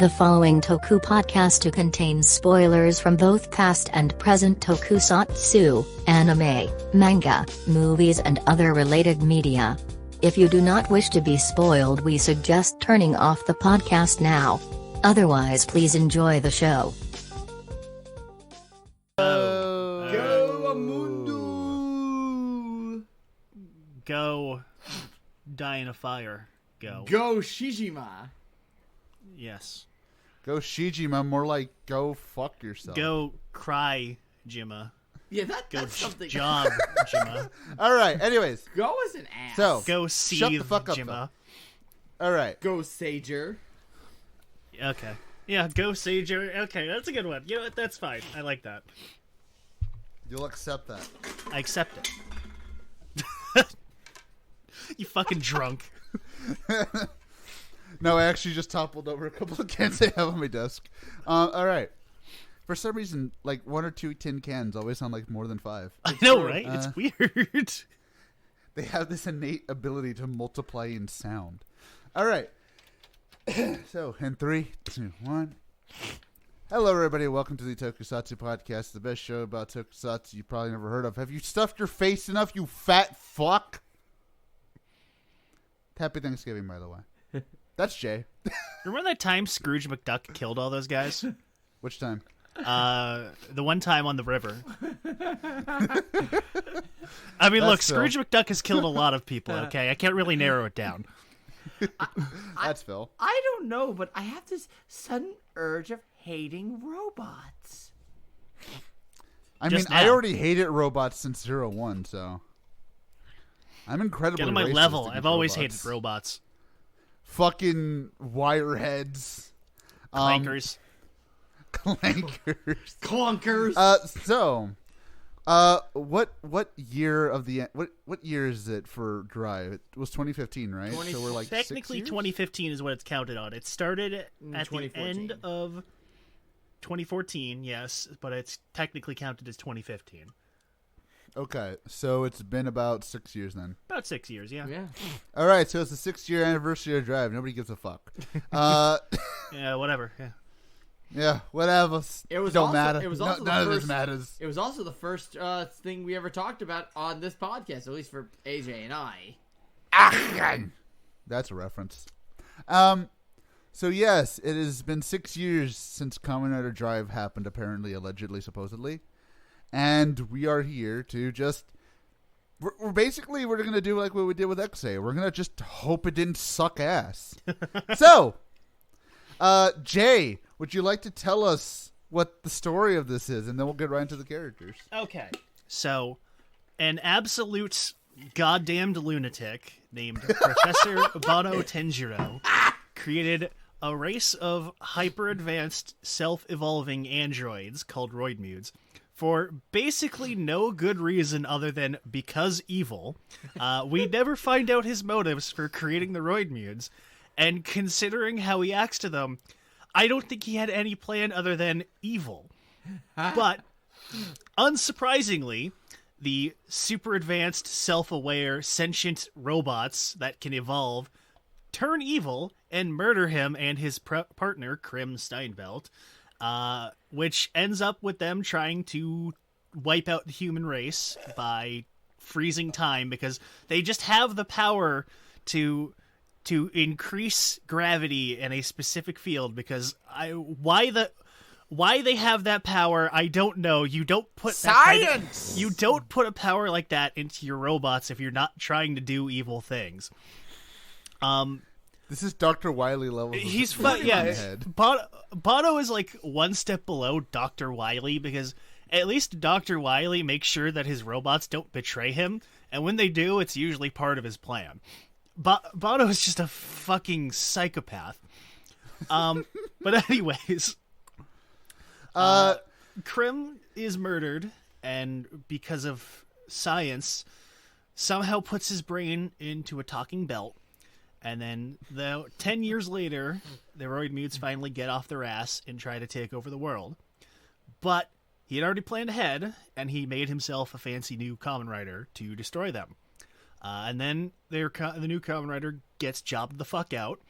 The following Toku Podcastu contains spoilers from both past and present tokusatsu, anime, manga, movies and other related media. If you do not wish to be spoiled, we suggest turning off the podcast now. Otherwise, please enjoy the show. Go Amundo! Go die in a fire. Go. Go Shijima! Yes. Go Shijima, more like go fuck yourself. Go cry, Jimma. Yeah, Go that's something. job, Jimma. All right, anyways. Go as an ass. So, Go shut seethe, the fuck up, Jimma. All right. Go Sager. Okay. Yeah, go Sager. Okay, that's a good one. You know what? That's fine. I like that. You'll accept that. I accept it. You fucking drunk. No, I actually just toppled over a couple of cans I have on my desk. All right. For some reason, like 1 or 2 tin cans always sound like more than 5. I know, right? It's weird. They have this innate ability to multiply in sound. All right. So, in 3, 2, 1. Hello, everybody. Welcome to the Tokusatsu Podcast, the best show about tokusatsu you probably never heard of. Have you stuffed your face enough, you fat fuck? Happy Thanksgiving, by the way. That's Jay. Remember that time Scrooge McDuck killed all those guys? Which time? The one time on the river. I mean, look, Scrooge McDuck has killed a lot of people, okay? I can't really narrow it down. That's Phil. I don't know, but I have this sudden urge of hating robots. I Just mean, I now. already hated robots since 01, so... I'm incredibly Get on my racist level. against I've always robots. hated robots. Fucking wireheads. Clankers. Clankers. Clunkers. What year of the what year is it for Drive? It was 2015, right? So we're like Technically, 6 years? 2015 is what it's counted on. It started at the 2014. end of 2014, yes, but it's technically counted as 2015. Okay, so it's been about 6 years then. About 6 years, yeah. Yeah. All right, so it's the 6-year anniversary of Drive. Nobody gives a fuck. Yeah, whatever. Yeah. Yeah, whatever. It was Don't also, matter. It was also None the of first, this matters. It was also the first thing we ever talked about on this podcast, at least for AJ and I. That's a reference. So yes, it has been 6 years since Kamen Rider Drive happened, apparently, allegedly, supposedly. And we are here to just... We're going to do like what we did with XA. We're going to just hope it didn't suck ass. So, Jay, would you like to tell us what the story of this is? And then we'll get right into the characters. Okay. So, an absolute goddamned lunatic named Professor Banno Tenjiro created a race of hyper-advanced, self-evolving androids called Roidmudes for basically no good reason other than because evil. We never find out his motives for creating the Roidmudes, and considering how he acts to them, I don't think he had any plan other than evil. But, unsurprisingly, the super advanced, self-aware, sentient robots that can evolve turn evil and murder him and his partner, Krim Steinbelt, which ends up with them trying to wipe out the human race by freezing time because they just have the power to increase gravity in a specific field. Because why they have that power, I don't know. You don't put Science! You don't put a power like that into your robots if you're not trying to do evil things. This is Dr. Wily levels. He's in my yeah. head. Banno is like one step below Dr. Wily because at least Dr. Wily makes sure that his robots don't betray him, and when they do, it's usually part of his plan. Banno is just a fucking psychopath. But anyways, Krim is murdered, and because of science, somehow puts his brain into a talking belt. And then, 10 years later, the Roidmudes finally get off their ass and try to take over the world. But he had already planned ahead, and he made himself a fancy new Kamen Rider to destroy them. And then the new Kamen Rider gets jobbed the fuck out,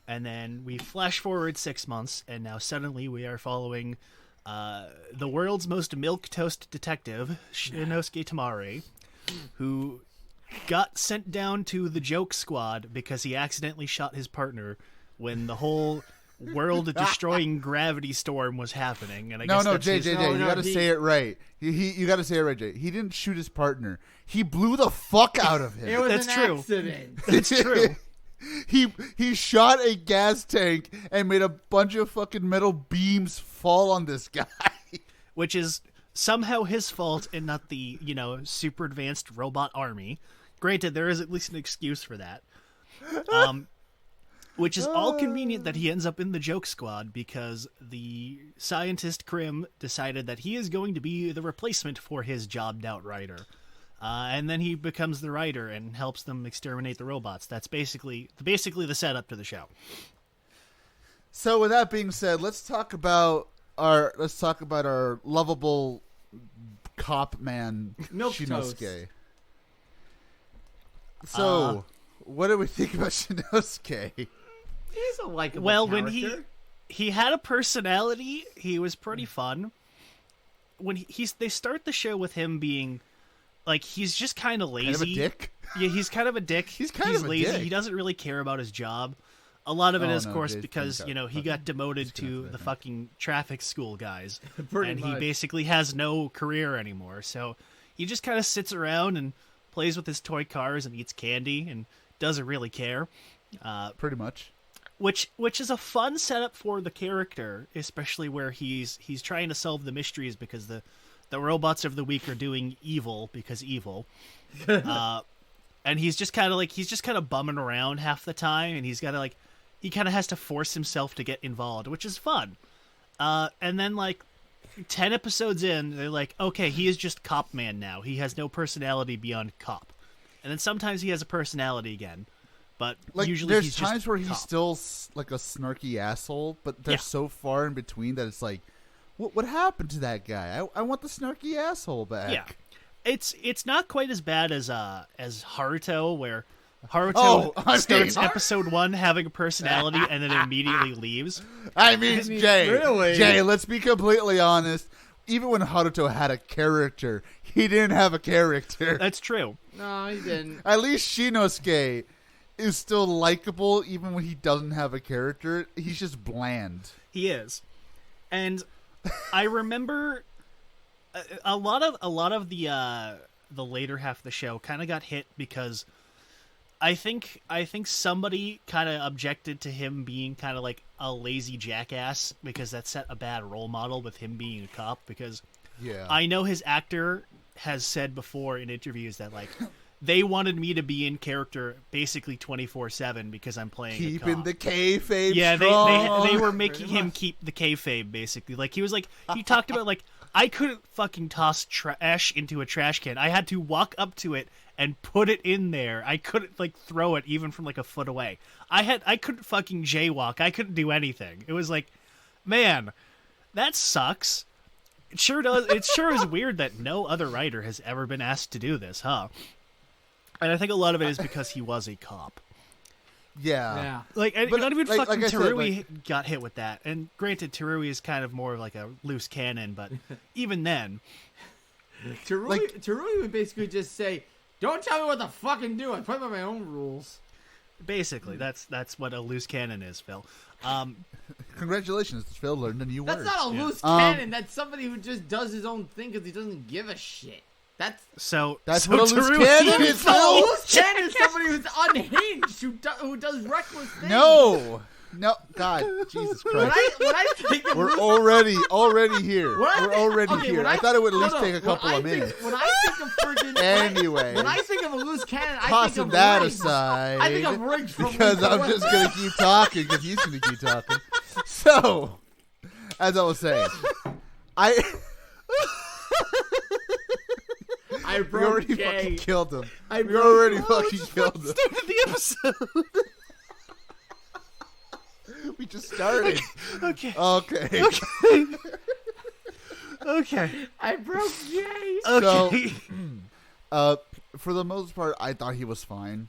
And then we flash forward 6 months, and now suddenly we are following the world's most milquetoast detective, Shinosuke Tamari, who got sent down to the joke squad because he accidentally shot his partner when the whole world-destroying gravity storm was happening. And I guess that's Jay, his- you gotta say it right. You gotta say it right, Jay. He didn't shoot his partner. He blew the fuck out of him. It was That's an true. accident. That's true. He shot a gas tank and made a bunch of fucking metal beams fall on this guy. Which is somehow his fault and not the, super advanced robot army. Granted, there is at least an excuse for that. Which is all convenient that he ends up in the joke squad because the scientist Krim decided that he is going to be the replacement for his jobbed out writer. And then he becomes the writer and helps them exterminate the robots. That's basically the setup to the show. So with that being said, let's talk about our lovable cop man Shinosuke. So, what do we think about Shinosuke? He's a likable Well, character. when he had a personality, he was pretty fun. When they start the show with him being like he's just kind of lazy. Kind of a dick. Yeah, he's kind of a dick. He's kind of a lazy. dick. He doesn't really care about his job. A lot of it is, of course, Jay's because he got demoted to the fucking traffic school guys, Pretty and much. he basically has no career anymore. So he just kind of sits around and plays with his toy cars and eats candy and doesn't really care. Pretty much. Which is a fun setup for the character, especially where he's trying to solve the mysteries because the robots of the week are doing evil because evil. And he's just kind of bumming around half the time, and he kind of has to force himself to get involved, which is fun. And then 10 episodes in, they're like, okay, he is just cop man now. He has no personality beyond cop. And then sometimes he has a personality again. But usually there's he's times just where cop. he's still like a snarky asshole, but they're so far in between that it's like, what happened to that guy? I want the snarky asshole back. Yeah, it's not quite as bad as Haruto, where Haruto starts episode 1 having a personality and then immediately leaves. I mean, Jay, really? Jay, let's be completely honest. Even when Haruto had a character, he didn't have a character. That's true. No, he didn't. At least Shinosuke is still likable even when he doesn't have a character. He's just bland. He is, and I remember a lot of the later half of the show kind of got hit because I think somebody kind of objected to him being kind of like a lazy jackass because that set a bad role model with him being a cop. Because I know his actor has said before in interviews that they wanted me to be in character basically 24/7 because I'm playing a Keeping cop. the kayfabe Yeah, strong. they were making him keep the kayfabe, basically. He talked about, I couldn't fucking toss trash into a trash can. I had to walk up to it and put it in there. I couldn't, throw it even from, a foot away. I couldn't fucking jaywalk. I couldn't do anything. It was man, that sucks. It sure does. It sure is weird that no other writer has ever been asked to do this, huh? And I think a lot of it is because he was a cop. Yeah. Yeah. Not even like fucking I said, Terui got hit with that. And granted, Terui is kind of more like a loose cannon, but even then... Terui would basically just say, don't tell me what to fucking do. I play by my own rules. Basically, that's what a loose cannon is, Phil. Congratulations, Phil learned a new word. That's not a loose cannon. That's somebody who just does his own thing because he doesn't give a shit. That's what a loose Terui- cannon is, a Phil. loose cannon is somebody who's unhinged, who does reckless things. No, God, Jesus Christ. When I think of We're loose, already here. when I We're think- already okay, here. when I thought it would at no, least no, take a when couple I of think- minutes. When I think of friggin' Anyway. when I think of a loose cannon, I think Tossing of that Riggs. aside, I think of Riggs from because I'm Riggs. just going to keep talking because he's going to keep talking. So, as I was saying, I we broke already Jay. fucking killed him. I We broke- already fucking killed him. the episode. We just started. Okay. Okay. Okay. I broke Jay. Okay. For the most part, I thought he was fine.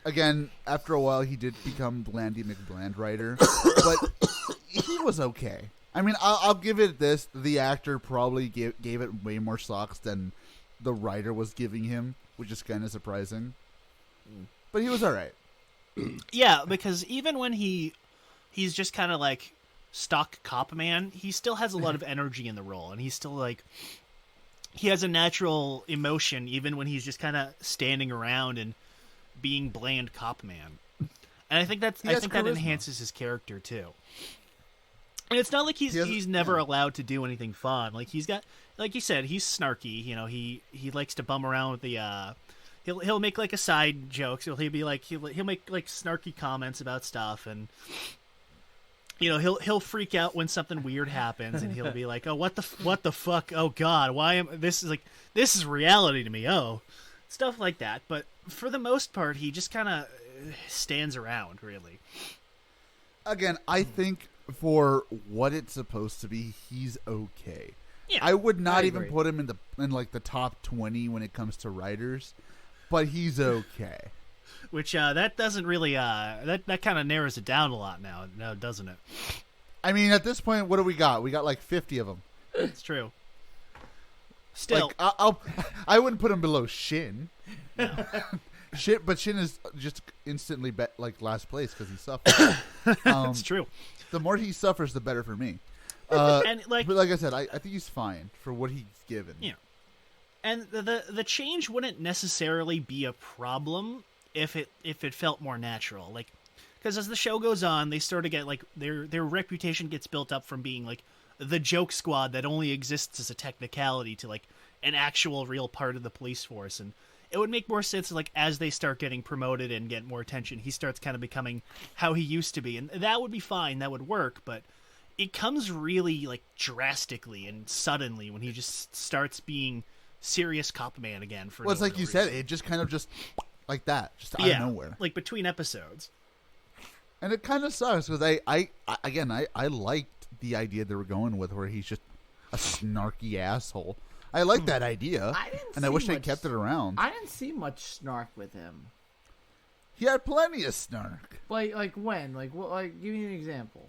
again, after a while, he did become Blandy McBlandrider, but he was okay. I mean, I'll give it this: the actor probably gave it way more socks than the writer was giving him, which is kind of surprising. But he was all right. Yeah, because even when he's just kind of like stock cop man, he still has a lot of energy in the role, and he's still like he has a natural emotion even when he's just kind of standing around and being bland cop man. And I think that enhances his character too. And it's not like he's never allowed to do anything fun. Like he's got, like you said, he's snarky. You know, he likes to bum around with the. He'll make like a side joke. So he'll be like he'll make like snarky comments about stuff, and you know he'll freak out when something weird happens, and he'll be like, "Oh, what the fuck? Oh God, this is reality to me? Oh." Stuff like that. But for the most part, he just kind of stands around, really. Again, I think for what it's supposed to be, he's okay. Yeah, I would not even put him in like the top 20 when it comes to writers, but he's okay. Which that doesn't really that kind of narrows it down a lot now, doesn't it? I mean, at this point, what do we got? We got like 50 of them. It's true. Still, like, I wouldn't put him below Shin. No. But Shin is just instantly like last place because he suffers. It's true. The more he suffers, the better for me. And but like I said, I think he's fine for what he's given. Yeah. And the change wouldn't necessarily be a problem if it felt more natural. Like, because as the show goes on, they sort of get like their reputation gets built up from being like the joke squad that only exists as a technicality to like an actual real part of the police force. And it would make more sense like as they start getting promoted and get more attention, he starts kind of becoming how he used to be, and that would be fine, that would work. But it comes really like drastically and suddenly when he just starts being serious cop man again. For it's like you said, it just kind of just like that, just out of nowhere, like between episodes. And it kind of sucks because I liked the idea they were going with, where he's just a snarky asshole. I like that idea, I wish they kept it around. I didn't see much snark with him. He had plenty of snark. Like when? Like what? Like give me an example.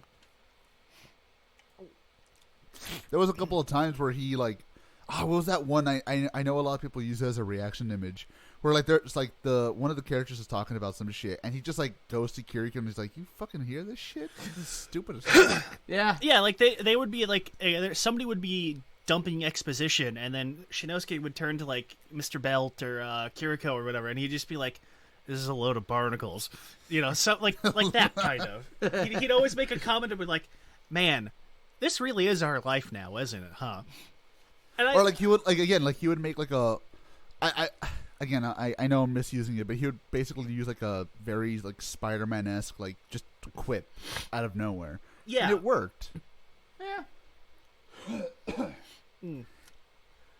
There was a couple of times where he like, what was that one? I know a lot of people use it as a reaction image, where like there's like one of the characters is talking about some shit, and he just like goes to Kiriko and he's like, "You fucking hear this shit? This is stupid as fuck." Yeah. Like they would be like somebody would be dumping exposition, and then Shinosuke would turn to like Mr. Belt or Kiriko or whatever, and he'd just be like, "This is a load of barnacles," you know, so like that kind of. He'd always make a comment and be like, "Man, this really is our life now, isn't it? Huh?" Or like he would make like a, I know I'm misusing it, but he would basically use like a very like Spider-Man-esque like just quip out of nowhere. Yeah, and it worked. Yeah.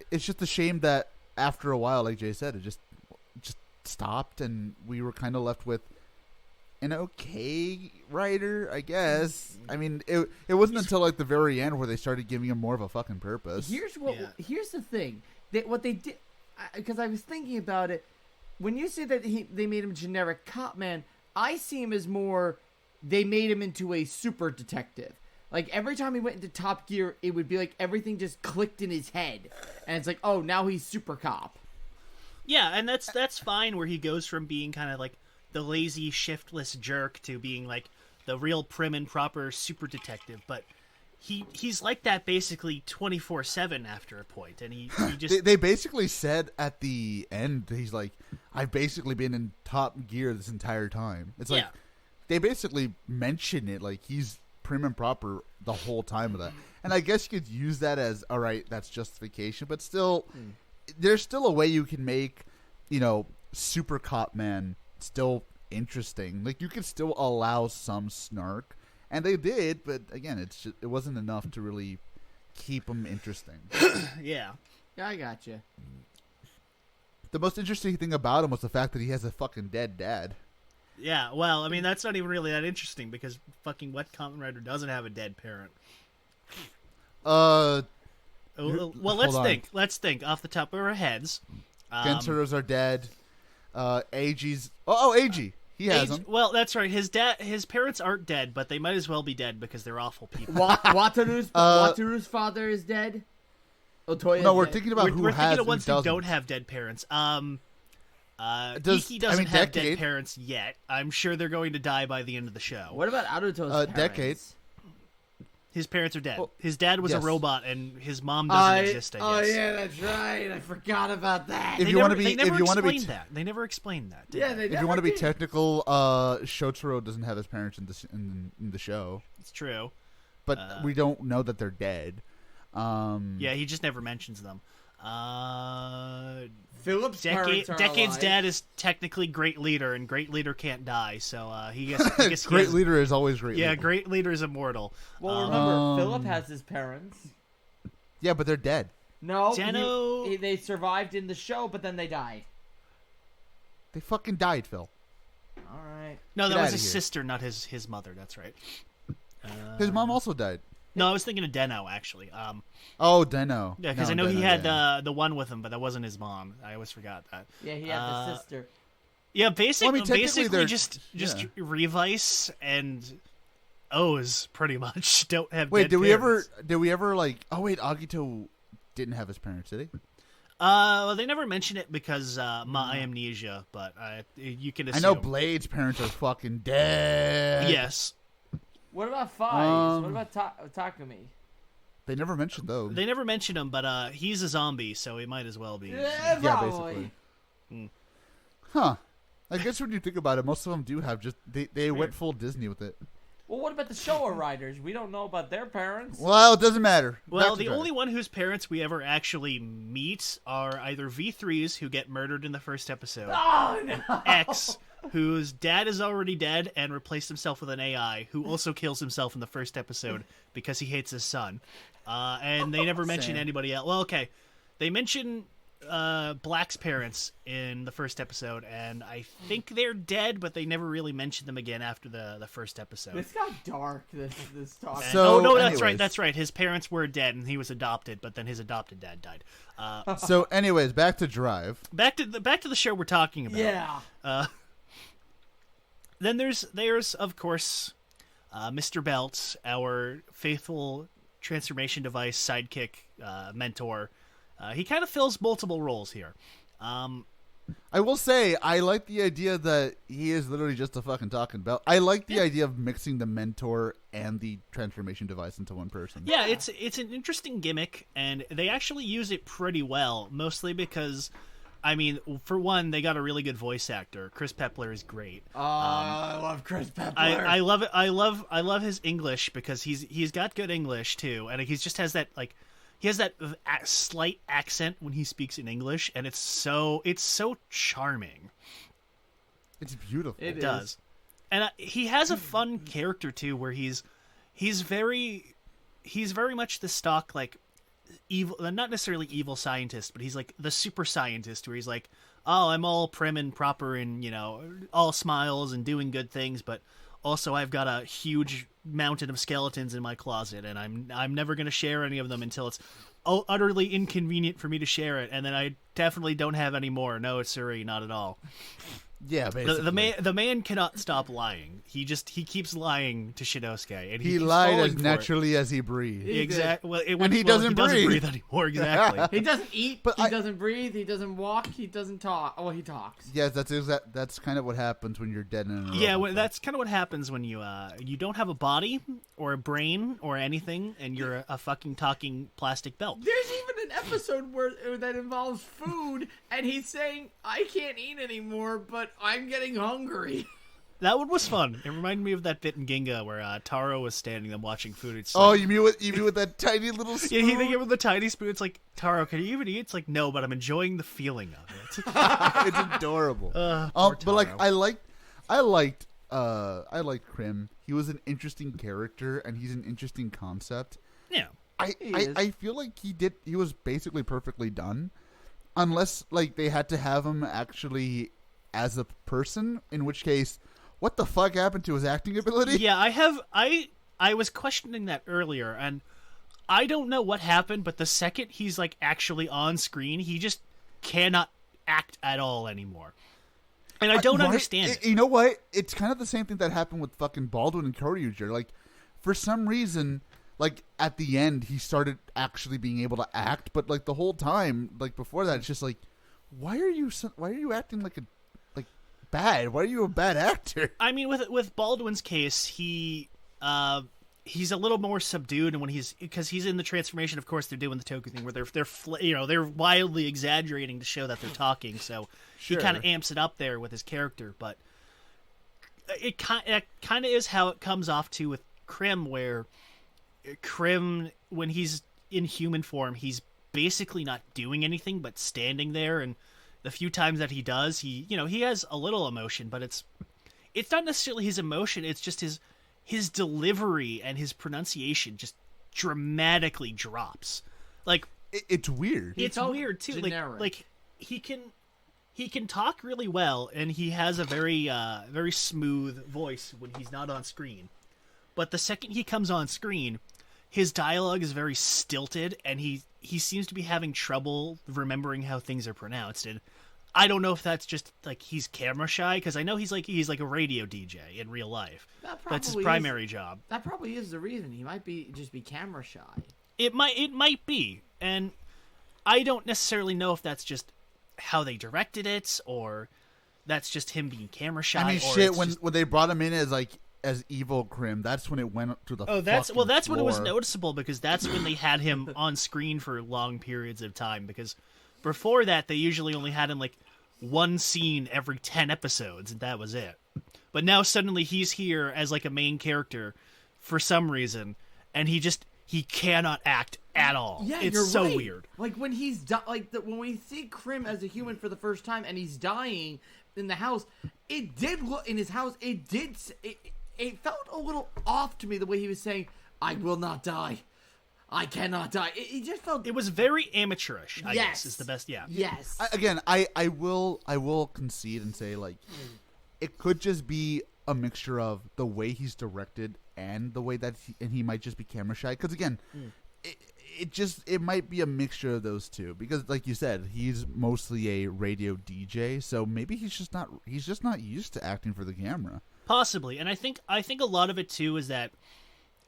It's just a shame that after a while, like Jay said, it just stopped, and we were kind of left with an okay writer, I guess. I mean, it wasn't until like the very end where they started giving him more of a fucking purpose. Here's the thing. What they did, because I was thinking about it. When you say that they made him generic cop man, I see him as more. They made him into a super detective. Like, every time he went into Top Gear, it would be like everything just clicked in his head. And it's like, oh, now he's super cop. Yeah, and that's fine, where he goes from being kind of like the lazy, shiftless jerk to being like the real prim and proper super detective. But he's like that basically 24/7 after a point. And he just... They basically said at the end, he's like, I've basically been in Top Gear this entire time. It's like, they basically mention it like he's prim and proper the whole time of that. And I guess you could use that as, all right, that's justification, but still there's still a way you can make, you know, Super Cop Man still interesting. Like, you could still allow some snark, and they did, but again, it wasn't enough to really keep them interesting. Yeah, I gotcha. The most interesting thing about him was the fact that he has a fucking dead dad. Yeah, well, I mean, that's not even really that interesting, because fucking what Kamen Rider doesn't have a dead parent? Well, let's think off the top of our heads. Gensuros are dead. Eiji's... Oh, Eiji. He has them. Well, that's right. His parents aren't dead, but they might as well be dead because they're awful people. Wataru's father is dead. Otoya's No, we're dead. thinking about We're thinking of ones who doesn't. don't have dead parents. Iki doesn't I mean, have dead Decade? parents yet. I'm sure they're going to die by the end of the show. What about Aruto's parents? Decade. His parents are dead. Well, His dad was yes. a robot, and his mom doesn't exist. I guess. Oh yeah, that's right. I forgot about that. If They you never- want to be, they never if you want to be, explained that. They never explained that. Did Yeah, they? they if you want to be did. technical, Shotaro doesn't have his parents in the show, It's true. but we don't know that they're dead. Yeah, he just never mentions them. Philip's parents are Decade's alive. dad is technically Great Leader, and Great Leader can't die, so he gets Great he has- leader is always great. Yeah, leader. Great Leader is immortal. Well, remember, Philip has his parents. Yeah, but they're dead. No, Dano- they survived in the show, but then they died. They fucking died, Phil. All right. No, that Get was outta his here. sister, not his mother. That's right. His mom also died. No, I was thinking of Deno actually. Oh, Deno. Yeah, because No, I know he Deno, had yeah. the one with him, but that wasn't his mom. I always forgot that. Yeah, he had the sister. Yeah, basically, technically basically they're- just yeah. Revice and O's pretty much don't have. Wait, dead did we parents. ever like? Oh wait, Agito didn't have his parents, did he? Well, they never mention it because my amnesia, but you can I assume. know Blade's parents are fucking dead. Yes, What about Fives? What about Takumi? They never mentioned those. they never mention him, but he's a zombie, so he might as well be. Yeah, Yeah, probably. basically. Huh. I guess when you think about it, most of them do have just they went full Disney with it. Well, what about the Showa riders? We don't know about their parents. Well, it doesn't matter. Well, Back to the Drive. only one whose parents we ever actually meet are either V3s, who get murdered in the first episode, Oh no! X, whose dad is already dead and replaced himself with an AI, who also kills himself in the first episode because he hates his son. And they never mention Same. anybody else. Well, okay. They mention Black's parents in the first episode, and I think they're dead, but they never really mention them again after the first episode. This got dark. This talk. So- oh no, that's anyways. right. That's right. His parents were dead, and he was adopted, but then his adopted dad died. So, anyways, back to Drive. Back to the show we're talking about. Yeah. Then there's of course Mr. Belt, our faithful transformation device sidekick mentor. He kind of fills multiple roles here. I will say, I like the idea that he is literally just a fucking talking belt. I like the idea of mixing the mentor and the transformation device into one person. Yeah, it's an interesting gimmick, and they actually use it pretty well. Mostly because, I mean, for one, they got a really good voice actor. Chris Pepler is great. I love Chris Pepler. I love it. I love his English because he's got good English too, and he just has that like. He has that slight accent when he speaks in English, and it's so charming. It's beautiful. It does, and he has a fun character too, where he's very much the stock like evil, not necessarily evil scientist, but he's like the super scientist, where he's like, oh, I'm all prim and proper, and all smiles and doing good things, but also I've got a huge mountain of skeletons in my closet, and I'm never going to share any of them until it's utterly inconvenient for me to share it, and then I definitely don't have any more. No, sorry, not at all. Yeah, basically. The man cannot stop lying. He keeps lying to Shinosuke, and He keeps lied falling as for naturally as he breathed. it. Exactly. Well, And he doesn't breathe. anymore. Exactly. He doesn't eat. But He doesn't breathe. He doesn't walk. He doesn't talk. Oh, he talks. Yes, that's kind of what happens when you're dead in a Yeah, robot. that's kind of what happens when you don't have a body or a brain or anything, and you're a fucking talking plastic belt. There's even an episode where that involves food, and he's saying, "I can't eat anymore, but I'm getting hungry." That one was fun. It reminded me of that bit in Ginga where Taro was standing there watching food. It's Oh, like, you mean with that tiny little yeah, spoon? they give him the tiny spoon. It's like, Taro, can you even eat? It's like, no, but I'm enjoying the feeling of it. It's adorable. Poor But like, Taro. I liked Krim. He was an interesting character, and he's an interesting concept. Yeah. I feel like he was basically perfectly done, unless like they had to have him actually as a person, in which case, what the fuck happened to his acting ability? Yeah, I was questioning that earlier, and I don't know what happened, but the second he's like actually on screen, he just cannot act at all anymore. And I don't understand it. You know what? It's kind of the same thing that happened with fucking Baldwin and Kyoryuger. Like, for some reason, like, at the end, he started actually being able to act, but, like, the whole time, like, before that, it's just like, why are you acting like bad? Why are you a bad actor? I mean, with Baldwin's case, he's a little more subdued, and because he's in the transformation, of course, they're doing the Toku thing where they're wildly exaggerating to show that they're talking, so he kind of amps it up there with his character. But it kind of is how it comes off to with Krim, where Krim, when he's in human form, he's basically not doing anything but standing there, and the few times that he does, he has a little emotion, but it's not necessarily his emotion, it's just his delivery and his pronunciation just dramatically drops. Like, it's weird. It's weird too. Like he can talk really well, and he has a very smooth voice when he's not on screen. But the second he comes on screen, his dialogue is very stilted, and he seems to be having trouble remembering how things are pronounced. And I don't know if that's just like he's camera shy, because I know he's like a radio DJ in real life. That's his primary job. That probably is the reason. He might be camera shy. It might be, and I don't necessarily know if that's just how they directed it, or that's just him being camera shy. I mean, when they brought him in as evil Krim, that's when it went up to the that's when it was floor. noticeable, because that's when they had him on screen for long periods of time, because before that they usually only had him like one scene every 10 episodes, and that was it. But now suddenly he's here as like a main character for some reason, and he cannot act at all. Yeah, it's you're so right. weird. Like when when we see Krim as a human for the first time and he's dying in the house, it did look in his house. It felt a little off to me the way he was saying, "I will not die. I cannot die." It just felt. It was very amateurish. I guess is the best. Yeah. Yes. I will concede and say, like, it could just be a mixture of the way he's directed and the way that he might just be camera shy. Because again, it might be a mixture of those two. Because like you said, he's mostly a radio DJ, so maybe he's just not used to acting for the camera. Possibly, and I think a lot of it too is that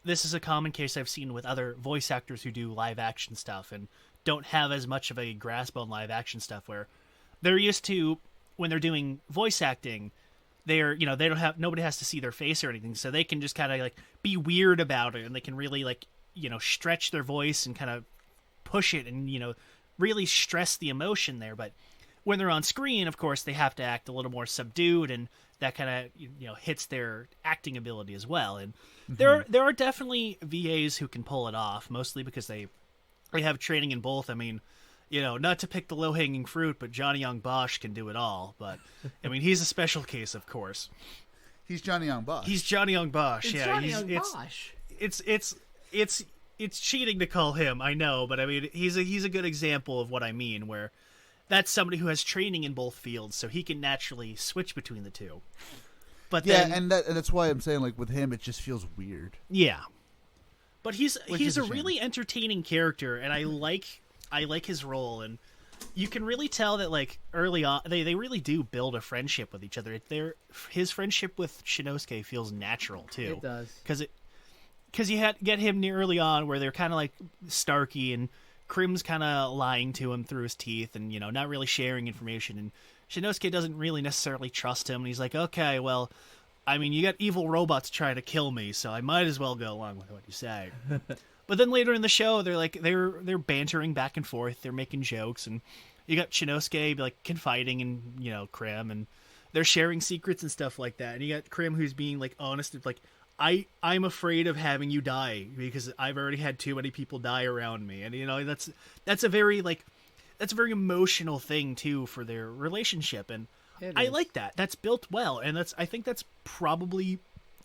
this is a common case I've seen with other voice actors who do live action stuff and don't have as much of a grasp on live action stuff, where they're used to, when they're doing voice acting, nobody has to see their face or anything, so they can just kind of like be weird about it, and they can really like stretch their voice and kind of push it and really stress the emotion there. But when they're on screen, of course, they have to act a little more subdued, and that kind of hits their acting ability as well. And there are definitely VAs who can pull it off, mostly because they have training in both. I mean, not to pick the low-hanging fruit, but Johnny Young Bosch can do it all. But I mean, he's a special case, of course. He's Johnny Young Bosch. He's Johnny Young Bosch. It's yeah, Johnny Young Bosch. It's cheating to call him, I know, but I mean, he's a good example of what I mean, where that's somebody who has training in both fields, so he can naturally switch between the two. But then, and that's why I'm saying, like, with him, it just feels weird. Yeah, but he's a shame. really entertaining character, and I like his role, and you can really tell that, like, early on, they really do build a friendship with each other. His friendship with Shinosuke feels natural too. It does, because you get him near early on where they're kind of like Starky, and Krim's kind of lying to him through his teeth and, not really sharing information. And Shinosuke doesn't really necessarily trust him. And he's like, okay, well, I mean, you got evil robots trying to kill me, so I might as well go along with what you say. But then later in the show, they're bantering back and forth. They're making jokes. And you got Shinosuke, like, confiding in, Krim. And they're sharing secrets and stuff like that. And you got Krim who's being, like, honest. Like, I'm afraid of having you die because I've already had too many people die around me, and that's a very emotional thing too for their relationship, and I like that. That's built well, and I think that's probably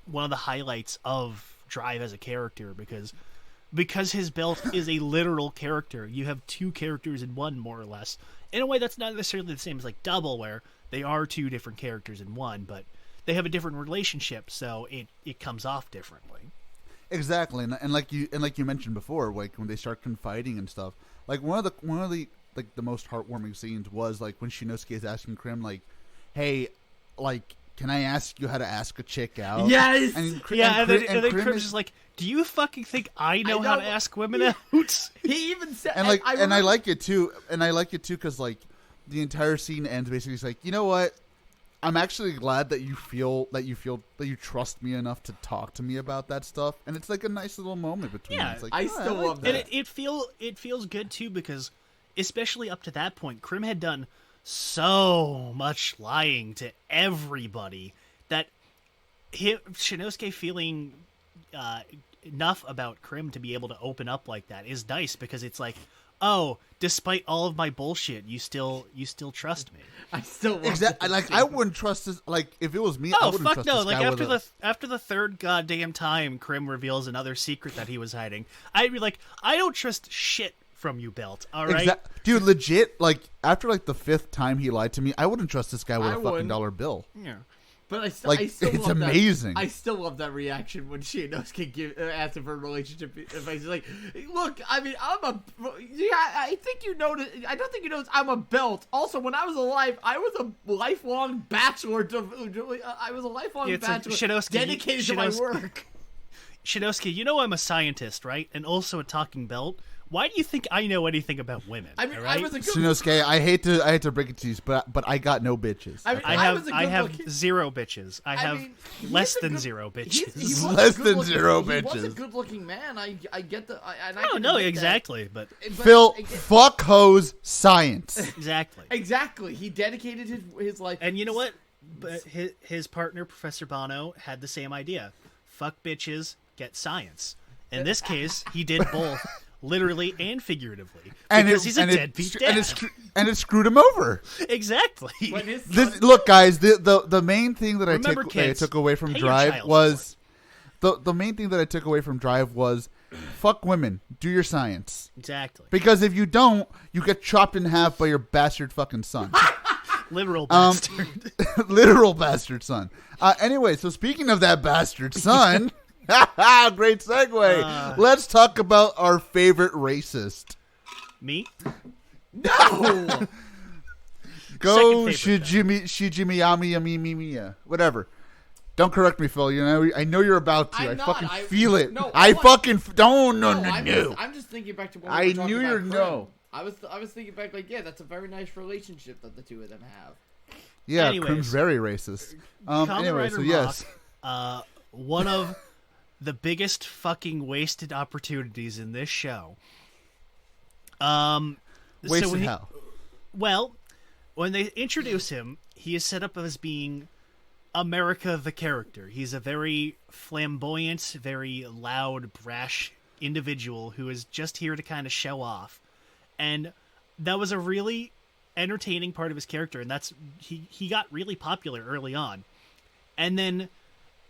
one of the highlights of Drive as a character, because his build is a literal character. You have two characters in one, more or less. In a way, that's not necessarily the same as like Double, where they are two different characters in one, but they have a different relationship, so it comes off differently. Exactly, and like you mentioned before, like when they start confiding and stuff, like one of the like the most heartwarming scenes was like when Shinosuke is asking Krim, like, "Hey, like, can I ask you how to ask a chick out? Yes! And then Krim Krim's is- just like, do you fucking think I know how to ask women out? He even said, and like, I and I like it too, because like the entire scene ends basically. He's like, you know what? I'm actually glad that you trust me enough to talk to me about that stuff, and it's like a nice little moment between Yeah, them. It's like, I oh, still like love And that. it feels good too, because especially up to that point, Krim had done so much lying to everybody that Shinosuke feeling enough about Krim to be able to open up like that is nice, because it's like, oh, despite all of my bullshit, you still trust me. I still love Exactly. that Like, scene. I wouldn't trust this. Like, if it was me, I Oh wouldn't fuck trust no! this Like guy after the third goddamn time, Krim reveals another secret that he was hiding. I'd be like, I don't trust shit from you, Belt. All right, Dude, legit. Like, after like the 5th time he lied to me, I wouldn't trust this guy with I a fucking wouldn't. dollar bill. yeah. But I still, Like, I still it's love amazing. That. I still love that reaction when Shinosuke asked him for a relationship advice. He's like, "Look, I mean, I think you noticed. I don't think you noticed. I'm a belt. Also, when I was alive, I was a lifelong bachelor. I was a lifelong It's like, bachelor, Shinosuke, dedicated to my work." Shinosuke, you know I'm a scientist, right? And also a talking belt. Why do you think I know anything about women? I mean, all right? I was a good. Shinosuke, I hate to break it to you, but I got no bitches. I mean, I have good-looking- 0 bitches. I have mean, less he's a than good- 0 he bitches. was a Less than good-looking- 0 He was a bitches. good-looking man. I get the. And I No, can no, admit that. exactly, but But Phil, again- fuck hoes, science. exactly. Exactly. He dedicated his life. And you know what? But his partner, Professor Banno, had the same idea. Fuck bitches, get science. In this case, he did both, literally and figuratively, because he's a deadbeat dad. And it screwed him over. Exactly. When his Look, guys, the main thing that I Remember, kids, took away from pay your Drive child was the main thing that I took away from Drive was fuck women, do your science. Exactly. Because if you don't, you get chopped in half by your bastard fucking son. Literal bastard. Literal bastard son. Anyway, so speaking of that bastard son, great segue. Let's talk about our favorite racist. Me? no. Go Second favorite, Shijimiyami, whatever. Don't correct me, Phil. You know, I know you're about to. I'm I not. fucking I- feel it. no, I what? fucking don't. No. I'm just thinking back to when we I were talking knew about you'd Krim. know. I was thinking back like, yeah, that's a very nice relationship that the two of them have. Yeah, Anyways. Krim's very racist. Kamen Anyway, Rider so yes. Mock, one of the biggest fucking wasted opportunities in this show. Wasted when hell. Well, when they introduce him, he is set up as being America the character. He's a very flamboyant, very loud, brash individual who is just here to kind of show off. And that was a really entertaining part of his character, and that's he got really popular early on. And then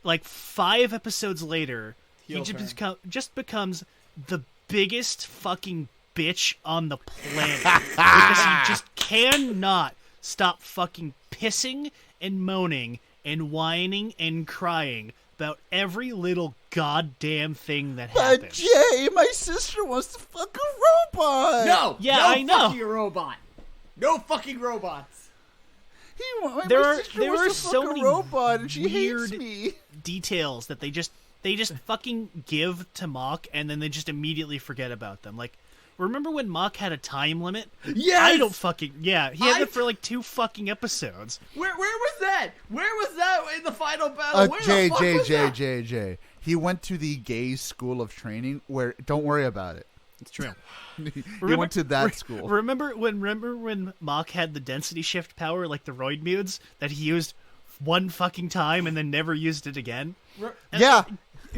like 5 episodes later, Heel he turn. just becomes the biggest fucking bitch on the planet because he just cannot stop fucking pissing and moaning and whining and crying about every little goddamn thing that But happens. Jay, my sister wants to fuck a robot. No. Yeah, no I know. Fucking robot. No fucking robots. There my are- sister there wants are to so fuck many a robot, and she weird hates me. details that they just fucking give to Mock and then they just immediately forget about them. Like, remember when Mock had a time limit? Yes! I don't fucking he had I- it for like 2 fucking episodes. Where was that? Where was that in the final battle? Where Jay, the fuck was that? Jay. He went to the gay school of training where, don't worry about it. It's true. He went to that school. Remember when Mock had the density shift power like the Roidmudes that he used one fucking time and then never used it again? Yeah.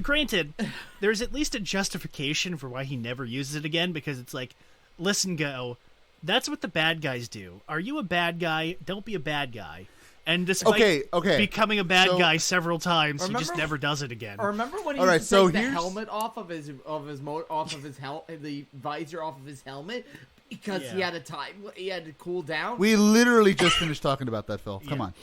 Granted, there's at least a justification for why he never uses it again, because it's like, listen, Go, that's what the bad guys do. Are you a bad guy? Don't be a bad guy. And despite Okay. becoming a bad So- guy several times, he just Remember- never does it again. Remember when he All right, used to so take the here's- helmet off of his the visor off of his helmet because he Yeah. had he had to cool down. We literally just finished talking about that, Phil. Come Yeah. on.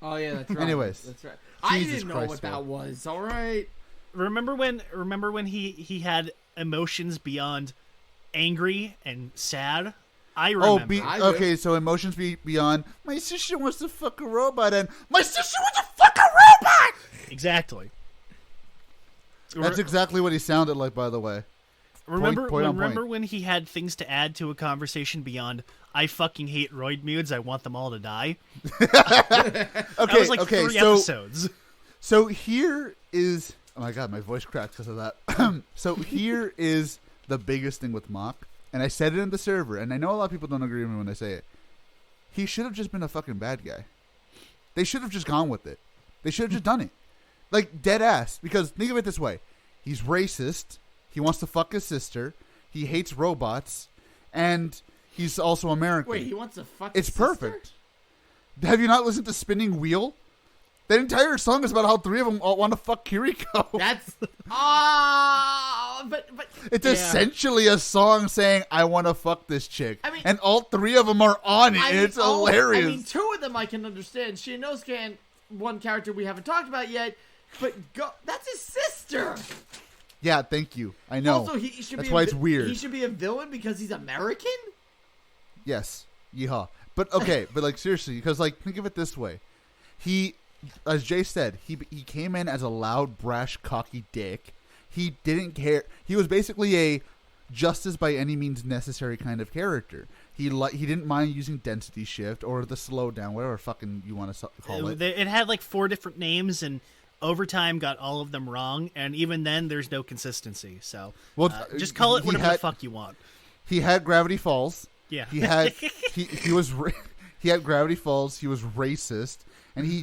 Oh yeah, that's right. Anyways. that's right. I Jesus didn't know Christ, what Phil. that was. All right. Remember when he had emotions beyond angry and sad? I remember. Okay, so emotions beyond, my sister wants to fuck a robot, and my sister wants to fuck a robot! Exactly. That's exactly what he sounded like, by the way. Remember Point. when he had things to add to a conversation beyond, I fucking hate Roidmudes, I want them all to die? That was like 3 episodes. So here is... Oh my god, my voice cracked because of that. So here is the biggest thing with Mock, and I said it in the server, and I know a lot of people don't agree with me when I say it. He should have just been a fucking bad guy. They should have just gone with it. They should have just done it. Like, dead ass. Because think of it this way. He's racist. He wants to fuck his sister. He hates robots. And he's also American. Wait, he wants to fuck It's his perfect. sister? Have you not listened to Spinning Wheel? That entire song is about how 3 of them all want to fuck Kiriko. That's... but It's essentially a song saying, I want to fuck this chick. I mean, and all 3 of them are on it. And it's hilarious. I mean, 2 of them I can understand. Shinosuke and one character we haven't talked about yet. But that's his sister. Yeah, thank you. I know. Also, he should That's be why it's weird. He should be a villain because he's American? Yes. Yeehaw. But, okay. But, like, seriously. Because, like, think of it this way. He... As Jay said, he came in as a loud, brash, cocky dick. He didn't care. He was basically a justice by any means necessary kind of character. He didn't mind using density shift or the slowdown, whatever fucking you want to call it. It had like 4 different names, and Overtime got all of them wrong, and even then there's no consistency. So just call it whatever the fuck you want. He had Gravity Falls. Yeah. He had he had Gravity Falls. He was racist, and he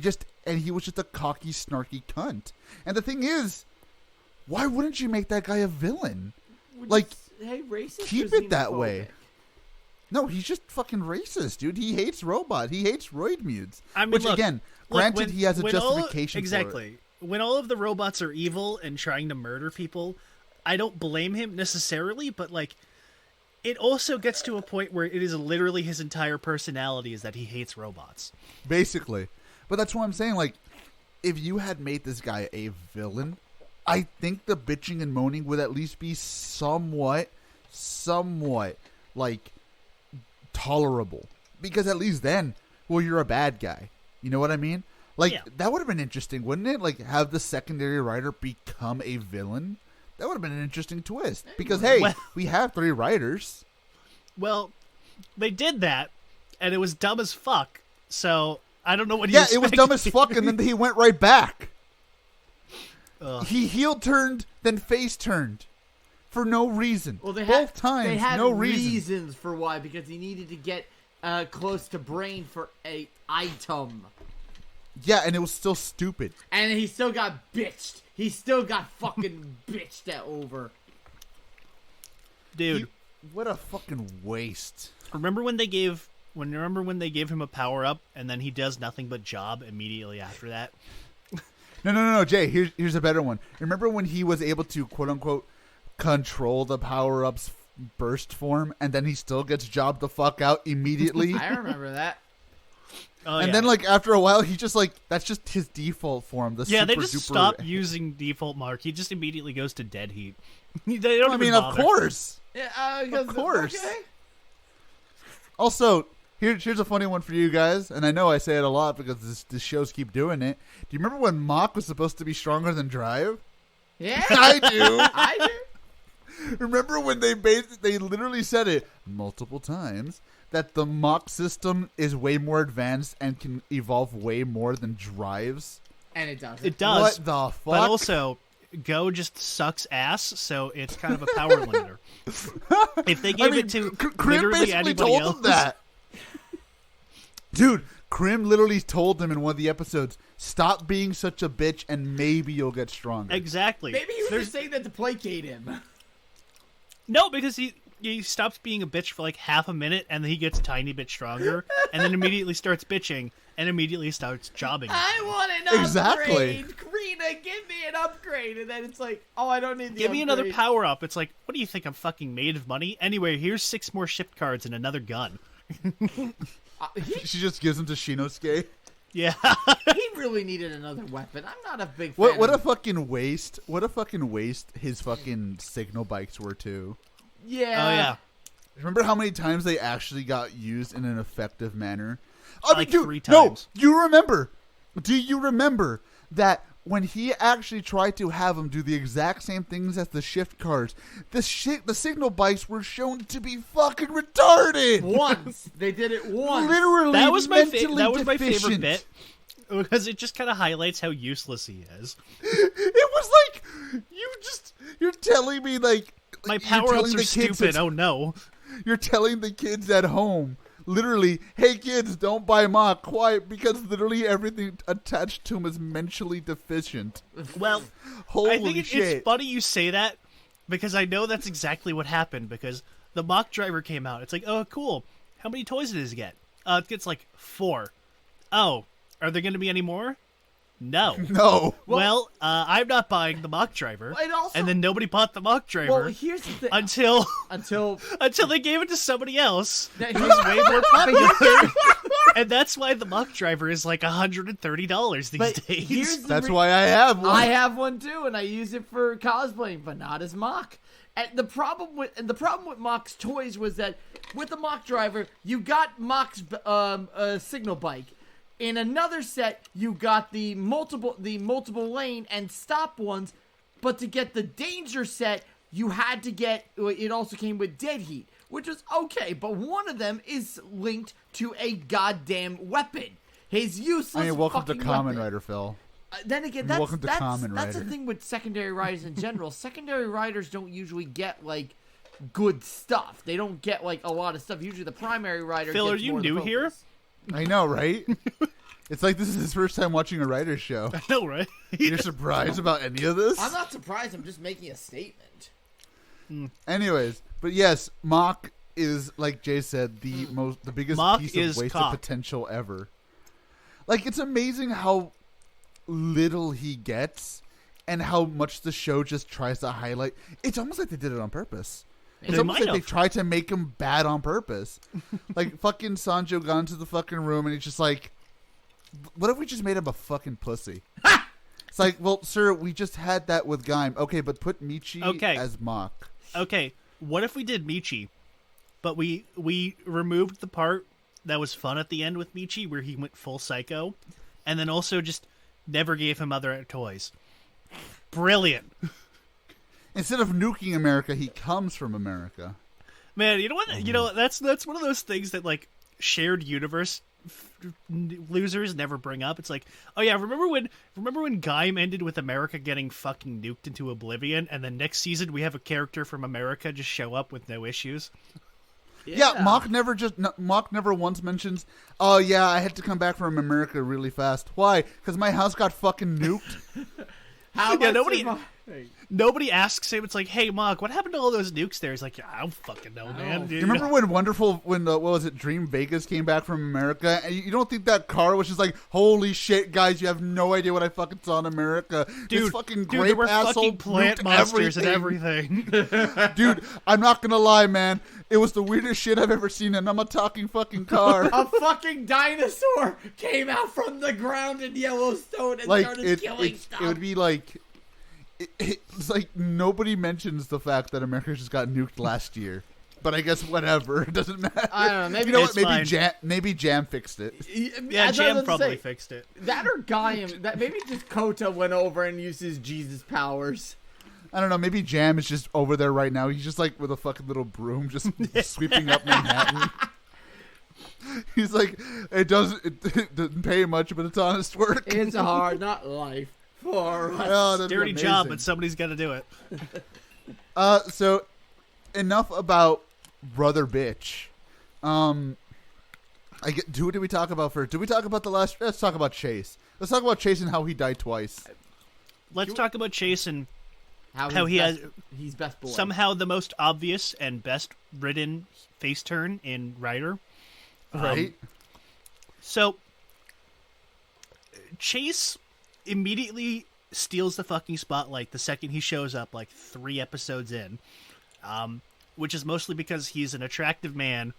was just a cocky, snarky cunt. And the thing is, why wouldn't you make that guy a villain? Hey, racist. Keep it that way. No, he's just fucking racist, dude. He hates robot. He hates Roidmudes. I mean, which look, again, granted, he has a justification exactly. for it. When all of the robots are evil and trying to murder people, I don't blame him necessarily, but like, it also gets to a point where it is literally his entire personality is that he hates robots. Basically. But that's what I'm saying. Like, if you had made this guy a villain, I think the bitching and moaning would at least be somewhat, like, tolerable. Because at least then, well, you're a bad guy. You know what I mean? Like, that would have been interesting, wouldn't it? Like, have the secondary writer become a villain? That would have been an interesting twist. Because, hey, we have 3 writers. Well, they did that, and it was dumb as fuck. So, I don't know what you expect. Yeah, it was dumb as fuck, and then he went right back. He heel turned, then face turned. For no reason. Well, Both times, they had no reason. reasons for why, because he needed to get close to Brain for a item. Yeah, and it was still stupid. And he still got bitched. He still got fucking bitched over. Dude. What a fucking waste. Remember when they gave him a power-up, and then he does nothing but job immediately after that? No, Jay, here's a better one. Remember when he was able to, quote-unquote, control the power-up's burst form, and then he still gets jobbed the fuck out immediately? I remember that. And then, like, after a while, he just, like, that's just his default form. They just stop using default Mark. He just immediately goes to dead heat. They don't even of bother. course. Yeah, of course. Okay. Also, here's a funny one for you guys, and I know I say it a lot because this shows keep doing it. Do you remember when Mach was supposed to be stronger than Drive? Yeah. I do. I do. Remember when they literally said it multiple times that the Mach system is way more advanced and can evolve way more than Drive's? And it does. It does. What the fuck? But also, Go just sucks ass, so it's kind of a power limiter. If they gave it to literally anybody told else, him that. Dude, Krim literally told him in one of the episodes, "Stop being such a bitch, and maybe you'll get stronger." Exactly. Maybe he was just saying that to placate him. No, because he stops being a bitch for like half a minute, and then he gets a tiny bit stronger, and then immediately starts bitching, and immediately starts jobbing. I want an Exactly. upgrade. Karina, give me an upgrade. And then it's like, oh, I don't need the Give me upgrade. another power up. It's like, what do you think? I'm fucking made of money? Anyway, here's 6 more shipped cards and another gun. She just gives him to Shinosuke. Yeah. He really needed another weapon. I'm not a big fan. What a of... fucking waste! What a fucking waste his fucking signal bikes were too. Yeah. Oh yeah. Remember how many times they actually got used in an effective manner? I Like mean, 3 times. No, you remember? Do you remember that when he actually tried to have him do the exact same things as the shift cars, the signal bikes were shown to be fucking retarded. Once they did it once. Literally, That was my mentally my favorite deficient. bit because it just kind of highlights how useless he is. It was like you're telling me like My you're power telling ups are the kids stupid. Oh no. You're telling the kids at home, literally, hey kids, don't buy Mach. Why? Because literally everything attached to him is mentally deficient. Well, Holy I think shit. it's funny you say that because I know that's exactly what happened because the mock driver came out. It's like, oh, cool. How many toys does it get? It gets like 4. Oh, are there going to be any more? No. No. Well, I'm not buying the mock driver. And also- and then nobody bought the mock driver Well, here's the thing. until Until they gave it to somebody else. That- Who's way more popular. And that's why the mock driver is like $130 these But days. here's the That's why I have one. I have one too, and I use it for cosplaying, but not as Mach. And the problem with Mach's toys was that with the Mach driver, you got Mach's signal bike. In another set, you got the multiple lane and stop ones, but to get the danger set, you had to get. It also came with dead heat, which was okay, but one of them is linked to a goddamn weapon. His useless. I mean, welcome to fucking Kamen weapon. Rider, Phil. Then again, Welcome to Kamen that's the Rider. thing with secondary riders in general. Secondary riders don't usually get like good stuff. They don't get like a lot of stuff. Usually, the primary rider. Phil, gets are you more of the new here? focus. I know, right? It's like this is his first time watching a Rider show. I know, right? You're surprised about any of this? I'm not surprised. I'm just making a statement. Anyways, but yes, Mach is, like Jay said, the biggest Mach piece is of wasted cock. potential ever. Like, it's amazing how little he gets and how much the show just tries to highlight. It's almost like they did it on purpose. It's They almost might like they have. tried to make him bad on purpose. Like, fucking Sanjo got into the fucking room and he's just like, what if we just made him a fucking pussy? It's like, well, sir, we just had that with Gaim. Okay, but put Michi Okay. as Mach. Okay, what if we did Michi, but we removed the part that was fun at the end with Michi where he went full psycho, and then also just never gave him other toys. Brilliant. Instead of nuking America, he comes from America. Man, you know what? You know, that's one of those things that like shared universe losers never bring up. It's like, oh yeah, remember when Gaim ended with America getting fucking nuked into oblivion, and then next season we have a character from America just show up with no issues. Yeah, Mach never once mentions, oh yeah, I had to come back from America really fast. Why? Because my house got fucking nuked. How Yeah, much nobody asks him. It's like, hey, Mach, what happened to all those nukes there? He's like, yeah, I don't fucking know, man. You remember when what was it, Dream Vegas came back from America? And you don't think that car was just like, holy shit, guys, you have no idea what I fucking saw in America. This fucking there grape were asshole fucking plant nuked monsters and everything. Dude, I'm not gonna lie, man. It was the weirdest shit I've ever seen, and I'm a talking fucking car. A fucking dinosaur came out from the ground in Yellowstone and Like started killing stuff. it would be like it's like nobody mentions the fact that America just got nuked last year. But I guess whatever, it doesn't matter. I don't know. Maybe you know it's what? fine. Maybe Jam fixed it. Yeah, I Jam was gonna probably say, fixed it. that or Gaim. That maybe just Kota went over and used his Jesus powers. I don't know. Maybe Jam is just over there right now. He's just like with a fucking little broom, just sweeping up Manhattan. He's like, it doesn't pay much, but it's honest work. It's a hard, not life for us. Oh, that'd be Dirty job, amazing. but somebody's got to do it. So enough about Brother Bitch. Who did we talk about first? Did we talk about let's talk about Chase. Let's talk about Chase and how he died twice. Let's talk about Chase and How he has he's best boy. somehow the most obvious and best written face turn in Rider. Right? So, Chase immediately steals the fucking spotlight the second he shows up, like 3 episodes in, which is mostly because he's an attractive man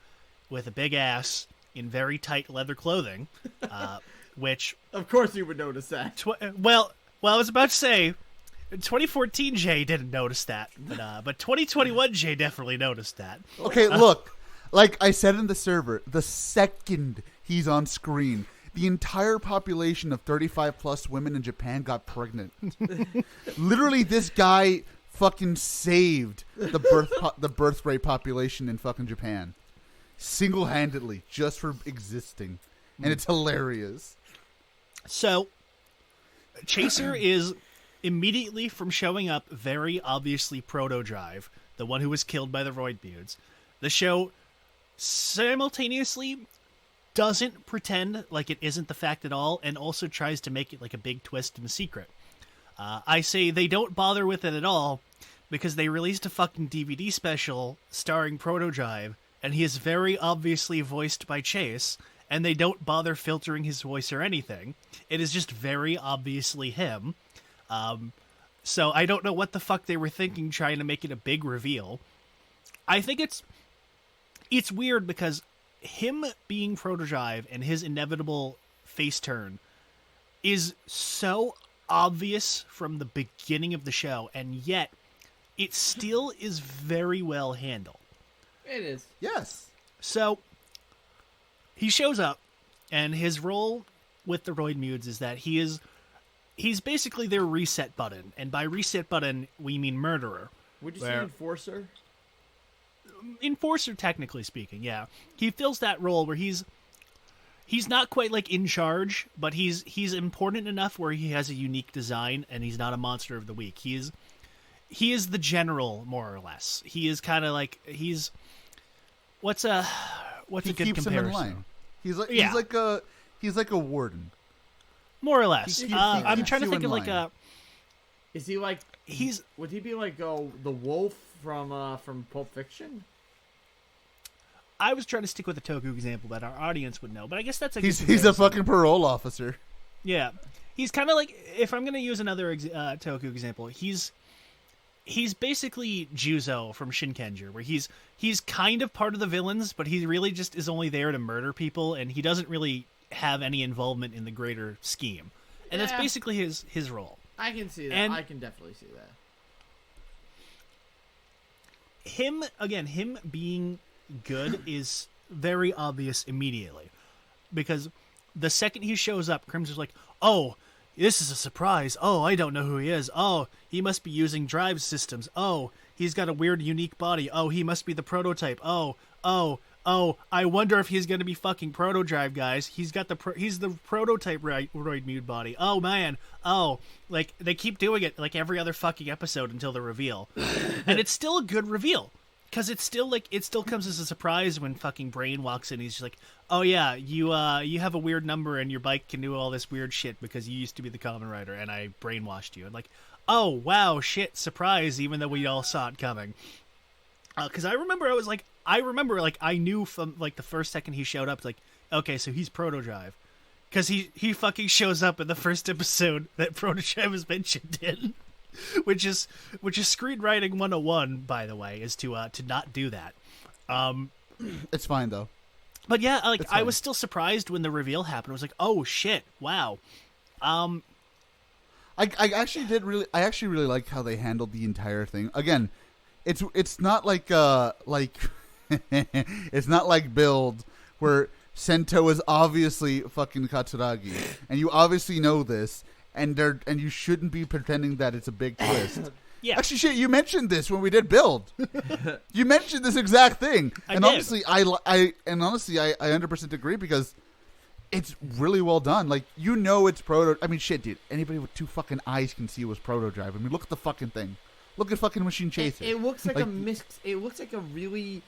with a big ass in very tight leather clothing, which... Of course you would notice that. Well, I was about to say, 2014 Jay didn't notice that, but 2021 Jay definitely noticed that. Okay, look, like I said in the server, the second he's on screen, the entire population of 35-plus women in Japan got pregnant. Literally, this guy fucking saved the birth rate population in fucking Japan. Single-handedly, just for existing. And it's hilarious. So, Chaser is immediately from showing up very obviously Proto-Drive, the one who was killed by the Roidmudes. The show simultaneously doesn't pretend like it isn't the fact at all, and also tries to make it like a big twist and a secret. I say they don't bother with it at all, because they released a fucking DVD special starring Proto-Drive, and he is very obviously voiced by Chase, and they don't bother filtering his voice or anything. It is just very obviously him. So I don't know what the fuck they were thinking trying to make it a big reveal. I think it's weird because him being Proto-Drive and his inevitable face turn is so obvious from the beginning of the show, and yet it still is very well handled. It is. Yes. So he shows up, and his role with the Roidmudes is that he's basically their reset button, and by reset button we mean murderer. Would you say enforcer? Enforcer, technically speaking, yeah. He fills that role where he's not quite like in charge, but he's important enough where he has a unique design, and he's not a monster of the week. He is the general, more or less. He is kind of like what's a good keeps comparison? him in line. He's like a warden. More or less. He I'm trying to you think in of like line. Is he like would he be like the wolf from Pulp Fiction? I was trying to stick with a Toku example that our audience would know, but I guess that's He's a fucking parole officer. Yeah. He's kind of like, if I'm going to use another Toku example, he's basically Juzo from Shinkenger, where he's kind of part of the villains, but he really just is only there to murder people, and he doesn't really have any involvement in the greater scheme. And that's basically his role. I can see that. And I can definitely see that. Him being good is very obvious immediately, because the second he shows up, Crimson's like, oh, this is a surprise. Oh, I don't know who he is. Oh, he must be using drive systems. Oh, he's got a weird, unique body. Oh, he must be the prototype. Oh, I wonder if he's going to be fucking Proto-Drive, guys. He's the prototype Roidmude body. Oh, man. Oh, like, they keep doing it like every other fucking episode until the reveal. And it's still a good reveal. Because it still comes as a surprise when fucking Brain walks in. He's just like, oh yeah, you have a weird number and your bike can do all this weird shit because you used to be the Kamen Rider and I brainwashed you. And like, oh wow, shit, surprise, even though we all saw it coming. Because I remember I knew from like the first second he showed up, like, okay, so he's Proto-Drive. Because he fucking shows up in the first episode that Proto-Drive was mentioned in. Which is screenwriting 101, by the way, is to not do that. It's fine though. But yeah, like I was still surprised when the reveal happened. I was like, "Oh shit, wow." I actually really like how they handled the entire thing. Again, it's not like it's not like Build where Sento is obviously fucking Katsuragi, and you obviously know this. And you shouldn't be pretending that it's a big twist. Yeah. Actually, shit, you mentioned this when we did Build. You mentioned this exact thing. Honestly, I 100% agree because it's really well done. Like, you know it's Proto... I mean, shit, dude. Anybody with two fucking eyes can see it was Proto-Drive. I mean, look at the fucking thing. Look at fucking Machine Chaser. It looks like a mix... It looks like a really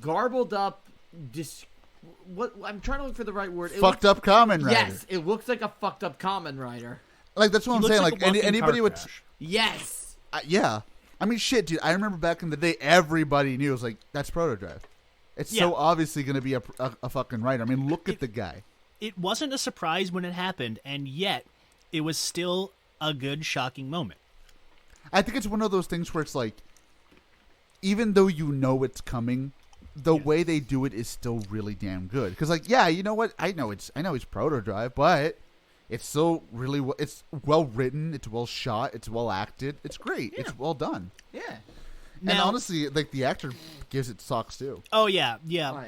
garbled up... What I'm trying to look for the right word. Fucked up Kamen Rider. Yes, it looks like a fucked up Kamen Rider. Like that's what I'm saying. Like anybody would. Yes. Yeah. I mean, shit, dude. I remember back in the day, everybody knew. It was like that's Proto-Drive. It's so obviously going to be a fucking Rider. I mean, look at the guy. It wasn't a surprise when it happened, and yet it was still a good, shocking moment. I think it's one of those things where it's like, even though you know it's coming. The way they do it is still really damn good. Because, like, yeah, you know what? I know it's Proto-Drive, but It's so really it's well written, it's well shot, it's well acted, it's great, it's well done. Yeah. And honestly, like the actor gives it socks too. Oh yeah. Oh yeah.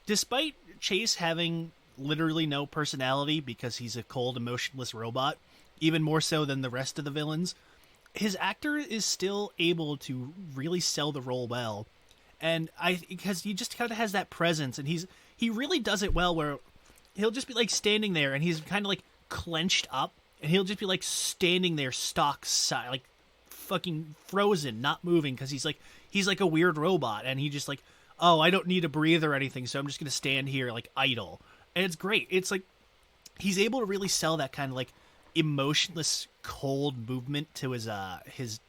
Despite Chase having literally no personality because he's a cold, emotionless robot, even more so than the rest of the villains, his actor is still able to really sell the role well. And because he just kind of has that presence, and he really does it well where he'll just be like standing there and he's kind of like clenched up, and he'll just be like standing there stock side, like fucking frozen, not moving, because he's like a weird robot, and he just like, oh, I don't need to breathe or anything, so I'm just gonna stand here like idle. And it's great. It's like he's able to really sell that kind of like emotionless, cold movement to his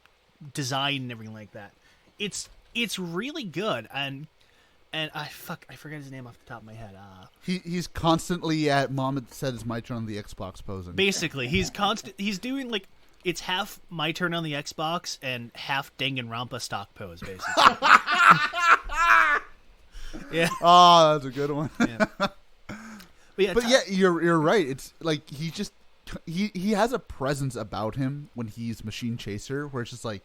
design and everything like that. It's really good, and I forget his name off the top of my head. He's constantly at Mom said it's my turn on the Xbox posing. Basically, he's doing like it's half my turn on the Xbox and half Danganronpa stock pose, basically. Yeah. Oh, that's a good one. Yeah. But yeah, you're right. It's like he has a presence about him when he's Machine Chaser, where it's just like,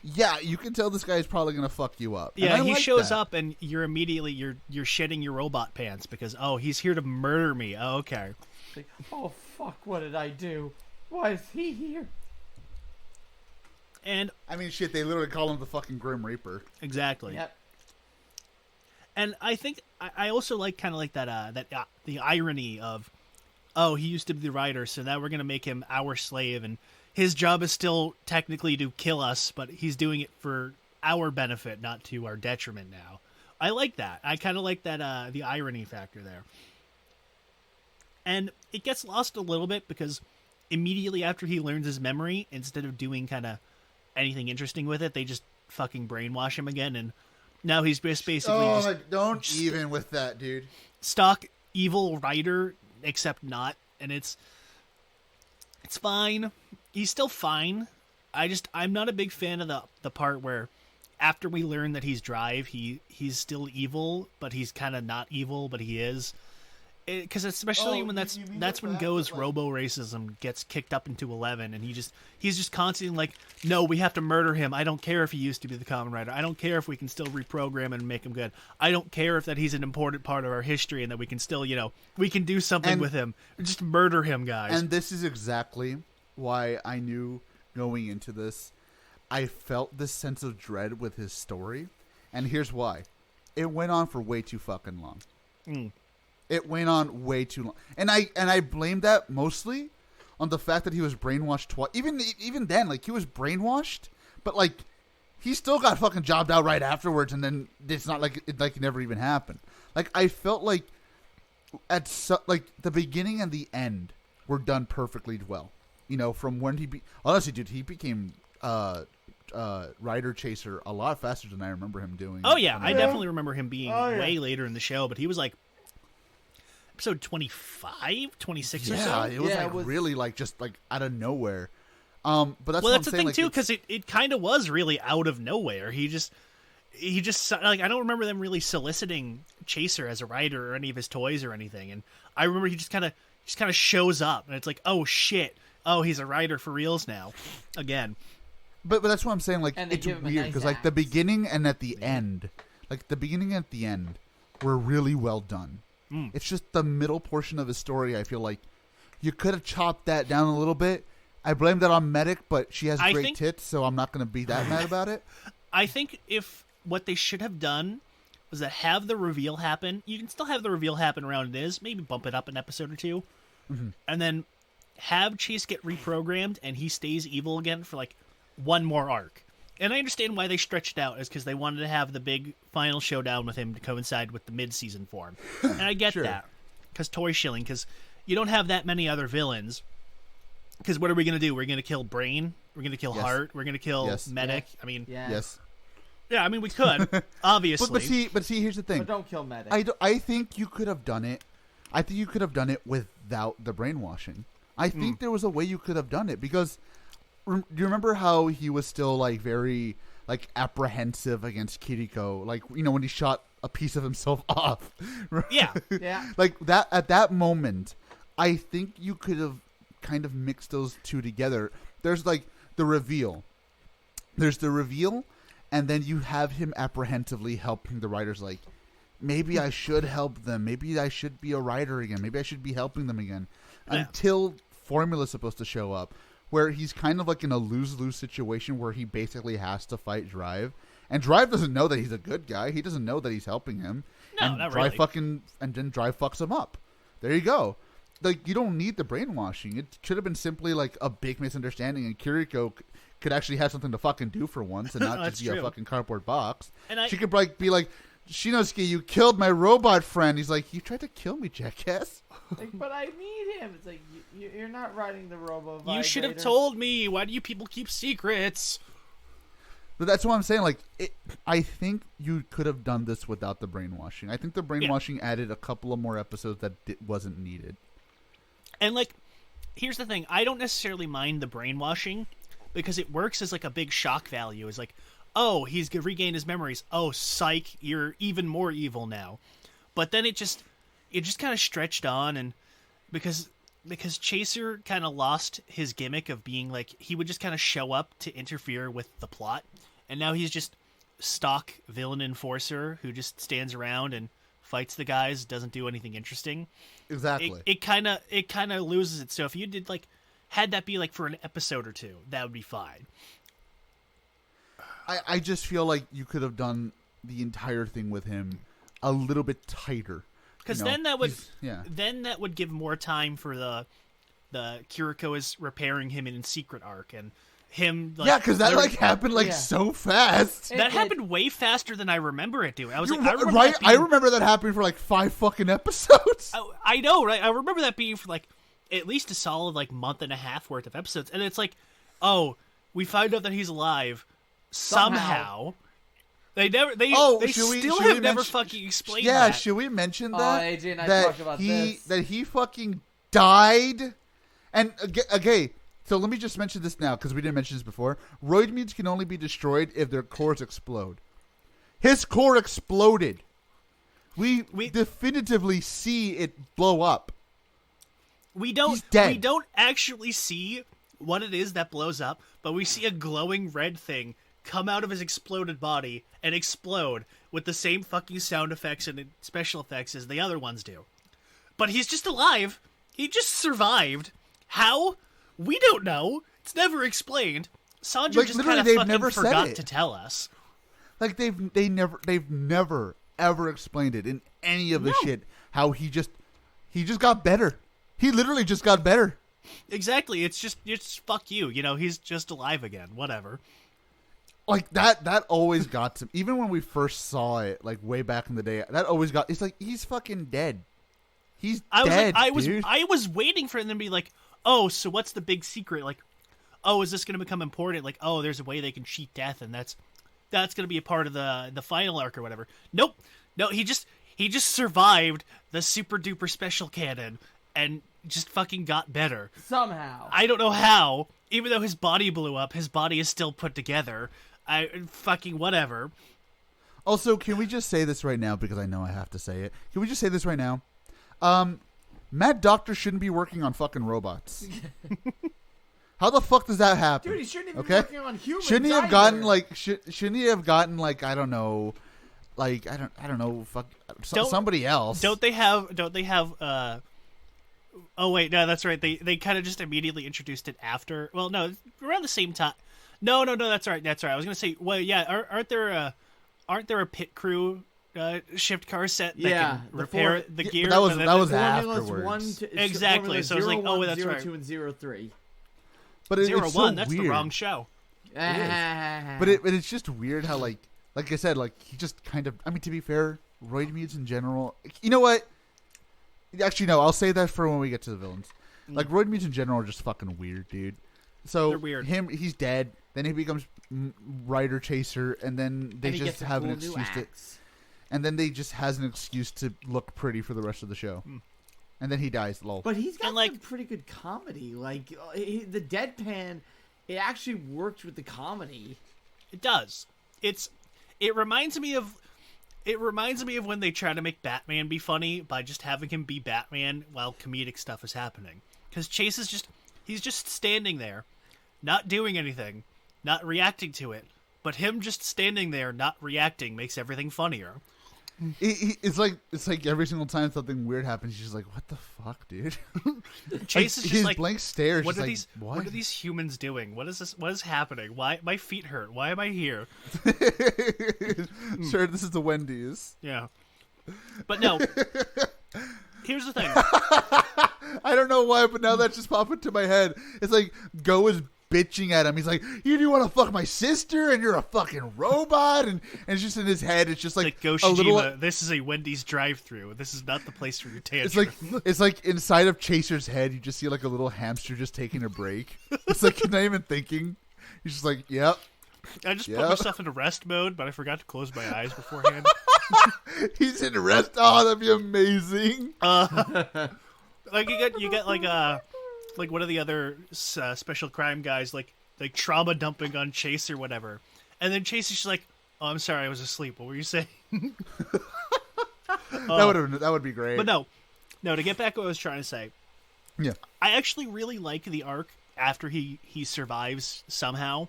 yeah, you can tell this guy is probably gonna fuck you up. Yeah, he like shows that. up and you're immediately you're shedding your robot pants because he's here to murder me. Oh, okay. Like, oh fuck, what did I do? Why is he here? And I mean, shit, they literally call him the fucking Grim Reaper. exactly. Yep. And I think I also like kind of like that the irony of, oh, he used to be the writer, so now we're gonna make him our slave, and his job is still technically to kill us, but he's doing it for our benefit, not to our detriment now. I like that. I kind of like that the irony factor there. And it gets lost a little bit because immediately after he learns his memory, instead of doing kind of anything interesting with it, they just fucking brainwash him again, and now he's just basically don't even with that, dude. stock evil writer, except not, and it's fine. He's still fine. I'm not a big fan of the part where after we learn that he's Drive, he's still evil, but he's kind of not evil, but he is. Because especially when that's when Go's robo racism gets kicked up into 11, and he's just constantly like, no, we have to murder him. I don't care if he used to be the Kamen Rider. I don't care if we can still reprogram him and make him good. I don't care if that he's an important part of our history and that we can still, we can do something with him. Just murder him, guys. And this is exactly why I knew going into this, I felt this sense of dread with his story, and here's why: it went on for way too fucking long. It went on way too long, and I blame that mostly on the fact that he was brainwashed twice. Even then, like, he was brainwashed, but like he still got fucking jobbed out right afterwards, and then it's not like it never even happened. Like, I felt like like the beginning and the end were done perfectly well. From when honestly, dude, he became Rider Chaser a lot faster than I remember him doing. Oh yeah, I definitely remember him being way later in the show, but he was like episode 25, 26 or so. Yeah, it was really like just like out of nowhere. But that's the thing too, because it kind of was really out of nowhere. He just like, I don't remember them really soliciting Chaser as a writer or any of his toys or anything, and I remember he just kind of shows up, and it's like, oh shit, oh, he's a writer for reals now, again. But that's what I'm saying. Like, it's weird because like the beginning and at the end, were really well done. It's just the middle portion of his story. I feel like you could have chopped that down a little bit. I blame that on Medic, but she has great tits, so I'm not going to be that mad about it. I think if what they should have done was that have the reveal happen. You can still have the reveal happen around it is. Maybe bump it up an episode or two, and then have Chase get reprogrammed and he stays evil again for like one more arc. And I understand why they stretched it out, is because they wanted to have the big final showdown with him to coincide with the mid-season form. And I get that, because toy shilling, because you don't have that many other villains. Because what are we going to do? We're going to kill Brain? We're going to kill Heart? We're going to kill Medic? Yes. I mean, Yes. Yeah, I mean, we could, obviously. But see, here's the thing. But don't kill Medic. I think you could have done it. I think you could have done it without the brainwashing. I think there was a way you could have done it, because do you remember how he was still like very like apprehensive against Kiriko, like when he shot a piece of himself off? Yeah. Yeah. Like that at that moment, I think you could have kind of mix those two together. There's like the reveal. There's the reveal, and then you have him apprehensively helping the riders. Like, maybe I should help them. Maybe I should be a rider again. Maybe I should be helping them again. Yeah. Until Formula's supposed to show up, where he's kind of like in a lose-lose situation where he basically has to fight Drive. And Drive doesn't know that he's a good guy. He doesn't know that he's helping him. No, and not Drive really. And then Drive fucks him up. There you go. Like, you don't need the brainwashing. It should have been simply like a big misunderstanding, and Kiriko could actually have something to fucking do for once and not just be a fucking cardboard box. And she could like be like, Shinosuke, you killed my robot friend. He's like, you tried to kill me, jackass. Like, but I need him. It's like, you're not riding the robo vibrator. You should have told me. Why do you people keep secrets? But that's what I'm saying. Like, I think you could have done this without the brainwashing. I think the brainwashing added a couple of more episodes that wasn't needed. And, like, here's the thing. I don't necessarily mind the brainwashing because it works as, like, a big shock value. It's like, oh, he's regained his memories. Oh, psych, you're even more evil now. But then it just kind of stretched on, and because Chaser kind of lost his gimmick of being, like, he would just kind of show up to interfere with the plot, and now he's just stock villain enforcer who just stands around and fights the guys, doesn't do anything interesting. Exactly. It kind of loses it. So if you did, like, had that be like for an episode or two, that would be fine. I just feel like you could have done the entire thing with him a little bit tighter. Because then that would give more time for the Kiriko is repairing him in secret arc and him. Like, because that happened so fast. That happened way faster than I remember it doing. I was I remember that happening for like 5 fucking episodes. I know, right? I remember that being for like at least a solid like month and a half worth of episodes, and it's like, oh, we find out that he's alive somehow. They still have never fucking explained that. Yeah, should we mention that? AJ and I talked about this. That he fucking died. And, okay, so let me just mention this now, because we didn't mention this before. Roidmudes can only be destroyed if their cores explode. His core exploded. We definitively see it blow up. We don't. He's dead. We don't actually see what it is that blows up, but we see a glowing red thing come out of his exploded body and explode with the same fucking sound effects and special effects as the other ones do. But he's just alive. He just survived. How? We don't know. It's never explained. Sanjo just kind of fucking forgot to tell us. Like they've never ever explained it in any of the shit. How he just got better. He literally just got better. Exactly. It's just fuck you. You know, he's just alive again. Whatever. Like that always got to me. Even when we first saw it, like way back in the day, that always got. It's like he's fucking dead. He's dead. I was waiting for them to be like, oh, so what's the big secret? Like, oh, is this going to become important? Like, oh, there's a way they can cheat death, and that's going to be a part of the final arc or whatever. Nope. No, he just survived the super duper special canon and just fucking got better somehow. I don't know how. Even though his body blew up, his body is still put together. Fucking whatever. Also, can we just say this right now, because I know I have to say it. Can we just say this right now? Mad Doctor shouldn't be working on fucking robots. How the fuck does that happen? Dude, he shouldn't even be working on humans. Shouldn't he have gotten like? Shouldn't he have gotten like? I don't know. Like I don't know. Fuck somebody else. Don't they have? Oh wait, no, that's right. They kind of just immediately introduced it after. Well, no, around the same time. No, that's right. I was gonna say, well, yeah, aren't there a pit crew shift car set that can repair the gear? That was afterwards. Exactly. So I was like, oh, that's right. 02 and 03. But it's 01, so that's weird. the wrong show. But it's just weird how like I said, like he just kind of. I mean, to be fair, Roidmudes in general. You know what? Actually, no. I'll say that for when we get to the villains. Like Roidmudes in general are just fucking weird, dude. So they're weird. He's dead. Then he becomes Rider Chaser, and then they just have an excuse to. And then they just has an excuse to look pretty for the rest of the show. And then he dies. Lol. But he's got some pretty good comedy. Like the deadpan, it actually worked with the comedy. It does. It reminds me of when they try to make Batman be funny by just having him be Batman while comedic stuff is happening. Because Chase is just He's just standing there, not doing anything, not reacting to it. But him just standing there, not reacting, makes everything funnier. It's like every single time something weird happens, he's just like, "What the fuck, dude?" Chase is just his like, blank stares. What are like, these? What? What are these humans doing? What is this? What is happening? Why my feet hurt? Why am I here? Sure, this is the Wendy's. Yeah, but no. Here's the thing. I don't know why, but now that just popped into my head. It's like Go is bitching at him. He's like, "You do want to fuck my sister, and you're a fucking robot," and it's just in his head. It's just like Go a Shijima, little. this is a Wendy's drive-through. This is not the place for your tantrum. It's like inside of Chaser's head, you just see like a little hamster just taking a break. It's like he's not even thinking. He's just like, "Yep." I just put myself into rest mode, but I forgot to close my eyes beforehand. He's in rest. Oh, that'd be amazing. Like you get like one of the other special crime guys, like trauma dumping on Chase or whatever, and then Chase is just like, "Oh, I'm sorry, I was asleep. What were you saying?" That would be great. But no. To get back to what I was trying to say, Yeah, I actually really like the arc after he survives somehow,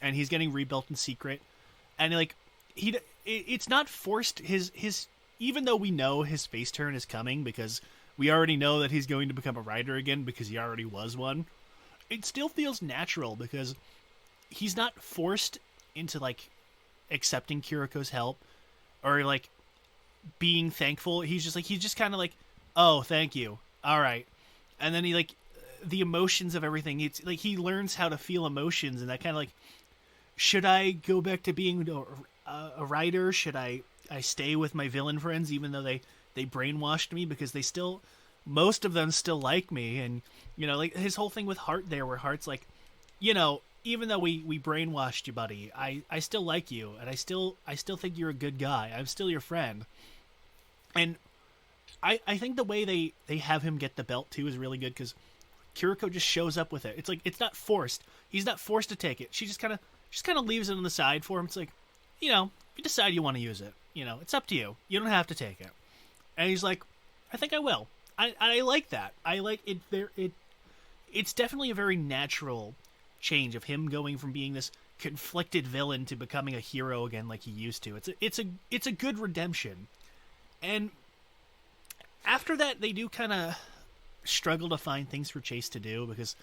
and he's getting rebuilt in secret, and like it's not forced. His even though we know his face turn is coming because we already know that he's going to become a rider again because he already was one. It still feels natural because he's not forced into like accepting Kiriko's help or like being thankful. He's just kind of like, "Oh, thank you. All right." And then he like the emotions of everything. It's like he learns how to feel emotions, and that kind of like, should I go back to being a rider? Should I stay with my villain friends even though they brainwashed me, because they still, most of them still like me. And you know, like his whole thing with Heart there, where Heart's like, you know, even though we brainwashed you, buddy, I still like you, and I still think you're a good guy. I'm still your friend. And I think the way they have him get the belt too is really good, because Kiriko just shows up with it. It's like, it's not forced. He's not forced to take it. She just kind of leaves it on the side for him. It's like, you know, if you decide you want to use it, you know, it's up to you. You don't have to take it. And he's like, I think I will. I like that. I like it. It's definitely a very natural change of him going from being this conflicted villain to becoming a hero again like he used to. It's a good redemption. And after that, they do kind of struggle to find things for Chase to do, because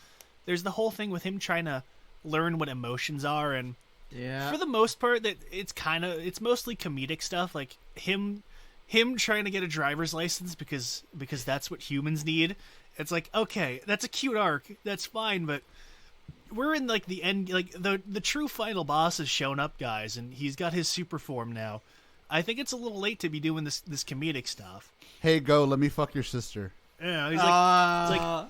there's the whole thing with him trying to learn what emotions are, and for the most part, that it's mostly comedic stuff, like him trying to get a driver's license because that's what humans need. It's like, okay, that's a cute arc, that's fine, but we're in like the end, like the true final boss has shown up, guys, and he's got his super form now. I think it's a little late to be doing this comedic stuff. Hey, Go, let me fuck your sister. Yeah, he's like,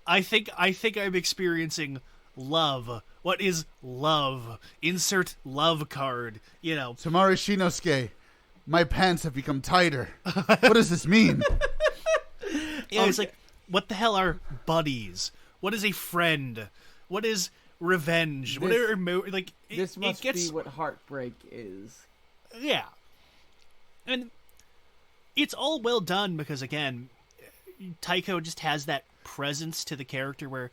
it's like, I think I'm experiencing love. What is love? Insert love card. You know, Tamari Shinosuke, my pants have become tighter. What does this mean? Yeah, it's like, what the hell are buddies? What is a friend? What is revenge? What are this must be what heartbreak is. Yeah. And it's all well done because, again, Taiko just has that presence to the character where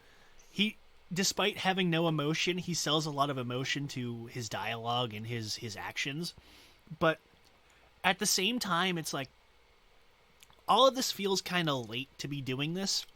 he, despite having no emotion, he sells a lot of emotion to his dialogue and his actions. But at the same time, it's like, all of this feels kind of late to be doing this.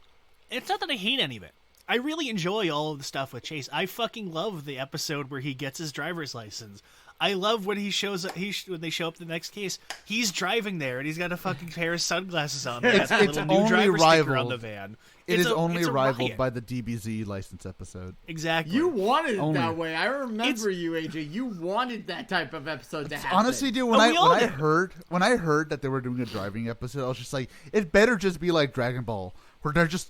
And it's not that I hate any of it. I really enjoy all of the stuff with Chase. I fucking love the episode where he gets his driver's license. I love when he shows up. When they show up the next case, he's driving there and he's got a fucking pair of sunglasses on. It's a little new driver sticker on the van. It is only rivaled by the DBZ license episode. Exactly. You wanted it that way. I remember you, AJ. You wanted that type of episode to happen. Honestly, dude, when I heard that they were doing a driving episode, I was just like, it better just be like Dragon Ball, where it's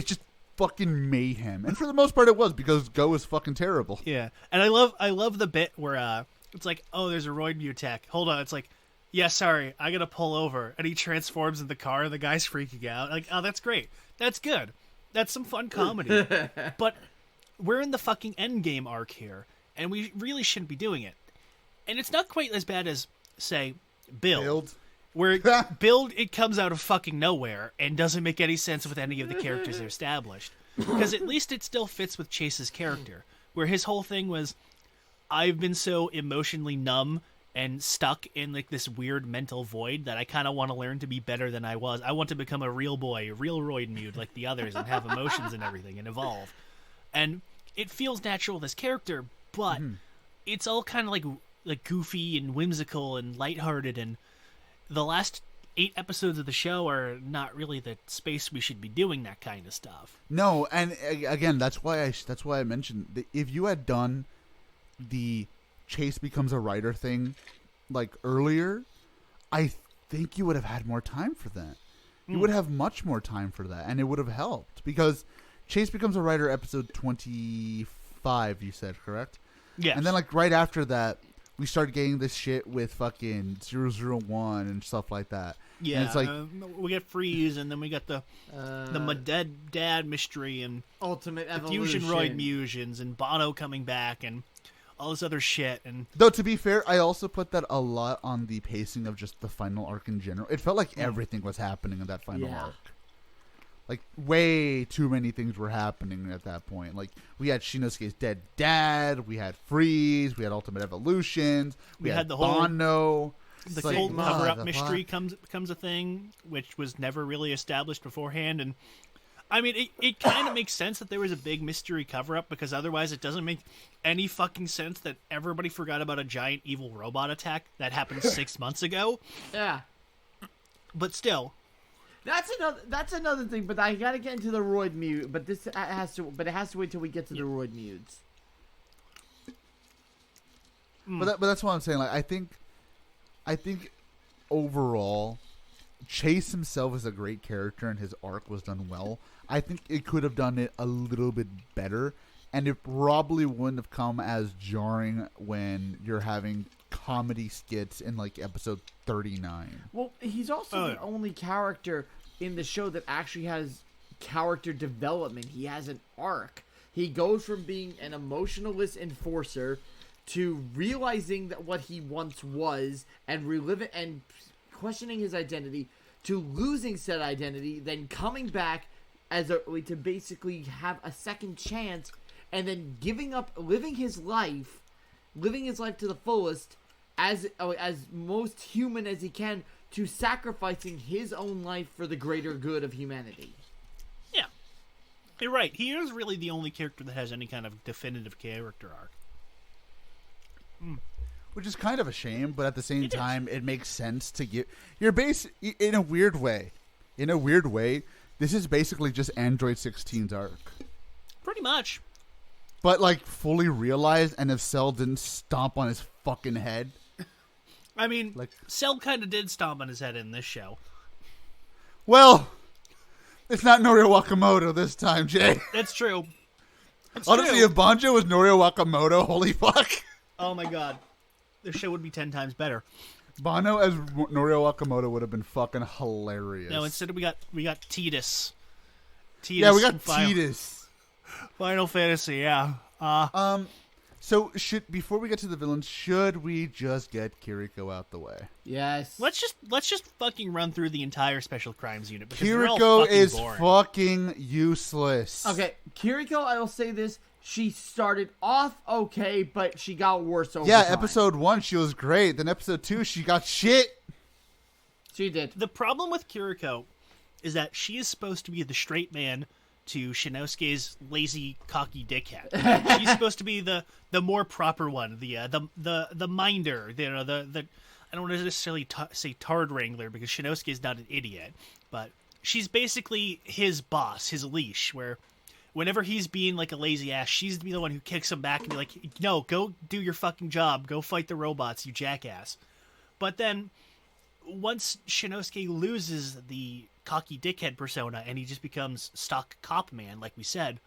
just fucking mayhem. And for the most part, it was, because Go is fucking terrible. Yeah, and I love the bit where it's like, oh, there's a Roidmute tech. Hold on, it's like, yeah, sorry, I gotta pull over, and he transforms in the car, and the guy's freaking out. Like, oh, that's great. That's good. That's some fun comedy. But we're in the fucking endgame arc here, and we really shouldn't be doing it. And it's not quite as bad as, say, Build. Where Build, it comes out of fucking nowhere and doesn't make any sense with any of the characters they're established. because at least it still fits with Chase's character, where his whole thing was, I've been so emotionally numb and stuck in like this weird mental void that I kind of want to learn to be better than I was. I want to become a real boy, a real Roidmude like the others, and have emotions and everything and evolve. And it feels natural with his character, but it's all kind of like goofy and whimsical and lighthearted, and the last 8 episodes of the show are not really the space we should be doing that kind of stuff. No, and again, that's why I mentioned that if you had done the Chase becomes a writer thing like earlier, I think you would have had more time for that. You would have much more time for that, and it would have helped, because Chase becomes a writer episode 25, you said, correct? Yeah. And then like right after that, we started getting this shit with fucking 001 and stuff like that. Yeah, and it's like we get Freeze, and then we got the dead dad mystery, and Ultimate the Evolution. Fusion Roidmudes, and Banno coming back, and all this other shit. And though, to be fair, I also put that a lot on the pacing of just the final arc in general. It felt like everything was happening in that final arc. Like, way too many things were happening at that point. Like, we had Shinosuke's dead dad, we had Freeze, we had Ultimate Evolutions, we had the whole Banno. The like, whole cover-up mystery becomes a thing, which was never really established beforehand. And I mean, it kind of makes sense that there was a big mystery cover-up, because otherwise it doesn't make any fucking sense that everybody forgot about a giant evil robot attack that happened 6 months ago. Yeah. But still. That's another thing, but I gotta get into the Roidmude, but it has to wait till we get to the Roidmudes. But that's what I'm saying. Like, I think overall, Chase himself is a great character, and his arc was done well. I think it could have done it a little bit better, and it probably wouldn't have come as jarring when you're having comedy skits in like episode 39. Well, he's also the only character in the show that actually has character development. He has an arc. He goes from being an emotionalist enforcer to realizing that what he once was and reliving and questioning his identity, to losing said identity, then coming back as to basically have a second chance, and then giving up living his life to the fullest as most human as he can, to sacrificing his own life for the greater good of humanity. Yeah. You're right. He is really the only character that has any kind of definitive character arc. Which is kind of a shame, but at the same time, it makes sense to give your base in a weird way. In a weird way, this is basically just Android 16's arc. Pretty much. But like fully realized, and if Cell didn't stomp on his fucking head. I mean, like, Cell kind of did stomp on his head in this show. Well, it's not Norio Wakamoto this time, Jay. That's true. Honestly, if Banjo was Norio Wakamoto, holy fuck. Oh my god. This show would be 10 times better. Banno as Norio Wakamoto would have been fucking hilarious. No, instead we got Tidus. Yeah, we got Tidus. Final Fantasy, yeah. So before we get to the villains, should we just get Kiriko out the way? Yes. Let's just fucking run through the entire Special Crimes Unit, because Kiriko is boring. fucking useless. Okay, Kiriko, I will say this. She started off okay, but she got worse over time. Episode 1, she was great. Then episode 2, she got shit. She did. The problem with Kiriko is that she is supposed to be the straight man to Shinosuke's lazy, cocky dickhead. She's supposed to be the more proper one, the minder, the I don't want to necessarily say Tard Wrangler, because Shinosuke is not an idiot, but she's basically his boss, his leash, where whenever he's being like a lazy ass, she's the one who kicks him back and be like, no, go do your fucking job. Go fight the robots, you jackass. But then, once Shinosuke loses the cocky dickhead persona and he just becomes stock cop man, like we said,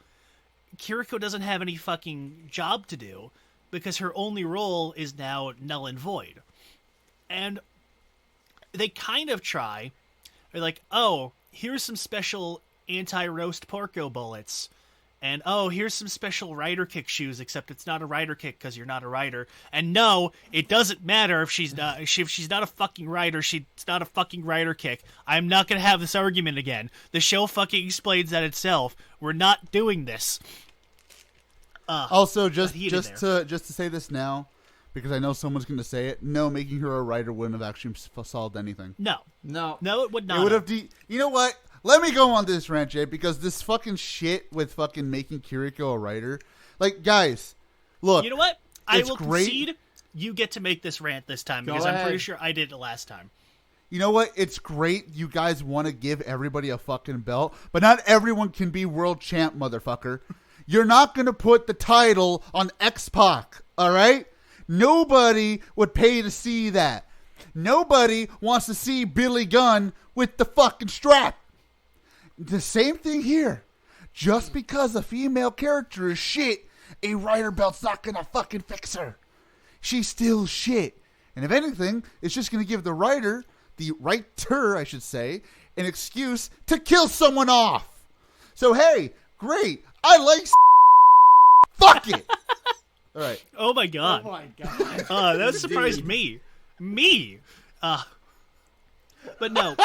Kiriko doesn't have any fucking job to do, because her only role is now null and void. And they kind of try. They're like, oh, here's some special anti-roast porco bullets. And, oh, here's some special rider kick shoes, except it's not a rider kick because you're not a rider. And no, it doesn't matter if she's not a fucking rider, she's not a fucking rider kick. I'm not going to have this argument again. The show fucking explains that itself. We're not doing this. Also, just to say this now, because I know someone's going to say it, no, making her a rider wouldn't have actually solved anything. No, it would not. It would have. You know what? Let me go on this rant, Jay, because this fucking shit with fucking making Kiriko a writer. Like, guys, look. You know what? I will great. concede you get to make this rant this time, because I'm pretty sure I did it last time. You know what? It's great you guys want to give everybody a fucking belt, but not everyone can be world champ, motherfucker. You're not going to put the title on X-Pac, all right? Nobody would pay to see that. Nobody wants to see Billy Gunn with the fucking strap. The same thing here. Just because a female character is shit, a rider belt's not gonna fucking fix her. She's still shit. And if anything, it's just gonna give the writer, the writer, I should say, an excuse to kill someone off. So hey, great. I like fuck it. All right. Oh my god. Oh my god. That surprised me. But no.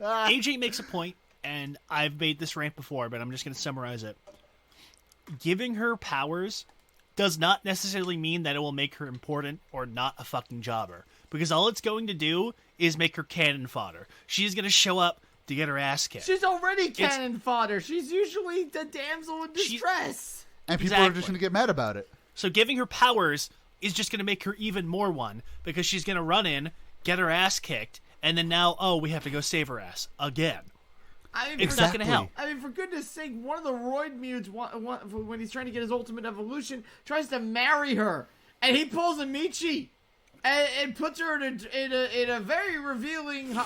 AJ makes a point. And I've made this rant before, but I'm just going to summarize it. Giving her powers does not necessarily mean that it will make her important or not a fucking jobber. Because all it's going to do is make her cannon fodder. She's going to show up to get her ass kicked. She's already cannon fodder. She's usually the damsel in distress. And people are just going to get mad about it. So giving her powers is just going to make her even more one. Because she's going to run in, get her ass kicked, and then now, oh, we have to go save her ass. Again. It's not going to help. I mean, for goodness sake, one of the Roidmudes, when he's trying to get his ultimate evolution, tries to marry her, and he pulls a Michi and puts her in a very revealing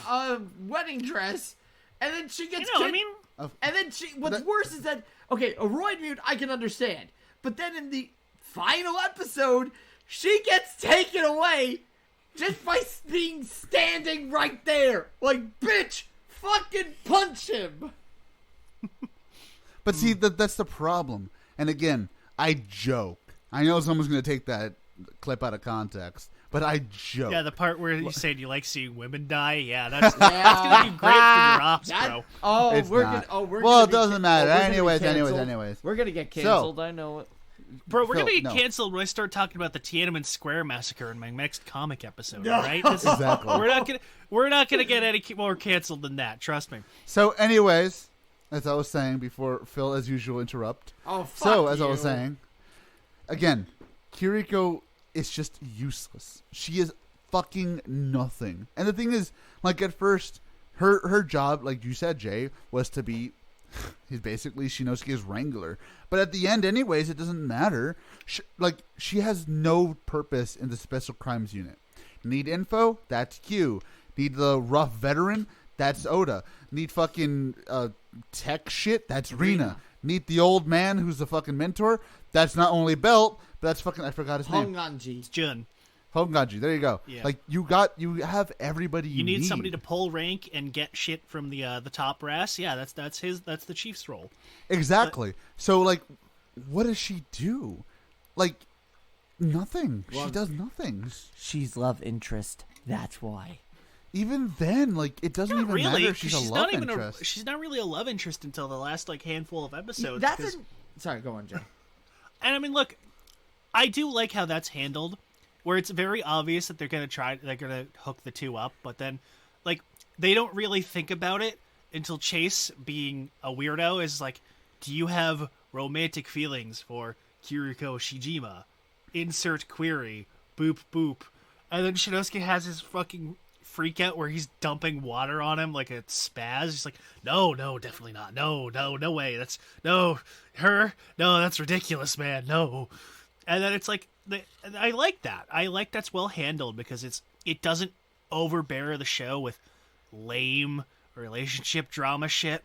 wedding dress, and then she gets kicked. And then what's worse is that, okay, a Roidmude I can understand, but then in the final episode, she gets taken away just by being standing right there, like, bitch. Fucking punch him. But see, that's the problem. And again, I joke. I know someone's going to take that clip out of context, but I joke. Yeah, the part where you said you like seeing women die. Yeah, that's going to be great for your ops, bro. Well, it doesn't matter. Anyways. We're going to get canceled. I know it. Bro, we're going to get canceled when I start talking about the Tiananmen Square massacre in my next comic episode, No. right? Exactly. We're not going to get any more canceled than that, trust me. So anyways, as I was saying before Phil, as usual, interrupt. Oh, fuck So, as you. I was saying, again, Kiriko is just useless. She is fucking nothing. And the thing is, like, at first, her job, like you said, Jay, was to be... He's basically Shinosuke's wrangler. But at the end, anyways, it doesn't matter. She has no purpose in the Special Crimes Unit. Need info? That's Q. Need the rough veteran? That's Oda. Need fucking tech shit? That's Rina. Need the old man who's the fucking mentor? That's not only Belt, but that's fucking... I forgot his name. Honganji. It's Jun. Honganji. There you go. Yeah. Like, you have everybody you need. You need somebody to pull rank and get shit from the top brass. Yeah, that's the chief's role. Exactly. So, like, what does she do? Like, nothing. She does nothing. She's love interest. That's why. Even then, like, it doesn't even matter if she's a love interest. She's not really a love interest until the last, like, handful of episodes. Sorry, go on, Jay. And, I mean, look, I do like how that's handled, where it's very obvious that they're going to hook the two up, but then, like, they don't really think about it until Chase, being a weirdo, is like, do you have romantic feelings for Kiriko Shijima? Insert query. Boop, boop. And then Shinosuke has his fucking freak out where he's dumping water on him like a spaz. He's like, no, definitely not. No way. That's ridiculous, man. No. And then it's like, I like that. I like that's well handled because it doesn't overbear the show with lame relationship drama shit.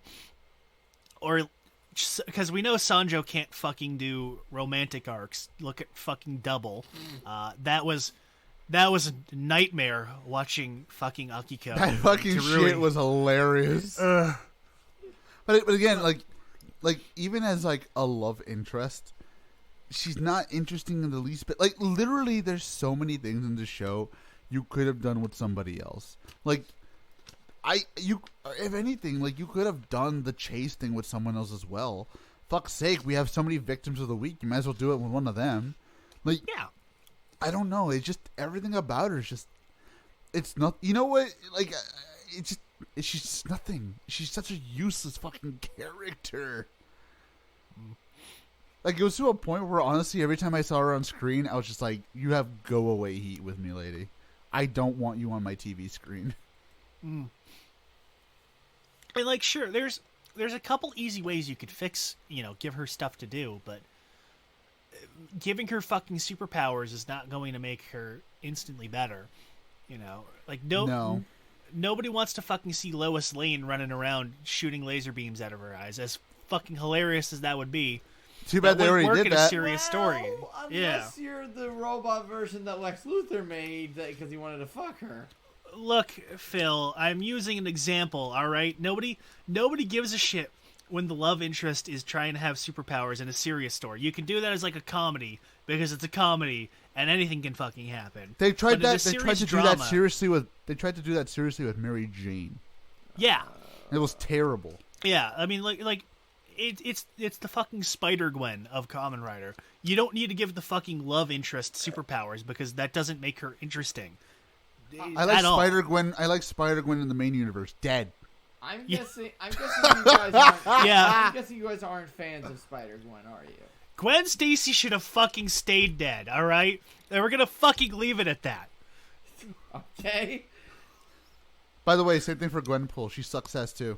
Or, because we know Sanjo can't fucking do romantic arcs. Look at fucking Double. That was a nightmare watching fucking Akiko. That fucking shit was hilarious. But again, like, like even as like a love interest, she's not interesting in the least bit. Like literally, there's so many things in this show you could have done with somebody else. Like if anything, like you could have done the chase thing with someone else as well. Fuck's sake, we have so many victims of the week. You might as well do it with one of them. Like, yeah, I don't know. It's just everything about her is just. It's not. You know what? Like, she's just nothing. She's such a useless fucking character. Like, it was to a point where honestly, every time I saw her on screen, I was just like, "You have go away heat with me, lady. I don't want you on my TV screen." And like, sure, there's a couple easy ways you could fix, give her stuff to do, but giving her fucking superpowers is not going to make her instantly better. Like No. Nobody wants to fucking see Lois Lane running around shooting laser beams out of her eyes. As fucking hilarious as that would be. Too bad they already did in that. A serious story. Unless you're the robot version that Lex Luthor made because he wanted to fuck her. Look, Phil, I'm using an example, all right? Nobody gives a shit when the love interest is trying to have superpowers in a serious story. You can do that as like a comedy because it's a comedy and anything can fucking happen. They tried that. They tried to do that seriously with. They tried to do that seriously with Mary Jane. Yeah, it was terrible. Yeah, I mean, like it's the fucking Spider-Gwen of Kamen Rider. You don't need to give the fucking love interest superpowers because that doesn't make her interesting. I like Spider-Gwen. I like Spider-Gwen in the main universe. Dead. I'm guessing you guys aren't. Yeah. I'm guessing you guys aren't fans of Spider-Gwen, are you? Gwen Stacy should have fucking stayed dead. All right, and we're gonna fucking leave it at that. Okay. By the way, same thing for Gwenpool. She sucks ass too.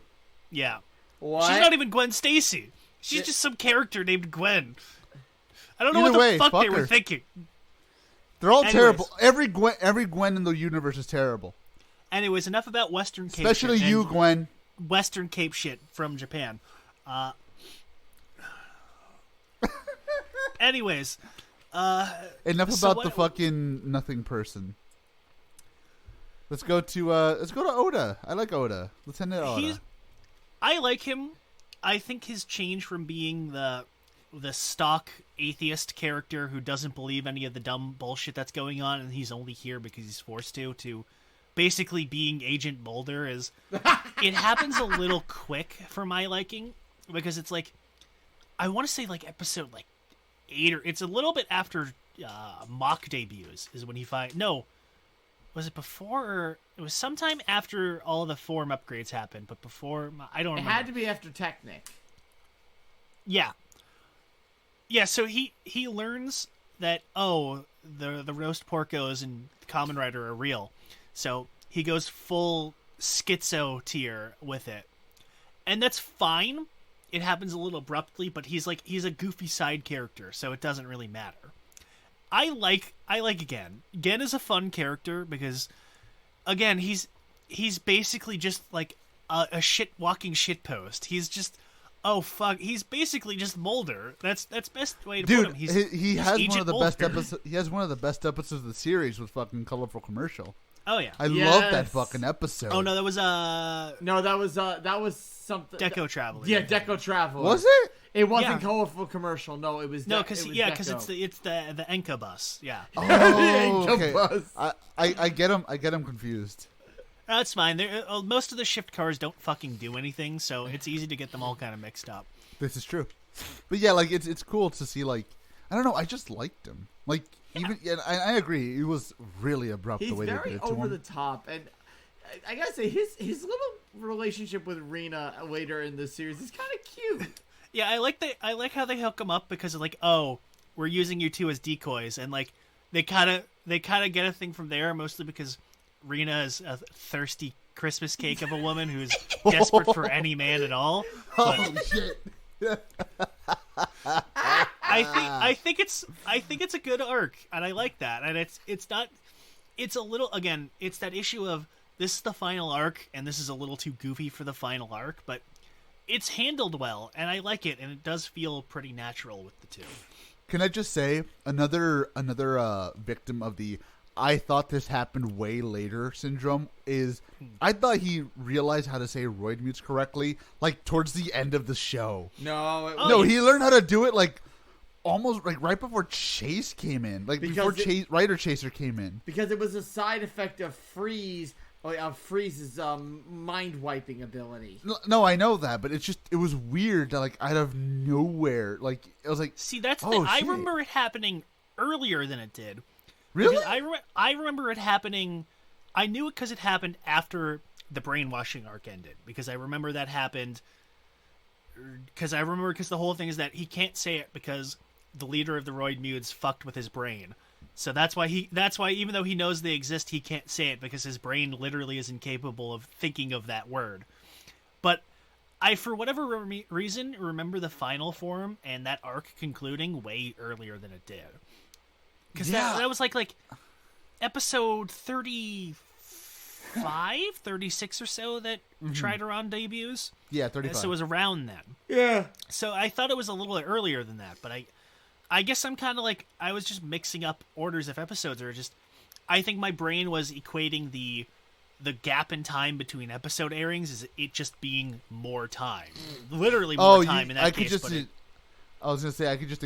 Yeah. What? She's not even Gwen Stacy. She's just some character named Gwen. I don't know Either what way, the fuck fuck they were her. thinking. They're all Anyways. terrible. Every Gwen in the universe is terrible. Anyways, enough about Western Cape Especially shit you, and Gwen. Western Cape shit from Japan. Anyways. Enough so about the fucking nothing person. Let's go to Oda. I like Oda. Let's send it to Oda. I like him. I think his change from being the stock atheist character who doesn't believe any of the dumb bullshit that's going on and he's only here because he's forced to basically being Agent Mulder is it happens a little quick for my liking because it's like I want to say like episode like 8 or it's a little bit after Mock debuts is when he was it before or it was sometime after all the form upgrades happened but before I don't remember. It had to be after Technic. Yeah. Yeah, so he learns that the roast porcos and Kamen Rider are real. So he goes full schizo tier with it. And that's fine. It happens a little abruptly, but he's a goofy side character, so it doesn't really matter. I like Gen. Gen is a fun character because again, he's basically just like a walking shit post. He's just he's basically just Mulder. That's best way to put him. He has Agent one of the Mulder. best episodes. He has one of the best episodes of the series with fucking colorful commercial. Oh yeah, I love that fucking episode. Oh no, that was that was something. Deco Traveler. Yeah, Deco Traveler. Was it? It wasn't colorful commercial. No, it was. Because it's the Enka bus. Yeah. Oh, okay. Bus. I get him confused. That's fine. Most of the shift cars don't fucking do anything, so it's easy to get them all kind of mixed up. This is true. But yeah, like it's cool to see. Like I don't know. I just liked him. Like I agree. It was really abrupt the way they did it to him. He's very over the top, and I gotta say his little relationship with Rena later in this series is kind of cute. Yeah, I like how they hook him up because of like, we're using you two as decoys, and like they kind of get a thing from there, mostly because Rena is a thirsty Christmas cake of a woman who's desperate for any man at all. But Oh shit! I think it's a good arc, and I like that. And it's a little, again, it's that issue of this is the final arc, and this is a little too goofy for the final arc, but it's handled well, and I like it, and it does feel pretty natural with the two. Can I just say another victim of the I thought this happened way later syndrome is I thought he realized how to say Roidmudes correctly, like, towards the end of the show. No, He learned how to do it, like, almost, like, right before Chase came in. Like, before Rider Chaser came in. because it was a side effect of Freeze's mind wiping ability. No, I know that, but it was weird that, like, out of nowhere, like, it was like, See, that's I shit. remember it happening earlier than it did. Really? Because I remember it happening. I knew it because it happened after the brainwashing arc ended. Because I remember that happened. Because the whole thing is that he can't say it because the leader of the Roidmudes fucked with his brain. So that's why even though he knows they exist, he can't say it because his brain literally is incapable of thinking of that word. But I, for whatever reason, remember the final form and that arc concluding way earlier than it did. Because that was like episode 35, 36 or so that Trideron debuts. Yeah, 35. So it was around then. Yeah. So I thought it was a little earlier than that, but I guess I'm kind of like, I was just mixing up orders of episodes, or just, I think my brain was equating the gap in time between episode airings as it just being more time. Literally more time in that case. I was gonna say I can just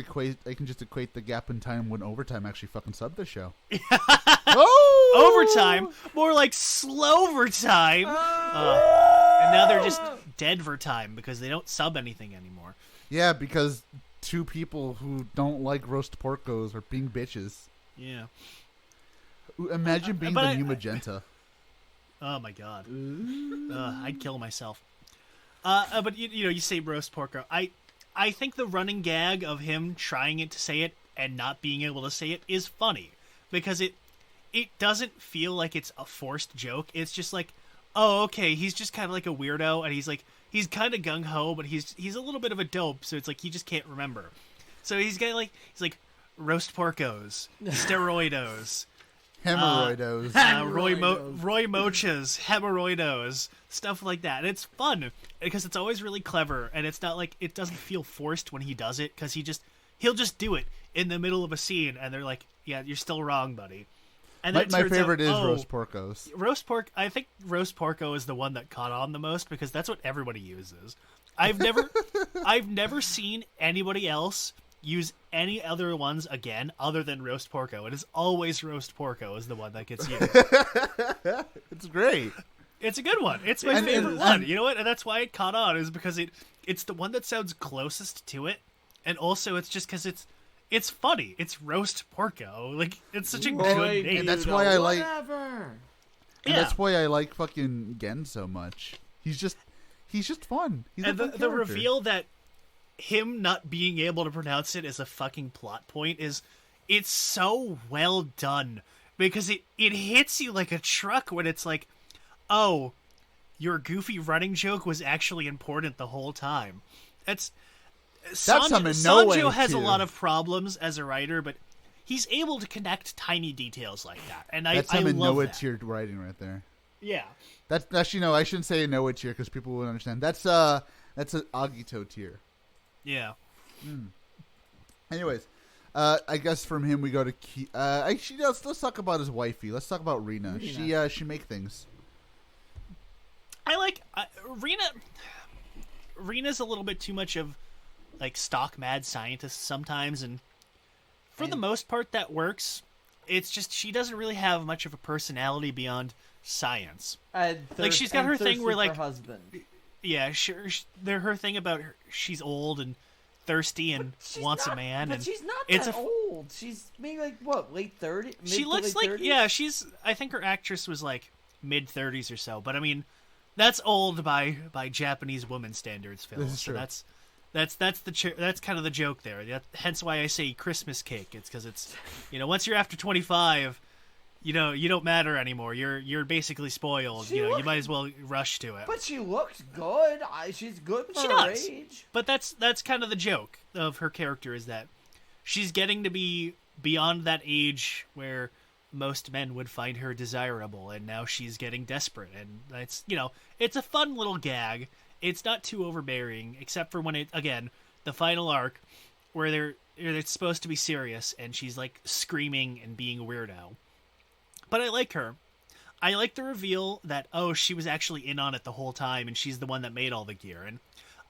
equate the gap in time when Overtime actually fucking subbed the show. Overtime, more like slow-vertime. And now they're just dead-vertime because they don't sub anything anymore. Yeah, because two people who don't like roast porcos are being bitches. Yeah. Imagine being the new Magenta. Oh my god. I'd kill myself. But you say roast porco. I think the running gag of him trying to say it and not being able to say it is funny because it doesn't feel like it's a forced joke. It's just like, oh, okay, he's just kind of like a weirdo, and he's kind of gung ho, but he's a little bit of a dope, so it's like he just can't remember. So he's like roast porcos, steroidos, hemorrhoidos, Roy Mochas, hemorrhoidos, stuff like that. And it's fun because it's always really clever, and it's not like, it doesn't feel forced when he does it because he'll just do it in the middle of a scene, and they're like, "Yeah, you're still wrong, buddy." And my favorite is roast porcos. I think roast porco is the one that caught on the most because that's what everybody uses. I've never seen anybody else use any other ones again other than roast porco. It is always roast porco is the one that gets used. It's great. It's a good one. It's my favorite one. You know what? And that's why it caught on, is because it's the one that sounds closest to it, and also it's just because it's funny. It's roast porco. Like, it's such a good name. And that's why I like. Whatever. And that's why I like fucking Gen so much. He's just fun. He's and a fun the reveal that him not being able to pronounce it as a fucking plot point it's so well done because it hits you like a truck when it's like, oh, your goofy running joke was actually important the whole time. Sanjo has a lot of problems as a writer, but he's able to connect tiny details like that, and that's I him in love Noah that. tier writing right there. Yeah, that's actually, no, I shouldn't say Noah tier because people wouldn't understand. That's an Agito tier. Yeah. Anyways, I guess from him we go to actually, let's talk about his wifey. Let's talk about Rena. She make things. I like Rena. Rena's a little bit too much of like stock mad scientist sometimes, and for the most part that works. It's just she doesn't really have much of a personality beyond science. Like, she's got her thing where, like, husband. Yeah, sure. Her thing about she's old and thirsty and wants a man. But and she's not it's that old. She's maybe like what, late 30s? She looks like 30s? Yeah. I think her actress was like mid 30s or so. But I mean, that's old by Japanese woman standards, Phil. This is so true. that's kind of the joke there. Hence why I say Christmas cake. It's because it's, once you're after 25, you don't matter anymore. You're basically spoiled. You might as well rush to it. But she looks good. She's good for her age. But that's kind of the joke of her character, is that she's getting to be beyond that age where most men would find her desirable, and now she's getting desperate. And it's a fun little gag. It's not too overbearing, except for when the final arc where it's supposed to be serious and she's like screaming and being a weirdo. But I like her. I like the reveal that, oh, she was actually in on it the whole time, and she's the one that made all the gear. And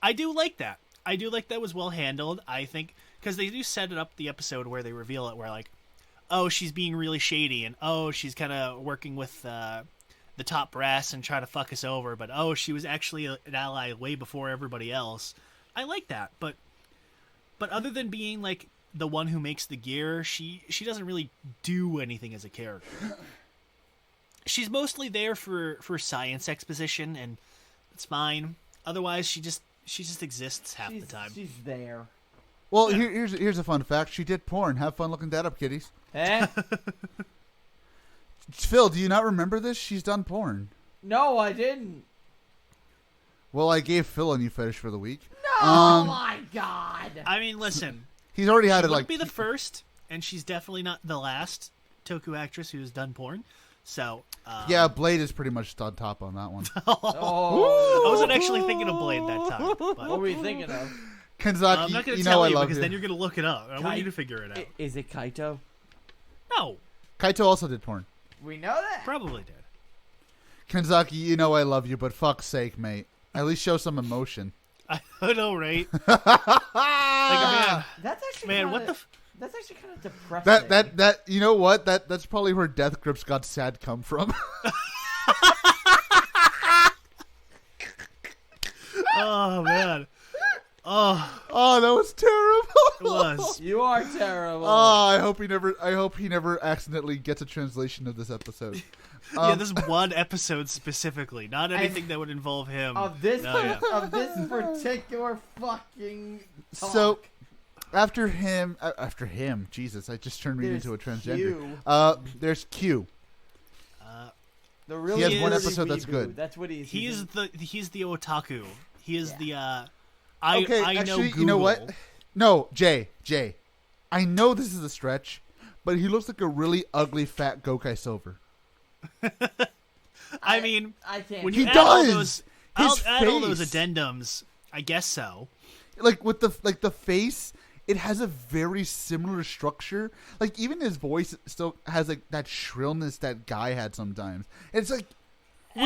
I do like that. I do like that was well handled. I think, because they do set it up the episode where they reveal it, where like, oh, she's being really shady, and oh, she's kind of working with the top brass and try to fuck us over, but oh, she was actually an ally way before everybody else. I like that, but other than being like the one who makes the gear, she doesn't really do anything as a character. She's mostly there for science exposition, and it's fine. Otherwise, she just exists half the time. She's there. Well, here's a fun fact. She did porn. Have fun looking that up, kiddies. Eh? Phil, do you not remember this? She's done porn. No, I didn't. Well, I gave Phil a new fetish for the week. No, oh my God. I mean, listen. He's already had she it like... be the first, and she's definitely not the last Toku actress who's done porn. So... yeah, Blade is pretty much on top on that one. Oh. I wasn't actually thinking of Blade that time. But... What were you thinking of? Kenzaki, I'm not going to know tell I you love because you. then you're going to look it up. I want you to figure it out. Is it Kaito? No. Kaito also did porn. We know that. Probably did. Kenzaki, you know I love you, but fuck's sake, mate. At least show some emotion. I know, right? Like, man, That's actually man, kinda, what the... That's actually kind of depressing. That you know what? That's probably where Death Grips got sad come from. Oh, man. Oh, that was terrible. It was. You are terrible. Oh, I hope he never accidentally gets a translation of this episode. Yeah, this one episode specifically, not anything that would involve him. Of this No, this particular fucking talk. So after him, Jesus, I just turned me There's into a transgender. Q. There's Q. The really He has one nerdy episode that's weeboo. good. That's what he's. He's the otaku. He is the Okay, I know actually, Google. you know what? No, Jay. I know this is a stretch, but he looks like a really ugly fat Gokai Silver. I mean, I can't. when He you add all does! those, His add all those face. addendums, I guess so. Like with the face, it has a very similar structure. Like even his voice still has like that shrillness that Guy had sometimes. It's like, wait,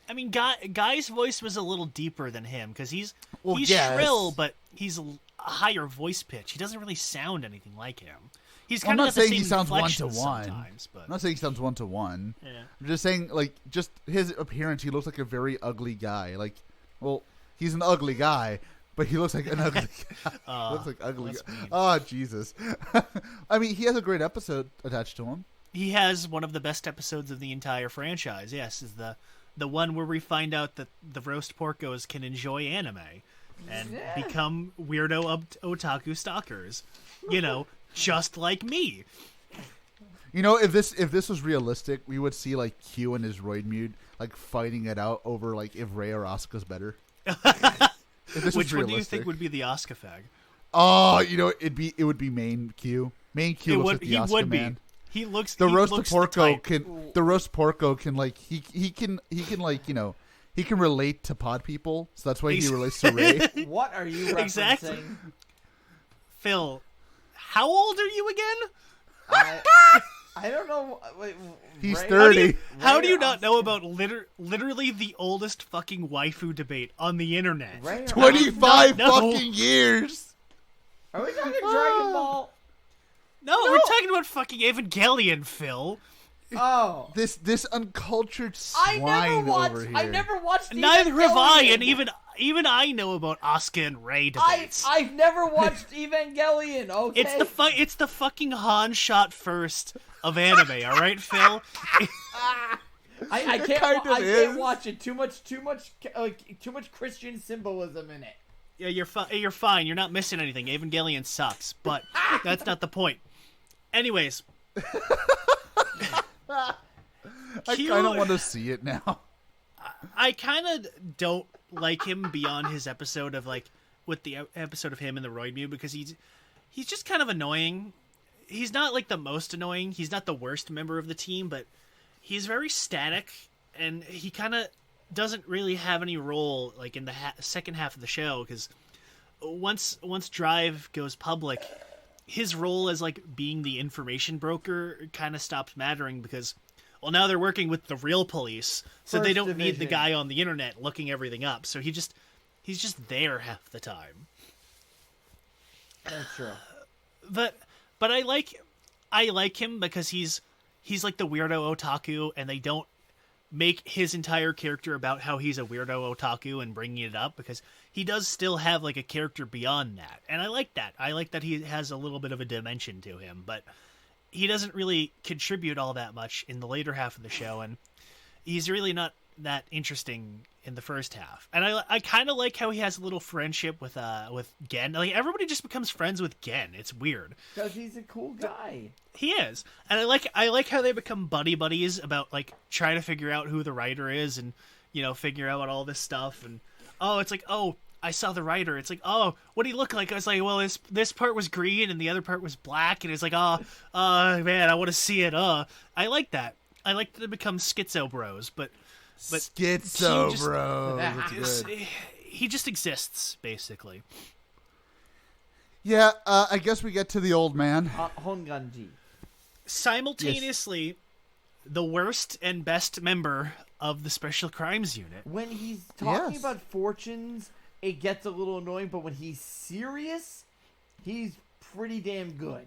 I mean, Guy's voice was a little deeper than him because he's yes. shrill, but he's a higher voice pitch. He doesn't really sound anything like him. He's I'm kind of not the saying same he sounds inflections 1-to-1. sometimes, but I'm not saying he sounds 1-to-1. yeah. I'm just saying like just his appearance. He looks like a very ugly guy. Like, well, he's an ugly guy. But he looks like an ugly guy. Looks like ugly. that's mean. Oh, Jesus. I mean, he has a great episode attached to him. He has one of the best episodes of the entire franchise. Yes, is the one where we find out that the roast porcos can enjoy anime and become weirdo otaku stalkers. You know, just like me. You know, if this was realistic, we would see like Q and his Roidmude like fighting it out over like if Rei or Asuka's better. Which one do you think would be the Asuka fag? Oh, you know, it would be main Q. Main Q looks like the Asuka man. He looks. The he roast looks porco the type. can. The roast porco can like he can like you know he can relate to pod people, so that's why he relates to Ray. What are you referencing? Exactly. Phil, how old are you again? I don't know. Wait, He's Ray- 30. How do you not know about literally the oldest fucking waifu debate on the internet? Ray or 25 No. fucking years. Are we talking Dragon Ball? No, we're talking about fucking Evangelion, Phil. Oh, This uncultured I swine never watched. over here. I never watched. Neither have I, Evangelion. and even I know about Asuka and Rey debates. I've never watched Evangelion. Okay, It's the fucking Han shot first of anime, all right, Phil? I It kind of can't is. watch it. Too much Christian symbolism in it. Yeah, you're fine. You're not missing anything. Evangelion sucks, but that's not the point. Anyways, I kind of want to see it now. I kind of don't like him beyond his episode of like with the episode of him and the Roidmute because he's just kind of annoying. He's not like the most annoying. He's not the worst member of the team, but he's very static and he kind of doesn't really have any role like in the second half of the show because once Drive goes public, his role as like being the information broker kind of stopped mattering because, well, now they're working with the real police, so they don't need the guy on the internet looking everything up. So he's just there half the time. That's true. But I like him because he's like the weirdo otaku, and they don't make his entire character about how he's a weirdo otaku and bringing it up, because he does still have like a character beyond that. And I like that. I like that he has a little bit of a dimension to him, but he doesn't really contribute all that much in the later half of the show, and he's really not that interesting in the first half. And I kind of like how he has a little friendship with Gen. Like, everybody just becomes friends with Gen. It's weird. Because he's a cool guy. He is. And I like how they become buddies about, like, trying to figure out who the writer is and, you know, figure out all this stuff. And, it's like, I saw the writer. It's like, what do he look like? I was like, well, this part was green and the other part was black. And it's like, man, I want to see it. I like that. I like that they become schizo bros, but Schizo bro. That's good. He just exists, basically. Yeah, I guess we get to the old man. Honganji. Simultaneously, the worst and best member of the Special Crimes Unit. When he's talking about fortunes, it gets a little annoying, but when he's serious, he's pretty damn good.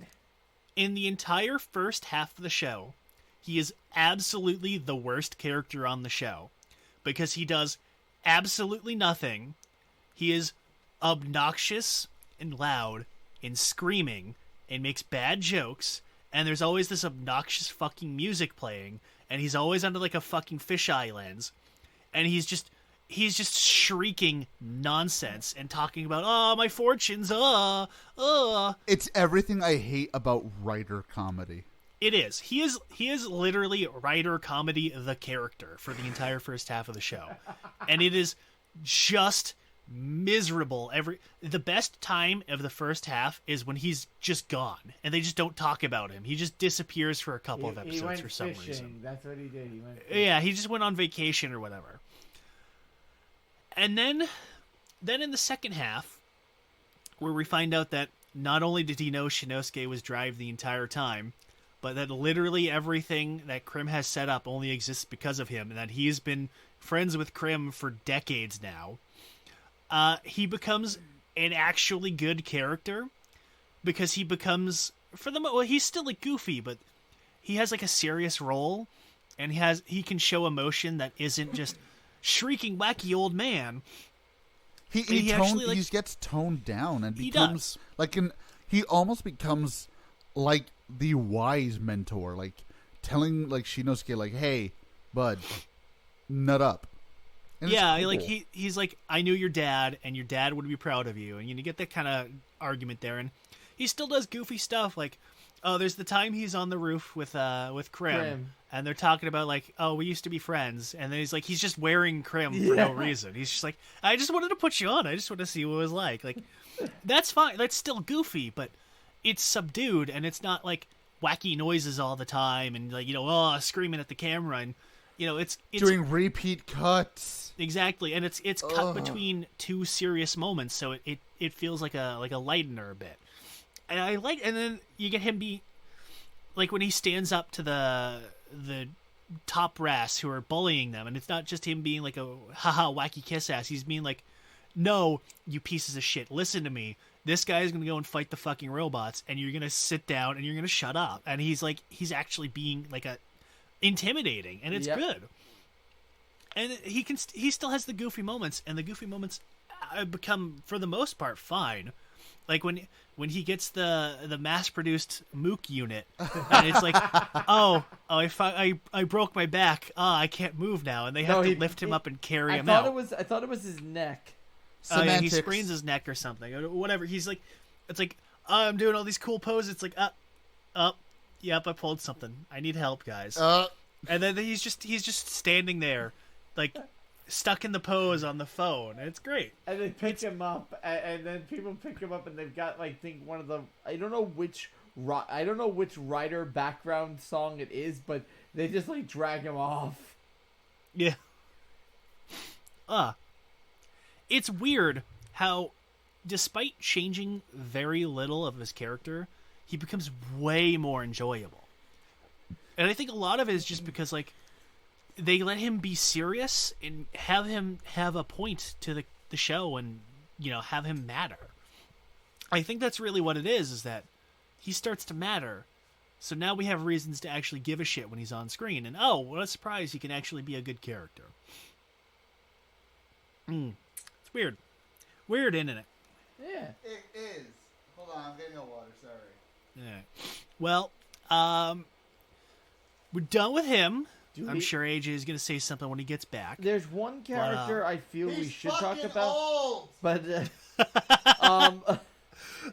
In the entire first half of the show, he is absolutely the worst character on the show because he does absolutely nothing. He is obnoxious and loud and screaming and makes bad jokes, and there's always this obnoxious fucking music playing, and he's always under like a fucking fisheye lens, and he's just shrieking nonsense and talking about my fortunes. It's everything I hate about writer comedy. It is. He is literally writer comedy the character for the entire first half of the show. And it is just miserable. The best time of the first half is when he's just gone and they just don't talk about him. He just disappears for a couple of episodes for some reason. That's what he did. He went fishing. Yeah, he just went on vacation or whatever. And then in the second half, where we find out that not only did he know Shinosuke was Drive the entire time, but that literally everything that Krim has set up only exists because of him, and that he's been friends with Krim for decades now. He becomes an actually good character because he becomes, he's still like goofy, but he has like a serious role, and he can show emotion that isn't just shrieking wacky old man. He gets toned down and becomes he almost becomes like the wise mentor, like telling like Shinosuke, like, hey, bud, nut up. And yeah, cool. Like he's like, I knew your dad, and your dad would be proud of you, and you get that kind of argument there. And he still does goofy stuff, like, there's the time he's on the roof with Krim, and they're talking about like, we used to be friends, and then he's just wearing Krim for no reason. He's just like, I just wanted to put you on. I just want to see what it was like. Like, that's fine. That's still goofy, but it's subdued, and it's not like wacky noises all the time, and like, screaming at the camera, and it's doing repeat cuts. Exactly, and it's cut between two serious moments, so it feels like a lightener a bit. And and then you get him be like when he stands up to the top brass who are bullying them, and it's not just him being like a haha wacky kiss ass. He's being like, no, you pieces of shit, listen to me. This guy's gonna go and fight the fucking robots, and you're gonna sit down and you're gonna shut up. And he's actually being like intimidating, and it's good. And he still has the goofy moments, and the goofy moments become for the most part fine. Like when he gets the mass-produced Mook unit, and it's like, I broke my back. I can't move now, and they have to lift him up and carry him out. I thought it was his neck. Yeah, he sprains his neck or something, or whatever. He's like, it's like, I'm doing all these cool poses. It's like, yep, I pulled something. I need help, guys. And then he's just standing there, like, stuck in the pose on the phone. It's great. And they pick him up, and then people pick him up, and they've got one of the I don't know which writer background song it is, but they just drag him off. Yeah. It's weird how, despite changing very little of his character, he becomes way more enjoyable. And I think a lot of it is just because, like, they let him be serious and have him have a point to the show and, you know, have him matter. I think that's really what it is that he starts to matter. So now we have reasons to actually give a shit when he's on screen. And, oh, what a surprise, he can actually be a good character. It's weird. Weird, isn't it? Yeah. It is. Hold on, I'm getting a water, sorry. Yeah. Well, we're done with him. I'm we- sure AJ is going to say something when he gets back. There's one character I feel we should talk fucking about, old! but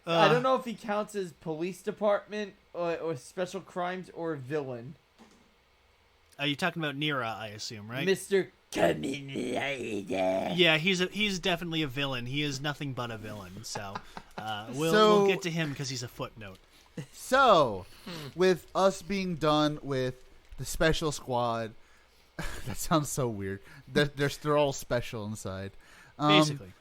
I don't know if he counts as police department or special crimes or villain. Are you talking about Nira, I assume, right? Mr. Kamen Rider. Yeah, he's definitely a villain. He is nothing but a villain. So we'll get to him because he's a footnote. So, with us being done with the special squad, that sounds so weird. They're all special inside. Basically.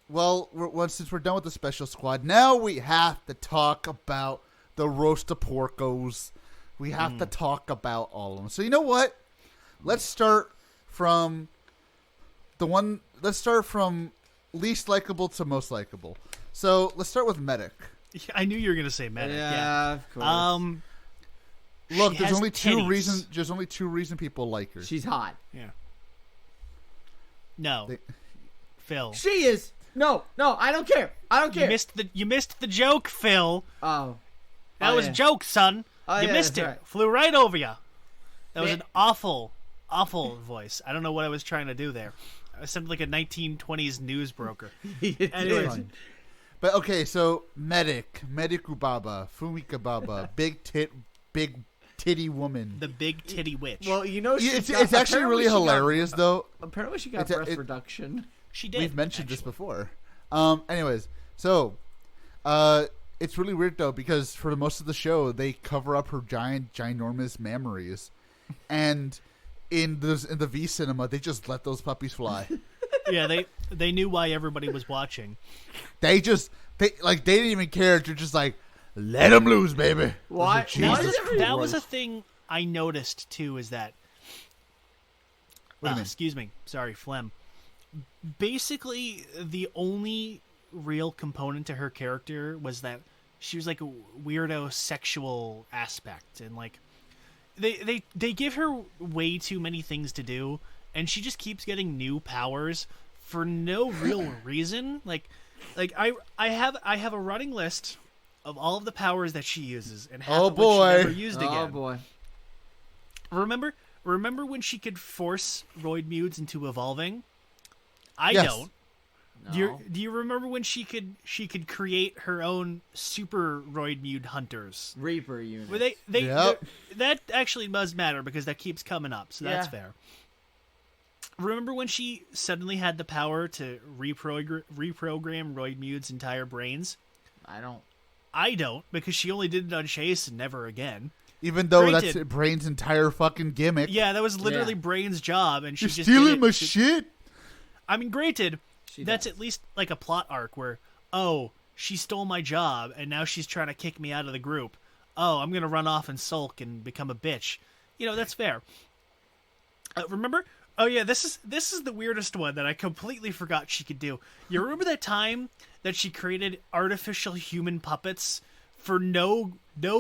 Well, since we're done with the special squad, now we have to talk about the roast of porcos. We have to talk about all of them. So you know what? Let's start from least likable to most likable. So let's start with Medic. I knew you were going to say Medic. Yeah, of course. Look, She there's has only titties. There's only two reasons people like her. She's hot. Yeah. No. Phil. She is. No, I don't care. I don't care. You missed the joke, Phil. Oh. That was a joke, son. Oh, you yeah, missed it. that's right. Flew right over you. That was Yeah. an awful voice. I don't know what I was trying to do there. I sounded like a 1920s newsbroker. Anyways. But okay, so MEDIKUBABA, FUMIKABABA, big titty woman. The big titty witch. Well, you know, It's actually really hilarious, though. Apparently, she got It's a- breast it- reduction. she did. We've mentioned this actually. before. Anyways, so it's really weird though because for most of the show they cover up her ginormous mammaries, and in the V cinema they just let those puppies fly. Yeah, they knew why everybody was watching. they didn't even care. They're just like, let them loose, baby. Why? Jesus That was a Christ. thing I noticed too. Is that? What do you mean? Excuse me. Sorry, phlegm. Basically, the only real component to her character was that she was like a weirdo sexual aspect, and like they give her way too many things to do, and she just keeps getting new powers for no real reason. Like I have a running list of all of the powers that she uses, and half of which she never used again. Oh boy. Remember when she could force Roidmudes into evolving? I Yes. don't. No. Do you remember when she could create her own super Roidmude hunters? Reaper unit. Where they Yep. that actually does matter because that keeps coming up, so that's Yeah. fair. Remember when she suddenly had the power to reprogram Roidmude's entire brains? I don't. I don't, because she only did it on Chase and never again. Even though Granted. that's Brain's entire fucking gimmick. Yeah, that was literally Yeah. Brain's job, and she You're just stealing did it my to- shit. I mean, granted, that's does. at least like a plot arc where, oh, she stole my job and now she's trying to kick me out of the group. Oh, I'm gonna run off and sulk and become a bitch. You know, that's fair. Remember? Oh yeah, this is the weirdest one that I completely forgot she could do. You remember that time that she created artificial human puppets for no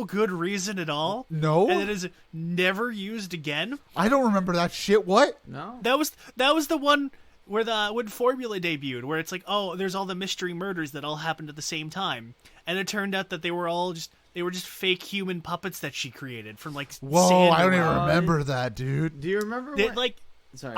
good reason at all? No. And it is never used again? I don't remember that shit. What? No. That was the one where when Formula debuted, where it's like, oh, there's all the mystery murders that all happened at the same time, and it turned out that they were just fake human puppets that she created from like Whoa, sand I don't even around. remember that, dude. Do you remember? They- What? like Sorry.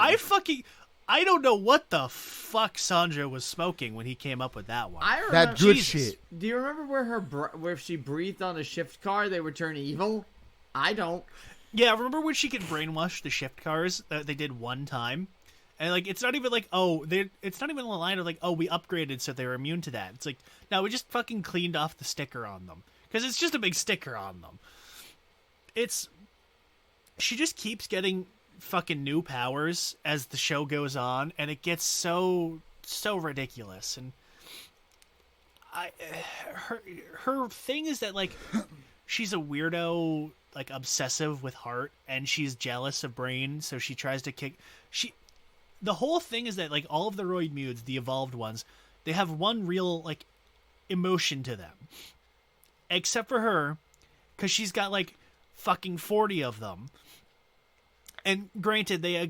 I don't know what the fuck Sanjo was smoking when he came up with that one. I remember. That good Jesus. shit. Do you remember where if she breathed on a shift car, they would turn evil? I don't. Yeah, remember when she could brainwash the shift cars that they did one time? And like, it's not even like, it's not even a line of like, oh, we upgraded so they were immune to that. It's like, no, we just fucking cleaned off the sticker on them because it's just a big sticker on them. She just keeps getting fucking new powers as the show goes on, and it gets so ridiculous. And her thing is that like she's a weirdo, like obsessive with heart, and she's jealous of Brain, so she tries to kick. The whole thing is that like all of the Roidmudes, the evolved ones, they have one real like emotion to them, except for her, because she's got like fucking 40 of them. And granted, they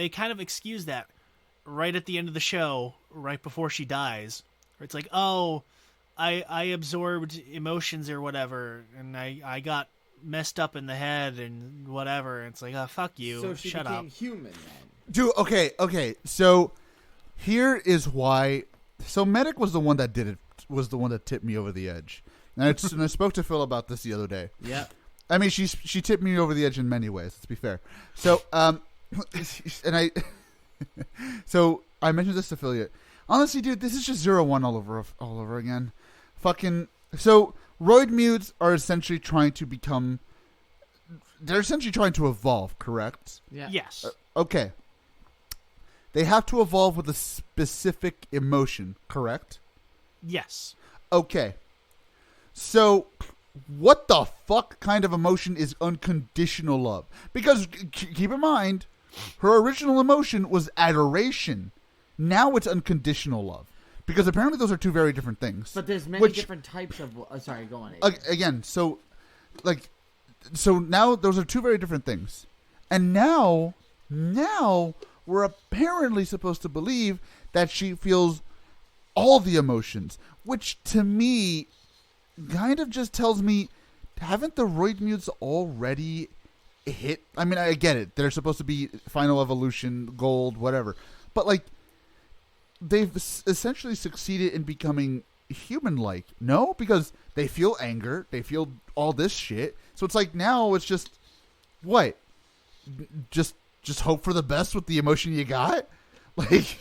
kind of excuse that right at the end of the show, right before she dies. Where it's like, oh, I absorbed emotions or whatever, and I got messed up in the head and whatever. And it's like, oh, fuck you. So she Shut became up. human then. Dude, okay. So here is why. So Medic was the one that did it. Was the one that tipped me over the edge. And I spoke to Phil about this the other day. Yeah. I mean, she tipped me over the edge in many ways. Let's be fair. So so I mentioned this to Phil. Honestly, dude, this is just 0-1 all over again. Fucking. So Roidmudes are essentially trying to become. They're essentially trying to evolve, correct? Yeah. Yes. Okay. They have to evolve with a specific emotion, correct? Yes. Okay. So, what the fuck kind of emotion is unconditional love? Because, keep in mind, her original emotion was adoration. Now it's unconditional love. Because apparently those are two very different things. But there's many different types of... sorry, go on. Again, so now those are two very different things. And now we're apparently supposed to believe that she feels all the emotions, which to me kind of just tells me, haven't the Roidmudes already hit? I mean, I get it. They're supposed to be final evolution, gold, whatever. But, like, they've essentially succeeded in becoming human-like. No? Because they feel anger. They feel all this shit. So it's like now it's just, what? Just hope for the best with the emotion you got? Like,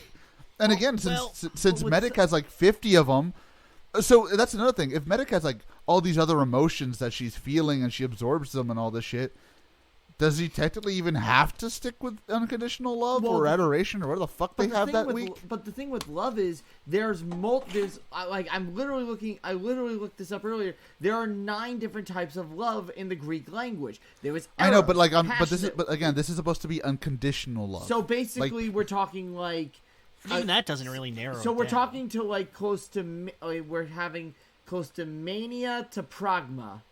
and again, since Medic has like 50 of them, so that's another thing. If Medic has like all these other emotions that she's feeling and she absorbs them and all this shit, does he technically even have to stick with unconditional love or adoration or whatever the fuck they have that week? But the thing with love is I literally looked this up earlier. There are 9 different types of love in the Greek language. There was I know, but like this is supposed to be unconditional love. So basically, we're talking like even that doesn't really narrow. So we're down. talking to like we're having close to mania to pragma.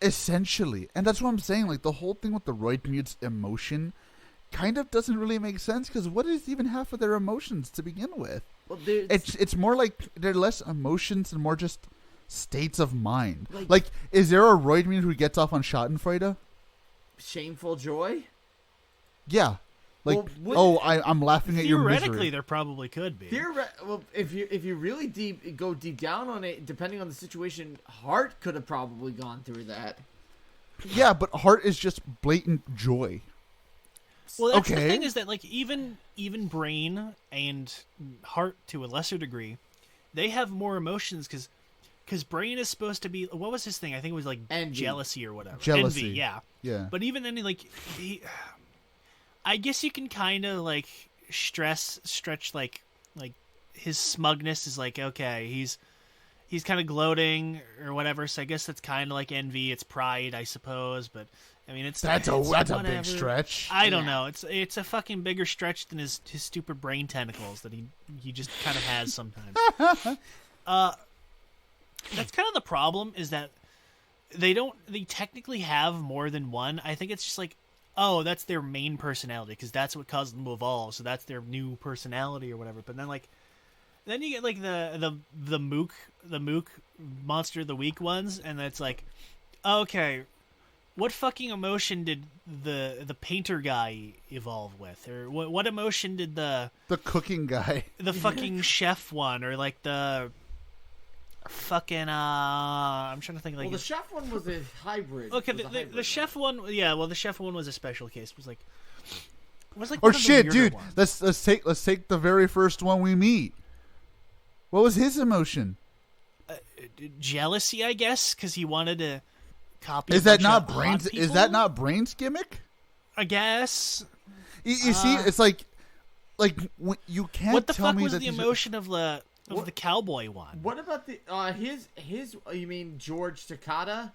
Essentially. And that's what I'm saying. Like, the whole thing with the Roidmudes emotion kind of doesn't really make sense, because what is even half of their emotions to begin with? Well, it's more like they're less emotions and more just states of mind. Like is there a Roidmude who gets off on Schadenfreude? Shameful joy? Yeah. Like, I'm laughing at your misery. Theoretically, there probably could be. If you really go deep down on it, depending on the situation, Heart could have probably gone through that. Yeah, but Heart is just blatant joy. Well, that's the thing, is that like even Brain and Heart to a lesser degree, they have more emotions because Brain is supposed to be, what was his thing? I think it was like envy. Jealousy or whatever. Jealousy, envy, yeah. Yeah. But even then, like I guess you can kind of like stretch like his smugness is like, okay, he's kind of gloating or whatever. So I guess that's kind of like envy. It's pride, I suppose. But I mean, that's a big stretch. I don't know. It's a fucking bigger stretch than his stupid brain tentacles that he just kind of has sometimes. That's kind of the problem, is that they technically have more than one. I think it's just like, oh, that's their main personality because that's what caused them to evolve. So that's their new personality or whatever. But then you get like the mook monster of the week ones, and that's like, okay, what fucking emotion did the painter guy evolve with, or what emotion did the cooking guy, the fucking chef one, or like the fucking I'm trying to think like. Well, the chef one was a hybrid. Okay, the chef one, yeah. Well, the chef one was a special case. It was like. Or shit, dude. Ones. Let's take the very first one we meet. What was his emotion? Jealousy, I guess, because he wanted to copy. Is that not Brain's? Is that not Brain's gimmick? I guess. You see, it's like when you can't. What the tell fuck me was that the emotion of the? of the cowboy one. What about the his? You mean George Takata?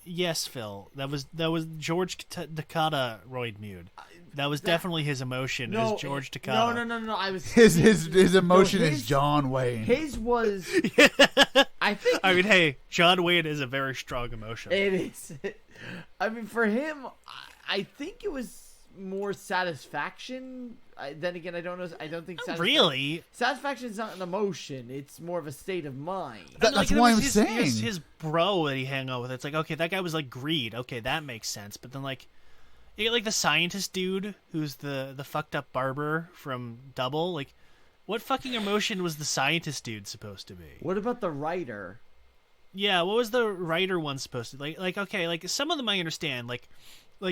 Yes, Phil. That was George Takata Roidmude. That was definitely his emotion. No, is George Takata. No. I was His emotion No, is John Wayne. His was. I think. I mean, hey, John Wayne is a very strong emotion. It is. I mean, for him, I think it was more satisfaction. Then again, I don't know. I don't think Really. Satisfaction is not an emotion. It's more of a state of mind. That's why I'm saying his bro that he hang out with. It's like, okay, that guy was like greed. Okay, that makes sense. But then like, you get like the scientist dude who's the fucked up barber from Double. Like, what fucking emotion was the scientist dude supposed to be? What about the writer? Yeah, what was the writer one supposed to like? Okay, like some of them I understand. Like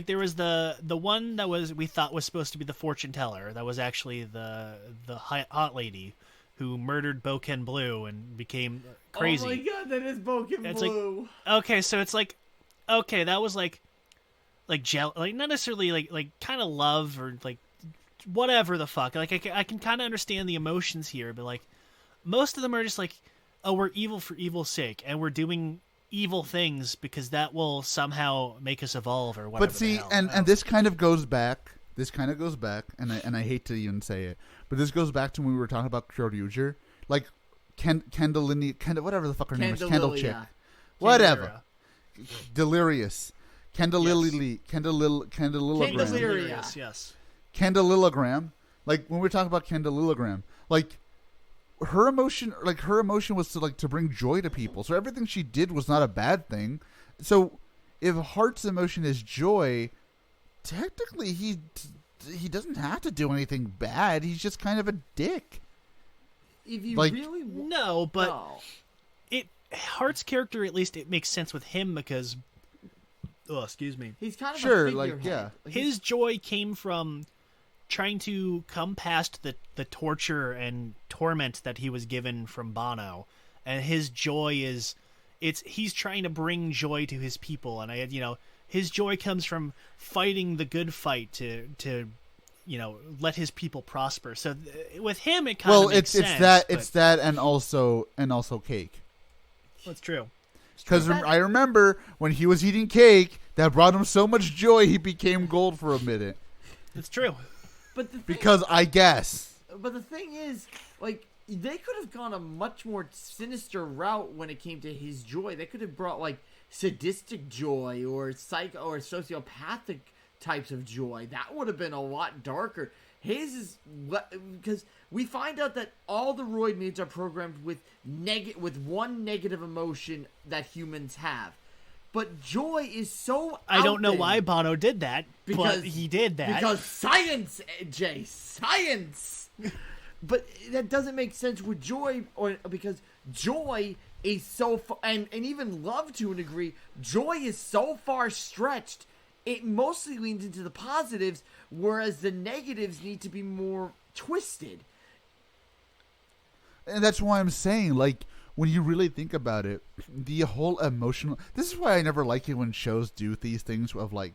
there was the one that we thought was supposed to be the fortune teller. That was actually the hot lady who murdered Boken Blue and became crazy. Oh my god, that is Boken Blue. Like, okay, so it's like, okay, that was like not necessarily like kind of love or like whatever the fuck. Like I can kind of understand the emotions here, but like most of them are just like, oh, we're evil for evil's sake, and we're doing evil things because that will somehow make us evolve or whatever. But see, and this kind of goes back. And I hate to even say it, but this goes back to when we were talking about Kyoryuger, like Kendall, whatever the fuck her name is, Kendall chick, whatever, Delirious, Kendallilious, yes, Kendallilogram. Like when we were talking about Kendallilogram, like her emotion was to bring joy to people. So everything she did was not a bad thing. So if Heart's emotion is joy, technically he doesn't have to do anything bad. He's just kind of a dick. If you like, really no, but Heart's character, at least it makes sense with him because excuse me. He's kind of sure, a figurehead. like yeah. His joy came from trying to come past the torture and torment that he was given from Banno, and his joy is he's trying to bring joy to his people, and his joy comes from fighting the good fight to let his people prosper. So with him, it kind of makes sense. It's that, and also cake. That's true. Because I remember when he was eating cake, that brought him so much joy he became gold for a minute. It's true. But the thing is, like, they could have gone a much more sinister route when it came to his joy. They could have brought like sadistic joy or sociopathic types of joy. That would have been a lot darker. His is because we find out that all the Roidmudes are programmed with one negative emotion that humans have. But joy is so I don't know why Banno did that, but he did that. Because science, Jay, science! But that doesn't make sense with joy, because joy is so and even love to a degree, joy is so far stretched, it mostly leans into the positives, whereas the negatives need to be more twisted. And that's why I'm saying, like, when you really think about it, the whole emotional... This is why I never like it when shows do these things of, like,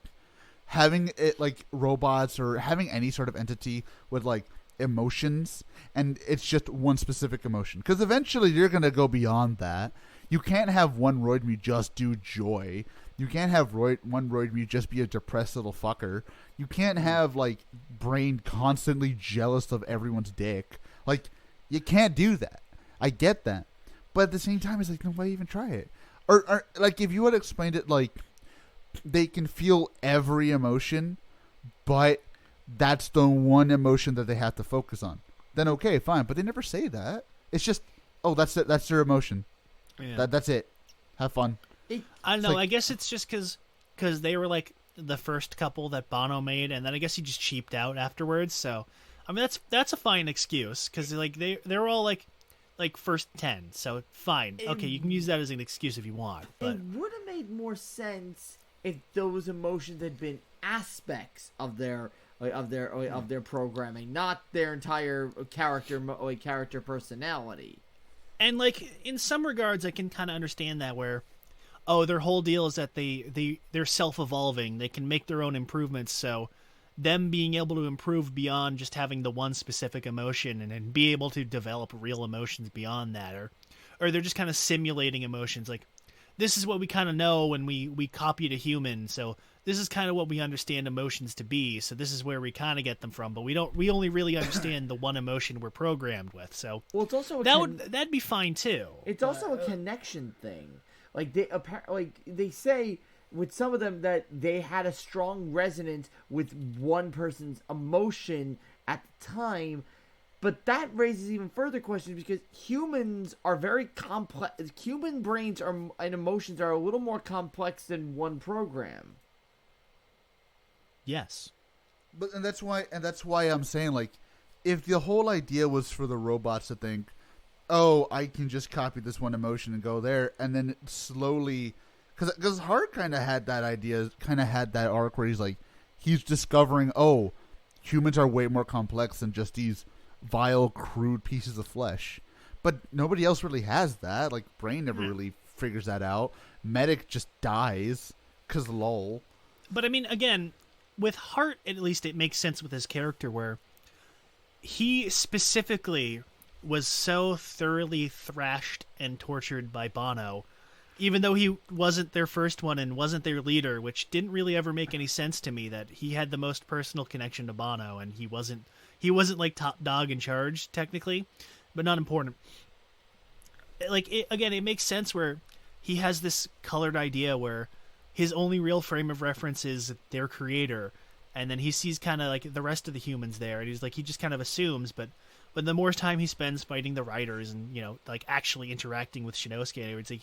having it, like, robots or having any sort of entity with, like, emotions, and it's just one specific emotion. Because eventually you're going to go beyond that. You can't have one Roidmute just do joy. You can't have one Roidmute just be a depressed little fucker. You can't have, like, Brain constantly jealous of everyone's dick. Like, you can't do that. I get that. But at the same time, it's like, no, why even try it? Or like, if you had explained it like, they can feel every emotion, but that's the one emotion that they have to focus on, then okay, fine. But they never say that. It's just, oh, that's it. That's their emotion. Yeah. That's it. Have fun. I don't know. Like, I guess it's just because they were like the first couple that Banno made, and then I guess he just cheaped out afterwards. So, I mean, that's a fine excuse because like they're all like first 10, so fine. Okay, you can use that as an excuse if you want. But it would have made more sense if those emotions had been aspects of their programming, not their entire character personality. And like in some regards, I can kind of understand that where, their whole deal is that they're self-evolving. They can make their own improvements. So them being able to improve beyond just having the one specific emotion and be able to develop real emotions beyond that, or they're just kind of simulating emotions. Like, this is what we kind of know when we copied a human, so this is kind of what we understand emotions to be, so this is where we kind of get them from, but we only really understand the one emotion we're programmed with. So well, it's also that'd be fine too. It's also a connection thing. Like they say with some of them that they had a strong resonance with one person's emotion at the time, but that raises even further questions because humans are very complex. Human brains and emotions are a little more complex than one program. Yes, but that's why I'm saying, like, if the whole idea was for the robots to think, oh, I can just copy this one emotion and go there, and then slowly, because Hart kind of had that idea, kind of had that arc where he's discovering, oh, humans are way more complex than just these vile, crude pieces of flesh. But nobody else really has that. Like, Brain never really figures that out. Medic just dies, because lol. But I mean, again, with Hart, at least it makes sense with his character, where he specifically was so thoroughly thrashed and tortured by Banno, even though he wasn't their first one and wasn't their leader, which didn't really ever make any sense to me, that he had the most personal connection to Banno, and he wasn't like top dog in charge, technically, but not important. Like, it makes sense where he has this colored idea where his only real frame of reference is their creator, and then he sees kind of like the rest of the humans there, and he's like, he just kind of assumes, but the more time he spends fighting the riders and, like, actually interacting with Shinosuke, it's like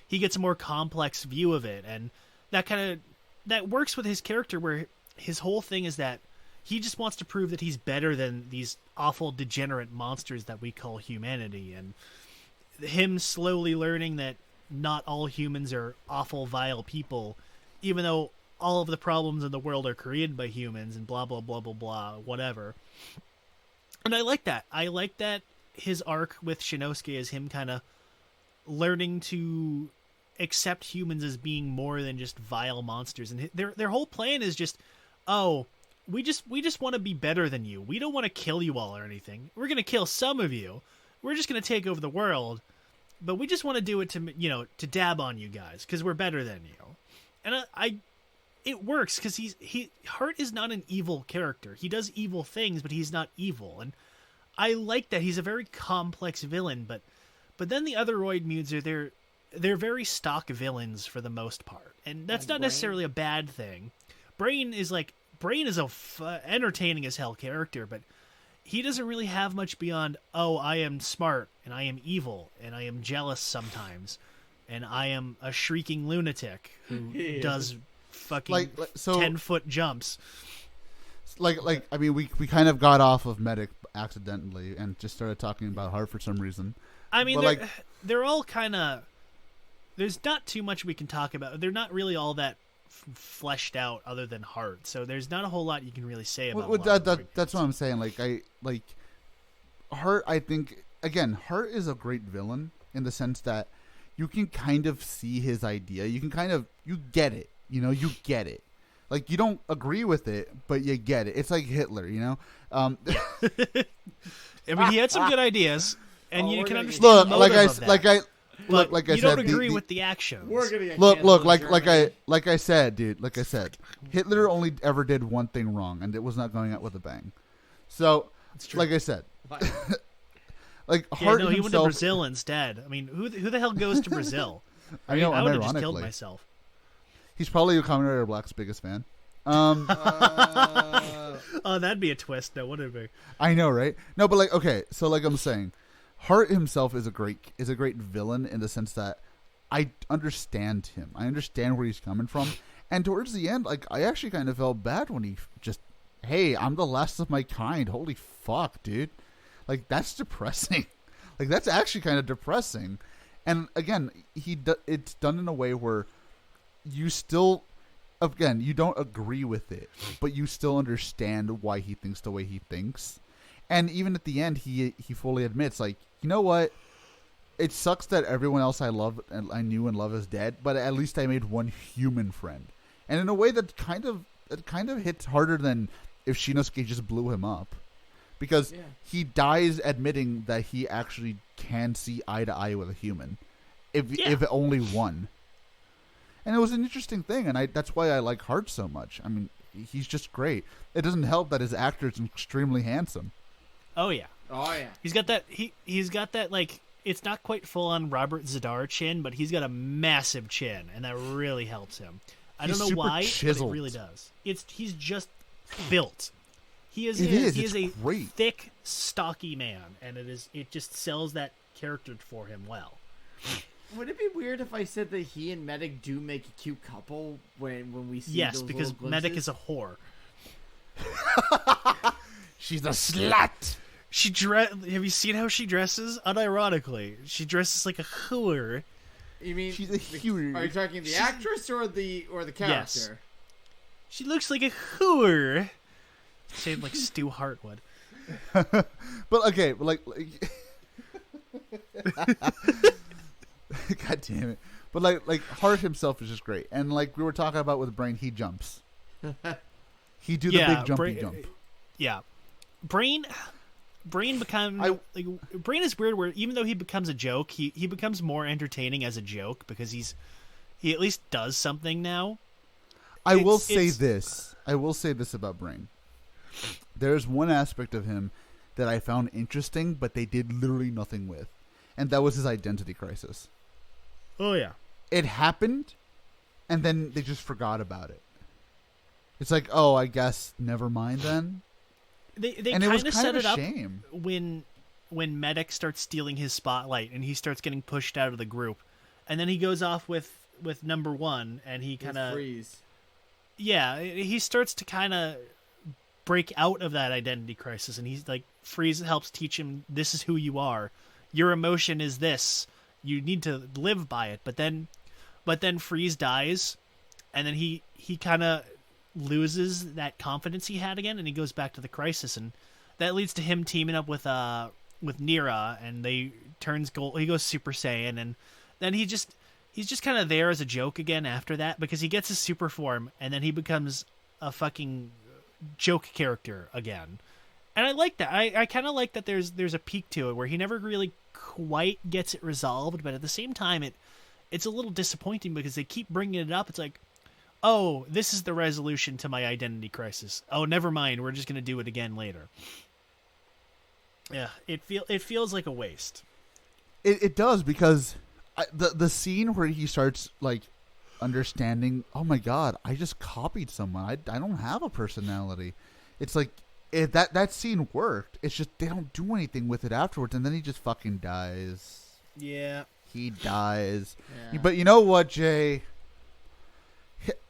he gets a more complex view of it, and that works with his character, where his whole thing is that he just wants to prove that he's better than these awful degenerate monsters that we call humanity, and him slowly learning that not all humans are awful, vile people, even though all of the problems in the world are created by humans and blah, blah, blah, blah, blah, whatever. And I like that. I like that his arc with Shinosuke is him kind of learning to accept humans as being more than just vile monsters. And their whole plan is just, oh, we just want to be better than you. We don't want to kill you all or anything. We're going to kill some of you. We're just going to take over the world. But we just want to do it to dab on you guys because we're better than you. And it works because Hart is not an evil character. He does evil things, but he's not evil. And I like that. He's a very complex villain, but then the other Roidmudes they're very stock villains for the most part. And that's not necessarily a bad thing. Brain is a entertaining as hell character, but he doesn't really have much beyond, oh, I am smart, and I am evil, and I am jealous sometimes, and I am a shrieking lunatic who does fucking 10-foot jumps. I mean, we kind of got off of Medic accidentally and just started talking about Hart for some reason. I mean, they're all kind of... There's not too much we can talk about. They're not really all that fleshed out other than Hart, so there's not a whole lot you can really say about that's what I'm saying. Hart, I think, again, Hart is a great villain in the sense that you can kind of see his idea. You can you get it, you get it. Like, you don't agree with it, but you get it. It's like Hitler, I mean, he had some good ideas, and you can understand look, the motive of that. Like I you said, don't agree with the actions. Like I said, dude. Like I said, Hitler only ever did one thing wrong, and it was not going out with a bang. So, like I said, Hart he went to Brazil instead. I mean, who the hell goes to Brazil? I would have just killed myself. He's probably Kamen Rider Black's biggest fan. Oh, that'd be a twist. No, wouldn't it be? I know, right? No, but okay. So, I'm saying, Hart himself is a great villain in the sense that I understand him. I understand where he's coming from. And towards the end, I actually kind of felt bad when he just, hey, I'm the last of my kind. Holy fuck, dude. That's depressing. That's actually kind of depressing. And again, it's done in a way where you still, again, you don't agree with it, but you still understand why he thinks the way he thinks. And even at the end, he fully admits, you know what? It sucks that everyone else I love and I knew and love is dead, but at least I made one human friend. And in a way that kind of hits harder than if Shinosuke just blew him up. Because he dies admitting that he actually can see eye to eye with a human. If only one. And it was an interesting thing, and that's why I like Hart so much. I mean, he's just great. It doesn't help that his actor is extremely handsome. Oh yeah. Oh yeah. He's got that he's got that, like, it's not quite full on Robert Zadar chin, but he's got a massive chin, and that really helps him. I don't know why, chiseled. but it really does. He's just built. He is a great. thick, stocky man, and it just sells that character for him well. Would it be weird if I said that he and Medic do make a cute couple when we see Yes, those because little Medic glimpses? is a whore. She's a slut. Have you seen how she dresses? Unironically, she dresses like a whore. You mean She's a huge. Are you talking the actress or the character? Yes. She looks like a whore. Saying like Stu Hartwood. But okay, like God damn it. But like Hart himself is just great. And like we were talking about with Brain, he jumps. He do the big jumpy jump. Yeah. Brain becomes Brain is weird where even though he becomes a joke, he becomes more entertaining as a joke because he at least does something now. I will say this about Brain. There's one aspect of him that I found interesting, but they did literally nothing with. And that was his identity crisis. Oh yeah. It happened, and then they just forgot about it. It's like, oh, I guess never mind then. They and it was kind of kind set of it a up shame. when Medic starts stealing his spotlight and he starts getting pushed out of the group, and then he goes off with number one, and he kind of freeze. Yeah, he starts to kind of break out of that identity crisis, and he's like, Freeze helps teach him, this is who you are. Your emotion is this. You need to live by it. But then Freeze dies, and then he kind of loses that confidence he had again, and he goes back to the crisis, and that leads to him teaming up with Nira, and they turns gold. He goes Super Saiyan, and then he's just kind of there as a joke again after that because he gets his super form, and then he becomes a fucking joke character again. And I like that. I kind of like that there's a peak to it where he never really quite gets it resolved, but at the same time it's a little disappointing because they keep bringing it up. It's like, oh, this is the resolution to my identity crisis. Oh, never mind. We're just going to do it again later. Yeah, it feels like a waste. It does because the scene where he starts like understanding, oh my god, I just copied someone. I don't have a personality. It's like that scene worked. It's just they don't do anything with it afterwards, and then he just fucking dies. Yeah, he dies. Yeah. But you know what, Jay?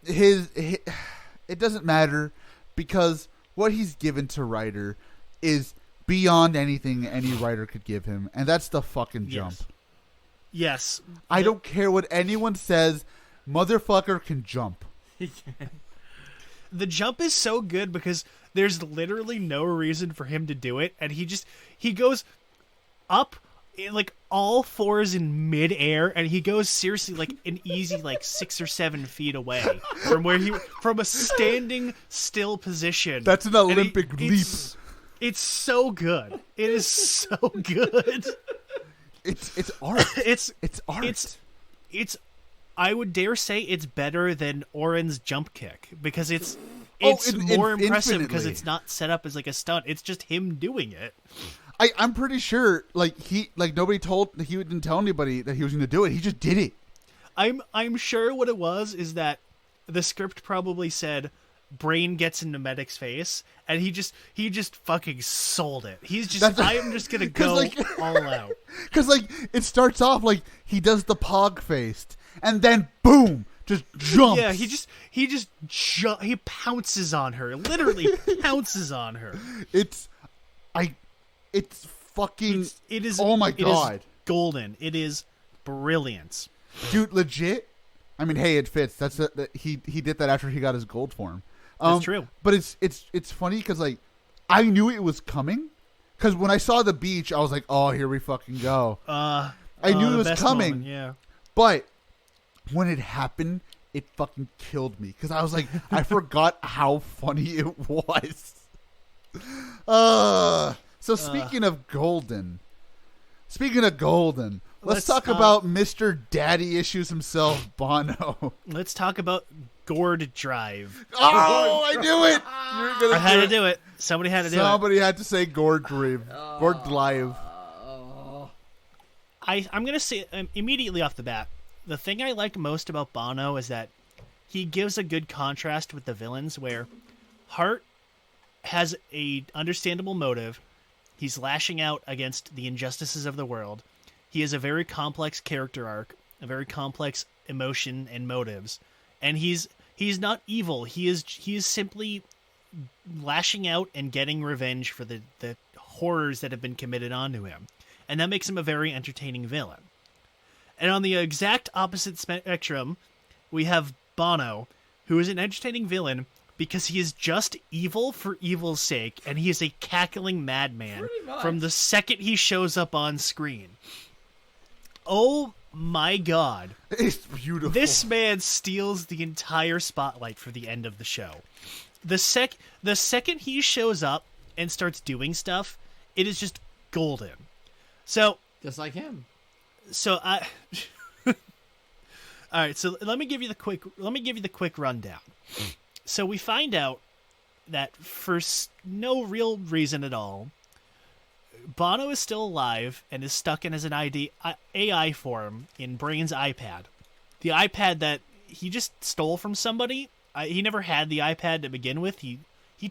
His it doesn't matter because what he's given to Ryder is beyond anything any writer could give him, and that's the fucking jump. Yes. I don't care what anyone says. Motherfucker can jump. The jump is so good because there's literally no reason for him to do it, and he goes up in like all fours in midair, and he goes seriously like an easy like 6 or 7 feet away from a standing still position. That's an Olympic leap. It's so good. It is so good. It's art. It's art. It's I would dare say it's better than Oren's jump kick because it's more impressive because it's not set up as like a stunt. It's just him doing it. I'm pretty sure he didn't tell anybody that he was going to do it. He just did it. I'm sure what it was is that the script probably said Brain gets into Medic's face, and he just fucking sold it. He's just I'm just gonna go all out. Because it starts off like he does the pog face, and then boom, just jumps. Yeah, he pounces on her, literally pounces on her. It's fucking. It is. Oh my god, it is golden. It is brilliant, dude. Legit. I mean, hey, it fits. That's he did that after he got his gold form. That's true. But it's funny because I knew it was coming because when I saw the beach, I was like, oh, here we fucking go. I knew it was coming. Moment, yeah. But when it happened, it fucking killed me because I was like, I forgot how funny it was. So speaking of golden, let's talk about Mr. Daddy Issues himself, Banno. Let's talk about Gourd Drive. Oh, I knew it. I had to do it. Somebody had to do it. Somebody had to say Gourd Drive. Gourd Drive. I'm going to say immediately off the bat, the thing I like most about Banno is that he gives a good contrast with the villains, where Hart has a understandable motive. He's lashing out against the injustices of the world. He has a very complex character arc, a very complex emotion and motives, and he's not evil. He is simply lashing out and getting revenge for the horrors that have been committed onto him, and that makes him a very entertaining villain. And on the exact opposite spectrum, we have Banno, who is an entertaining villain because he is just evil for evil's sake, and he is a cackling madman from the second he shows up on screen. Oh my god. It's beautiful. This man steals the entire spotlight for the end of the show. The second he shows up and starts doing stuff, it is just golden. So just like him. So all right, so let me give you the quick rundown. So we find out that for no real reason at all, Banno is still alive and is stuck in as an AI form in Brain's iPad. The iPad that he just stole from somebody. He never had the iPad to begin with. He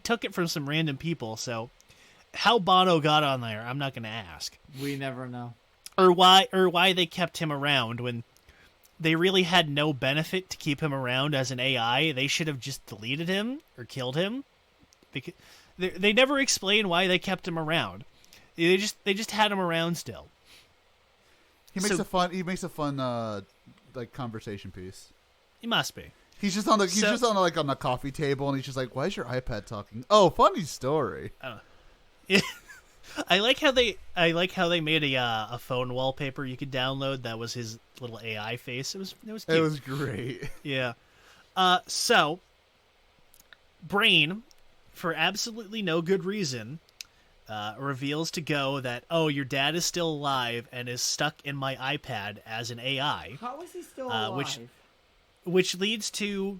took it from some random people. So how Banno got on there, I'm not going to ask. We never know. Or why they kept him around when they really had no benefit to keep him around as an AI. They should have just deleted him or killed him. Because they never explain why they kept him around. They just had him around still. He makes a fun like conversation piece. He must be. He's just on the coffee table, and he's just like, "Why is your iPad talking?" Oh, funny story. Yeah. I like how they made a phone wallpaper you could download that was his little AI face. It was cute. It was great. Yeah. So Brain, for absolutely no good reason, reveals to Go that, oh, your dad is still alive and is stuck in my iPad as an AI. How is he still alive? Which leads to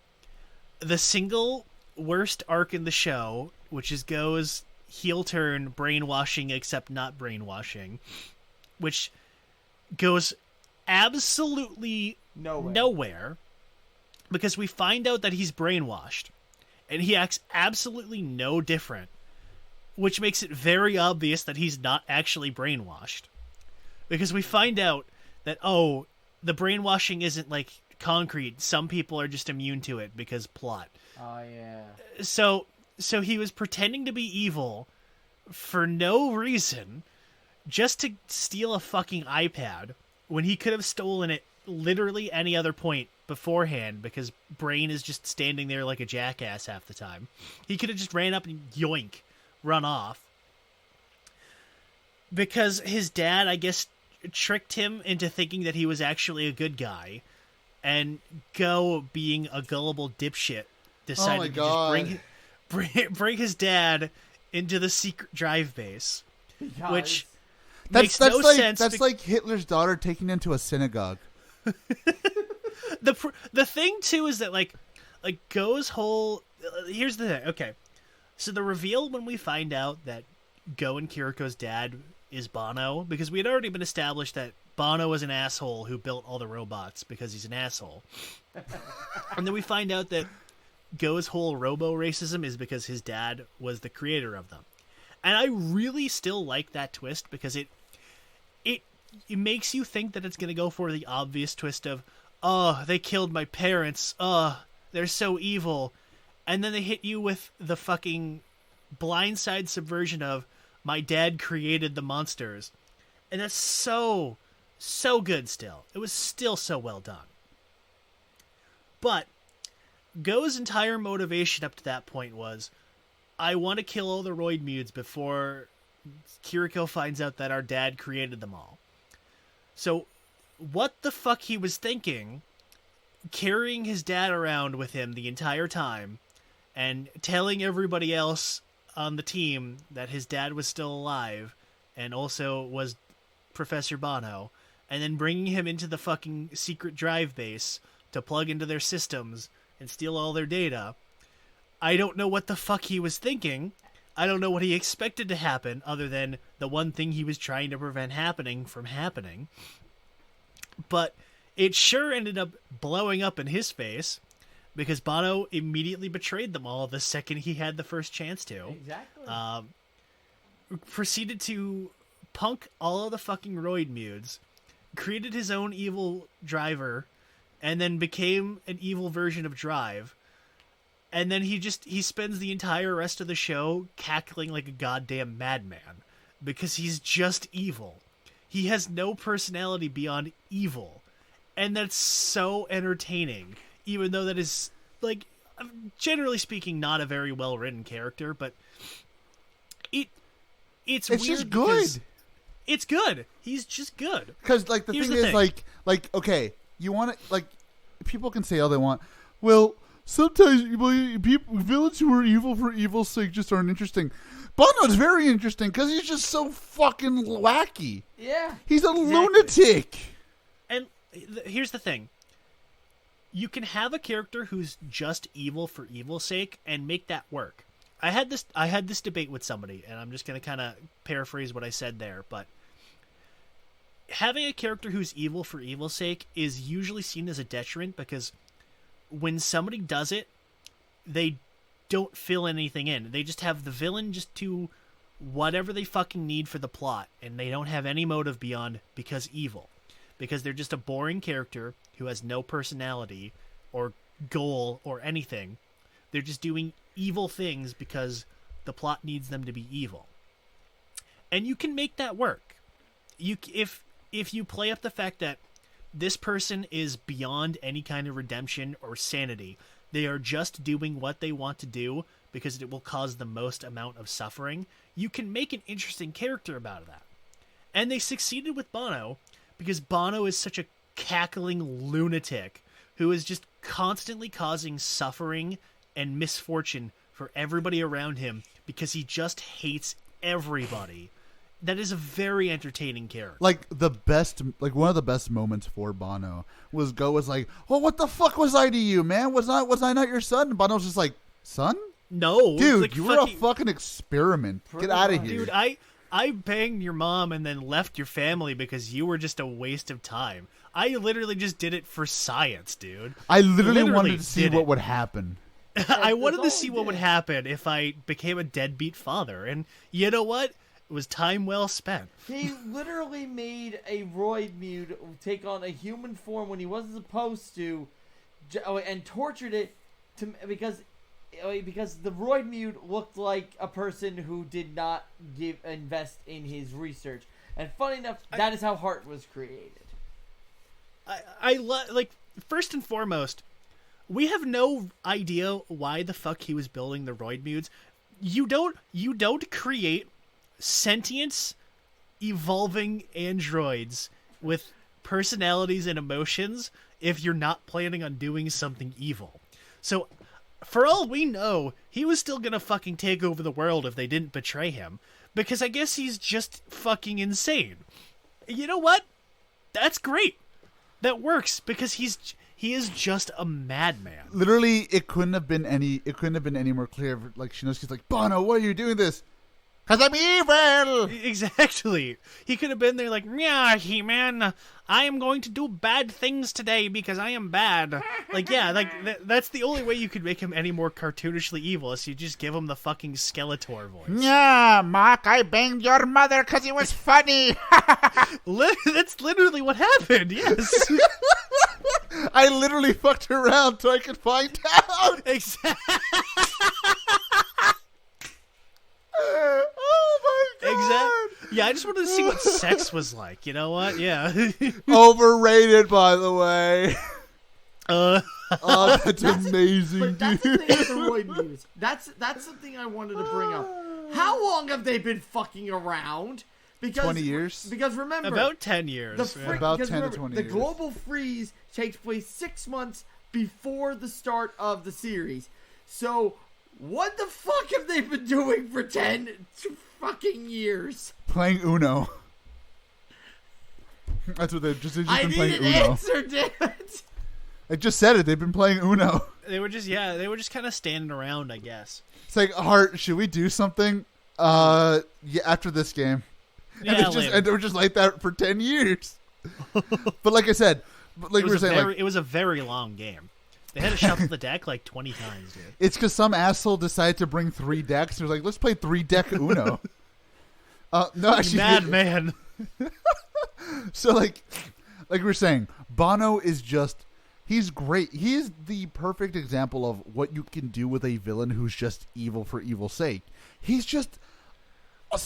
the single worst arc in the show, which is Go's heel turn brainwashing except not brainwashing, which goes absolutely nowhere because we find out that he's brainwashed and he acts absolutely no different, which makes it very obvious that he's not actually brainwashed, because we find out that, oh, the brainwashing isn't like concrete. Some people are just immune to it because plot. Oh yeah. So he was pretending to be evil for no reason, just to steal a fucking iPad when he could have stolen it literally any other point beforehand, because Brain is just standing there like a jackass half the time. He could have just ran up and yoink, run off. Because his dad, I guess, tricked him into thinking that he was actually a good guy, and Go, being a gullible dipshit, decided to just bring his dad into the secret drive base, which makes no sense. That's like Hitler's daughter taking him to a synagogue. The thing too is that like Go's whole here's the thing. Okay, so the reveal when we find out that Go and Kiriko's dad is Banno, because we had already been established that Banno was an asshole who built all the robots because he's an asshole, and then we find out that Go's whole robo-racism is because his dad was the creator of them. And I really still like that twist, because it makes you think that it's going to go for the obvious twist of, oh, they killed my parents, oh, they're so evil. And then they hit you with the fucking blindside subversion of, my dad created the monsters. And that's so good still. It was still so well done. But Go's entire motivation up to that point was, I want to kill all the Roidmudes before Kiriko finds out that our dad created them all. So, what the fuck he was thinking, carrying his dad around with him the entire time, and telling everybody else, on the team that his dad was still alive and also was Professor Banno, and then bringing him into the fucking secret drive base to plug into their systems and steal all their data. I don't know what the fuck he was thinking. I don't know what he expected to happen other than the one thing he was trying to prevent happening from happening. But it sure ended up blowing up in his face because Banno immediately betrayed them all the second he had the first chance to. Exactly. Proceeded to punk all of the fucking Roidmudes, created his own evil driver, and then became an evil version of Drive. And then he spends the entire rest of the show cackling like a goddamn madman because he's just evil. He has no personality beyond evil. And that's so entertaining, even though that is, like, generally speaking, not a very well-written character, but it's weird just good. It's good. He's just good. Because, like, the thing is, like, okay, you want to, like, people can say all they want. Well, sometimes villains who are evil for evil's sake just aren't interesting. Banno's very interesting because he's just so fucking wacky. Yeah. He's a lunatic. And here's the thing. You can have a character who's just evil for evil's sake and make that work. I had this debate with somebody, and I'm just going to kind of paraphrase what I said there, but having a character who's evil for evil's sake is usually seen as a detriment because when somebody does it, they don't fill anything in. They just have the villain just do whatever they fucking need for the plot, and they don't have any motive beyond because evil. Because they're just a boring character who has no personality or goal or anything. They're just doing evil things because the plot needs them to be evil. And you can make that work. If you play up the fact that this person is beyond any kind of redemption or sanity, they are just doing what they want to do because it will cause the most amount of suffering, you can make an interesting character about that. And they succeeded with Banno because Banno is such a cackling lunatic who is just constantly causing suffering and misfortune for everybody around him because he just hates everybody. That is a very entertaining character. Like one of the best moments for Banno was like, "Oh, what the fuck was I to you, man? Was I not your son?" And Bono's just like, "Son? No, dude, like you were a fucking experiment. Get out of here, dude." I banged your mom and then left your family because you were just a waste of time. I literally just did it for science, dude. I literally wanted to see what would happen. I wanted to see what would happen if I became a deadbeat father, and you know what? It was time well spent. He literally made a Roidmude take on a human form when he wasn't supposed to, and tortured it because the Roidmude looked like a person who did not invest in his research. And funny enough, that is how Heart was created. Like, first and foremost, we have no idea why the fuck he was building the Roidmudes. You don't create sentience, evolving androids with personalities and emotions if you're not planning on doing something evil. So, for all we know, he was still gonna fucking take over the world if they didn't betray him, because I guess he's just fucking insane. You know what? That's great. That works, because he is just a madman. Literally, it couldn't have been any more clear. Like, Shinosuke's like, "Banno, why are you doing this?" "'Cause I'm evil!" Exactly. He could have been there like, "Yeah, He-Man, I am going to do bad things today because I am bad." Like, yeah, like that's the only way you could make him any more cartoonishly evil is you just give him the fucking Skeletor voice. "Yeah, Mark, I banged your mother because it was funny." That's literally what happened, yes. I literally fucked around so I could find out. Exactly. Oh my god! Exactly. Yeah, I just wanted to see what sex was like. You know what? Yeah. Overrated, by the way. Oh, that's amazing, but that's dude. the thing with the Roidmudes. That's something I wanted to bring up. How long have they been fucfucking around? Because 20 years? Because remember, about 10 years. About 10 to 20 years. The global freeze takes place 6 months before the start of the series. So What the fuck have they been doing for 10 fucking years? Playing Uno. That's what they've just been I need playing an Uno. answer, damn it! I just said it. They've been playing Uno. They were just kind of standing around, I guess. It's like, Hart, should we do something? Yeah, after this game. Yeah, And they were just like that for 10 years. But like I said, like we were saying, it was a very long game. They had to shuffle the deck like 20 times, dude. it's because some asshole decided to bring 3 decks. He was like, let's play 3-deck Uno. No, actually, Madman. So like we were saying, Banno is just, he's great. He is the perfect example of what you can do with a villain who's just evil for evil's sake. He's just a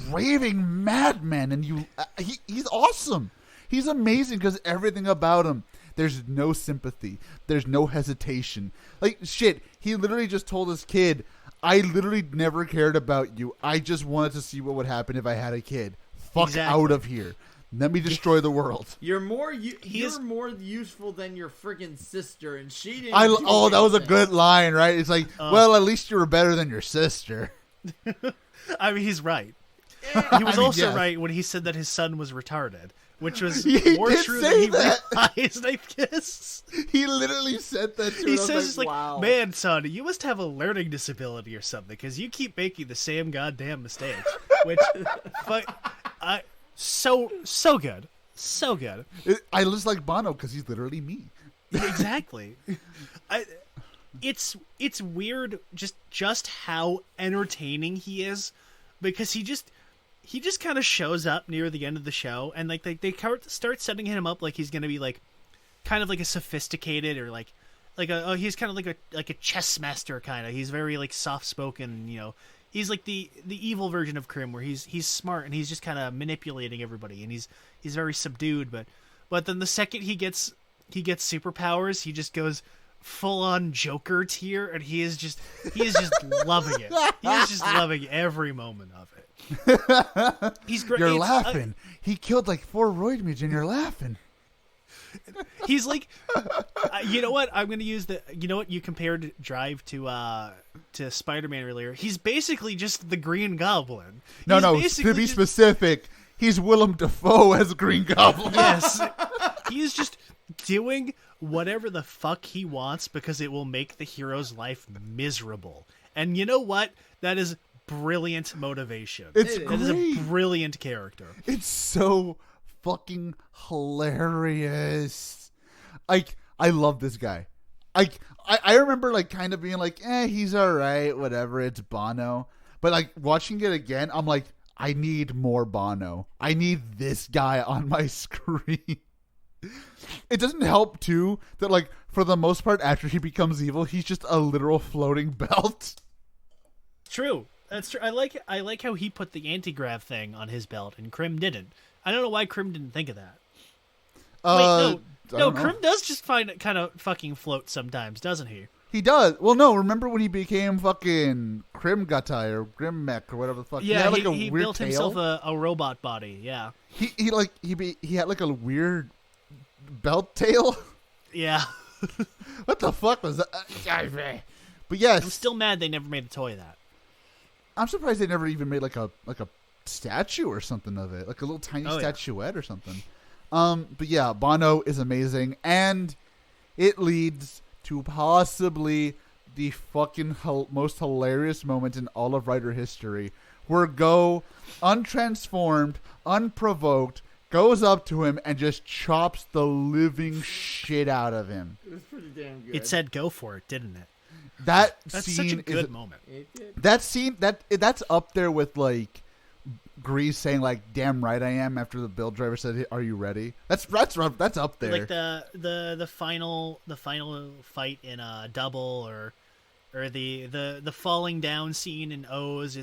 raving madman, and he's awesome. He's amazing because everything about him, there's no sympathy. There's no hesitation. Like, shit, he literally just told his kid, I literally never cared about you. I just wanted to see what would happen if I had a kid. Fuck out of here. Let me destroy the world. You're more more useful than your friggin' sister, and she didn't. That was a good line, right? It's like, well, at least you were better than your sister. I mean, he's right. He was also right when he said that his son was retarded, which was more true than he realized, I guess. He literally said that to him. He says, wow. Man, son, you must have a learning disability or something, because you keep making the same goddamn mistakes. Which, so good. So good. I just like Banno because he's literally me. Exactly. It's weird just how entertaining he is, because he just kind of shows up near the end of the show, and like they start setting him up like he's gonna be like kind of like a sophisticated or he's kind of like a chess master kind of. He's very like soft spoken, you know. He's like the evil version of Krim, where he's smart and he's just kind of manipulating everybody, and he's very subdued. But then the second he gets superpowers, he just goes full on Joker tier, and he is just loving it. He is just loving every moment of it. He's great. You're laughing. He killed like 4 Roidmudes, and you're laughing. He's like, you know what? I'm going to use you compared Drive to Spider-Man earlier. He's basically just the Green Goblin. No, to be specific, he's Willem Dafoe as Green Goblin. Yes. He is just doing whatever the fuck he wants because it will make the hero's life miserable. And you know what? That is brilliant motivation. That is a brilliant character. It's so fucking hilarious. Like, I love this guy. I remember like kind of being like, he's alright, whatever, it's Banno. But like watching it again, I'm like, I need more Banno. I need this guy on my screen. It doesn't help too that like for the most part after he becomes evil, he's just a literal floating belt. True. That's true. I like how he put the anti-grav thing on his belt and Krim didn't. I don't know why Krim didn't think of that. No, Krim does just find it kind of fucking float sometimes, doesn't he? He does. Well, no, remember when he became fucking Krim Gatai or Grim Mech or whatever the fuck? Yeah, he had like a he weird built tail. himself a robot body, yeah. He had like a weird belt tail. Yeah. What the fuck was that? But yes, I'm still mad they never made a toy of that. I'm surprised they never even made like a statue or something of it, like a little tiny statuette or something. But yeah, Banno is amazing, and it leads to possibly the fucking most hilarious moment in all of Rider history, where Go, untransformed, unprovoked, goes up to him and just chops the living shit out of him. It was pretty damn good. It said go for it, didn't it? That's scene such a good moment. That scene that's up there with like Grease saying like "damn right I am" after the build driver said "are you ready?" That's up there. Like the final fight in Double or the falling down scene in O's.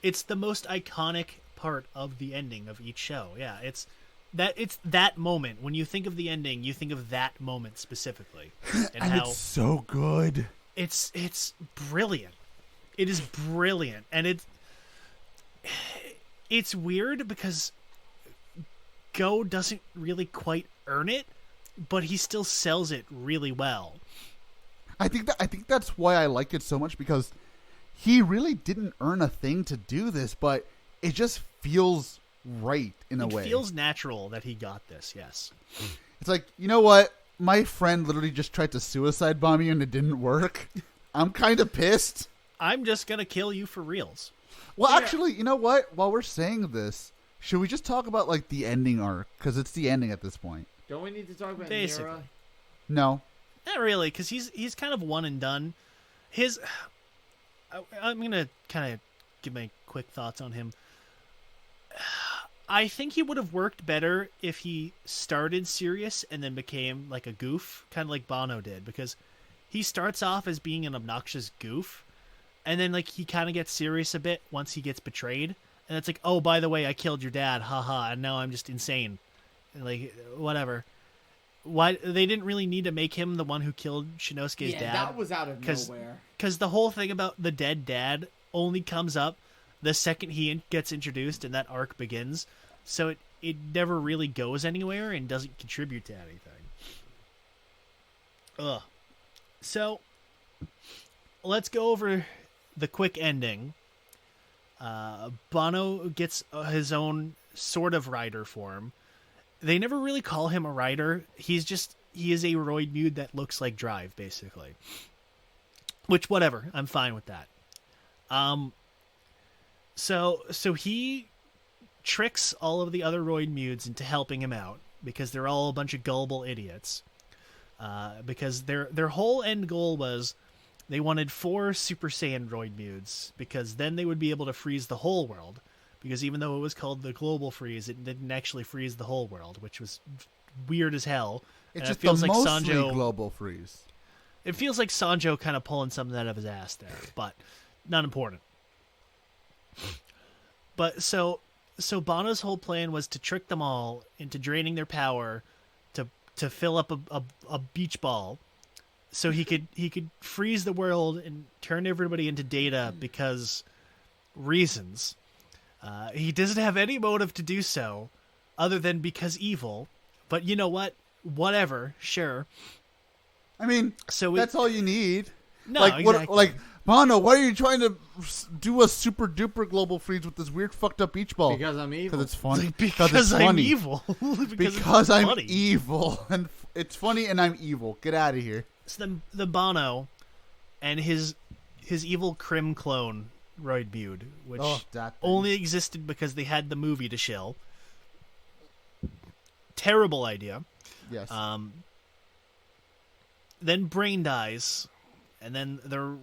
It's the most iconic part of the ending of each show. Yeah, it's that moment. When you think of the ending, you think of that moment specifically, and how it's so good. It's brilliant. It is brilliant, and it's weird because Go doesn't really quite earn it, but he still sells it really well. I think that's why I like it so much, because he really didn't earn a thing to do this, but it just feels right in a way. It feels natural that he got this, yes. It's like, you know what? My friend literally just tried to suicide bomb you and it didn't work. I'm kind of pissed. I'm just going to kill you for reals. Well, actually, you know what? While we're saying this, should we just talk about, like, the ending arc? Because it's the ending at this point. Don't we need to talk about Basically. Nira? No. Not really, because he's kind of one and done. I'm going to kind of give my quick thoughts on him. I think he would have worked better if he started serious and then became like a goof, kind of like Banno did, because he starts off as being an obnoxious goof, and then like he kind of gets serious a bit once he gets betrayed, and it's like, oh, by the way, I killed your dad, haha, and now I'm just insane, like whatever. Why they didn't really need to make him the one who killed Shinosuke's dad? Yeah, that was out of nowhere. Because the whole thing about the dead dad only comes up the second he gets introduced and that arc begins, so it never really goes anywhere and doesn't contribute to anything. Ugh. So, let's go over the quick ending. Banno gets his own sort of rider form. They never really call him a rider. He is a Roidmude that looks like Drive, basically. Which, whatever, I'm fine with that. So he tricks all of the other Roidmudes into helping him out because they're all a bunch of gullible idiots. Because their whole end goal was they wanted 4 Super Saiyan Roidmudes because then they would be able to freeze the whole world. Because even though it was called the global freeze, it didn't actually freeze the whole world, which was weird as hell. It's just the mostly global freeze. It feels like Sanjo kind of pulling something out of his ass there, but not important. But so Banno's whole plan was to trick them all into draining their power to fill up a beach ball, so he could freeze the world and turn everybody into data because reasons. He doesn't have any motive to do so, other than because evil. But you know what? Whatever. Sure. I mean, that's all you need. No, like, exactly. Like, Banno, why are you trying to do a super duper global freeze with this weird fucked up beach ball? Because I'm evil. Because it's funny. Because I'm evil. because I'm funny. evil. And it's funny and I'm evil. Get out of here. So the Banno and his evil Crim clone, Roidmude, which only existed because they had the movie to shill. Terrible idea. Yes. Then Brain dies, and then the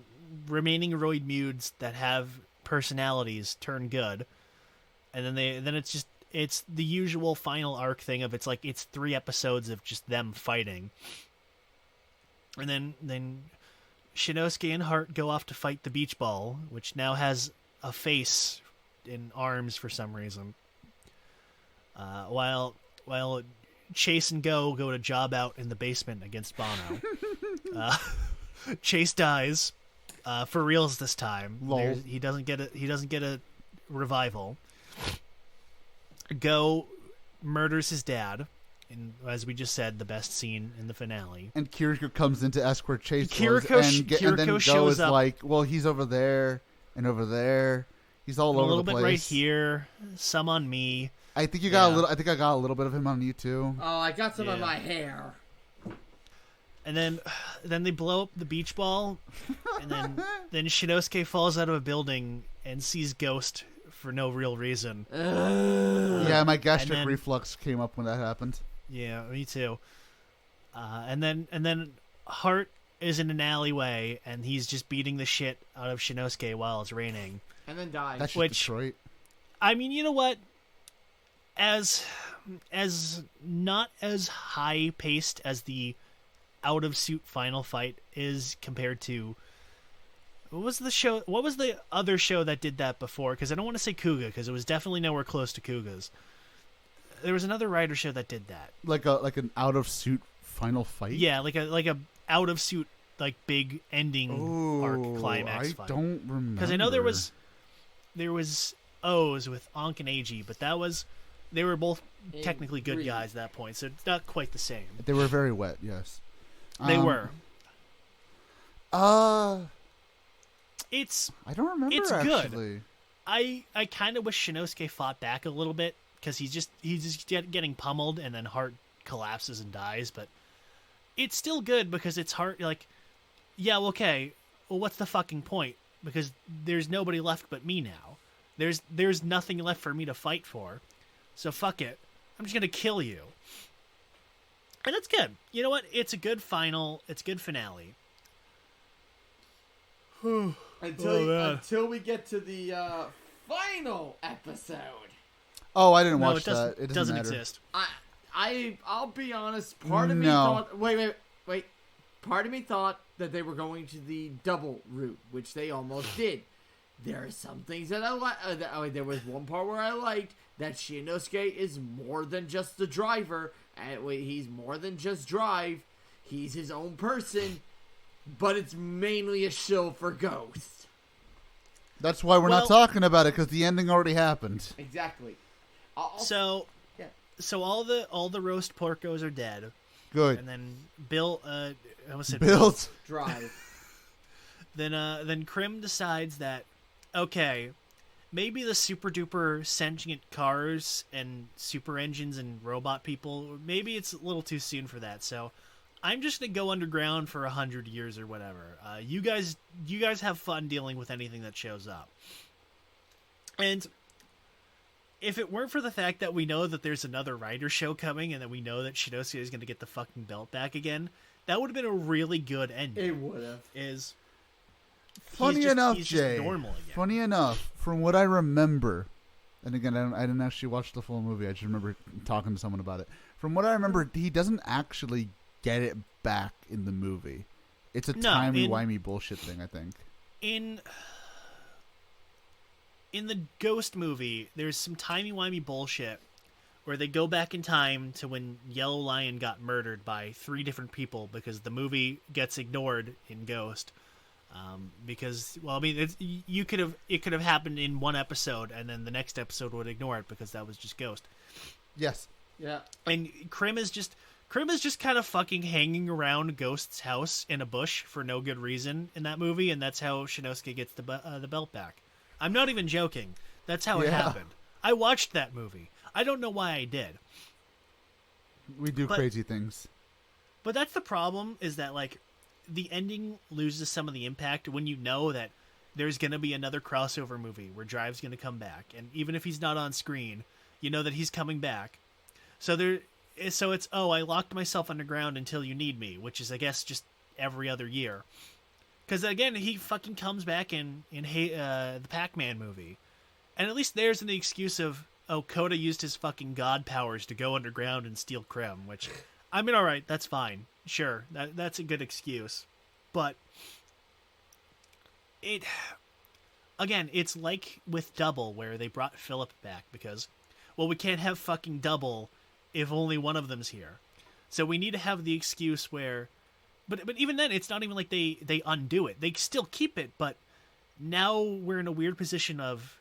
remaining Roidmudes that have personalities turn good, and then it's the usual final arc thing of it's 3 episodes of just them fighting, and then Shinosuke and Heart go off to fight the beach ball, which now has a face and arms for some reason. While Chase and Go to job out in the basement against Banno. Chase dies for reals this time. He doesn't get a revival. Go murders his dad. And as we just said, the best scene in the finale. And Kiriko comes in to ask where Chase Kiriko was, and then Go shows is up. like, well, he's over there and over there. He's all over the place. A little bit right here, some on me. I think you got a little. I think I got a little bit of him on you too. Oh, I got some on my hair. And then they blow up the beach ball, and then Shinosuke falls out of a building and sees Ghost for no real reason. Yeah, my gastric reflux came up when that happened. Yeah, me too. And then Heart is in an alleyway, and he's just beating the shit out of Shinosuke while it's raining. And then dies. That's just Detroit. I mean, you know what? As not as high paced as the out of suit final fight is compared to what was the other show that did that before? Because I don't want to say Kuga, because it was definitely nowhere close to Kuga's. There was another Rider show that did that, like an out of suit final fight. Yeah, like a out of suit big ending arc climax fight. I don't remember, because I know there was O's with Ankh and Eiji, but they were both technically good guys at that point, so it's not quite the same. They were very wet, yes. They were. I don't remember. It's actually. good. I kind of wish Shinosuke fought back a little bit because he's just getting pummeled and then Heart collapses and dies. But it's still good because it's Heart. Like, yeah, okay. Well, what's the fucking point? Because there's nobody left but me now. There's nothing left for me to fight for. So fuck it. I'm just gonna kill you. And that's good. You know what? It's a good final. It's a good finale. Until we get to the final episode. Oh, I didn't No, watch it that. It doesn't matter. exist. I'll be honest. Part of me thought. Wait. Part of me thought that they were going to the double route, which they almost did. There are some things that I like. There was one part where I liked that Shinosuke is more than just the driver. And he's more than just drive. He's his own person. But it's mainly a shill for Ghost. That's why we're not talking about it, because the ending already happened. Exactly. So all the roast porcos are dead. Good. And then Bill, I almost said Built. Drive. Then Krim decides that, okay, maybe the super duper sentient cars and super engines and robot people, maybe it's a little too soon for that. So I'm just gonna go underground for 100 years or whatever. You guys have fun dealing with anything that shows up. And if it weren't for the fact that we know that there's another Rider show coming and that we know that Shinosuke is gonna get the fucking belt back again, that would have been a really good ending. It would have. Funny enough, he's Jay. just normal again. Funny enough, from what I remember, and again, I didn't actually watch the full movie. I just remember talking to someone about it. From what I remember, he doesn't actually get it back in the movie. It's a timey-wimey bullshit thing, I think. In the Ghost movie, there's some timey-wimey bullshit where they go back in time to when Yellow Lion got murdered by 3 different people because the movie gets ignored in Ghost. Because, well, I mean, it could have happened in one episode, and then the next episode would ignore it because that was just Ghost. Yes. Yeah. And Krim is just kind of fucking hanging around Ghost's house in a bush for no good reason in that movie, and that's how Shinosuke gets the belt back. I'm not even joking. That's how it happened. I watched that movie. I don't know why I did. We do crazy things. But that's the problem, is that, like, the ending loses some of the impact when you know that there's going to be another crossover movie where Drive's going to come back. And even if he's not on screen, you know that he's coming back. So it's, I locked myself underground until you need me, which is, I guess, just every other year. Because, again, he fucking comes back in the Pac-Man movie. And at least there's the excuse of, Koda used his fucking god powers to go underground and steal Krim, which, I mean, alright, that's fine. Sure, that's a good excuse. But it's like with Double, where they brought Philip back because, well, we can't have fucking Double if only one of them's here. So we need to have the excuse where, but even then, it's not even like they undo it. They still keep it, but now we're in a weird position of,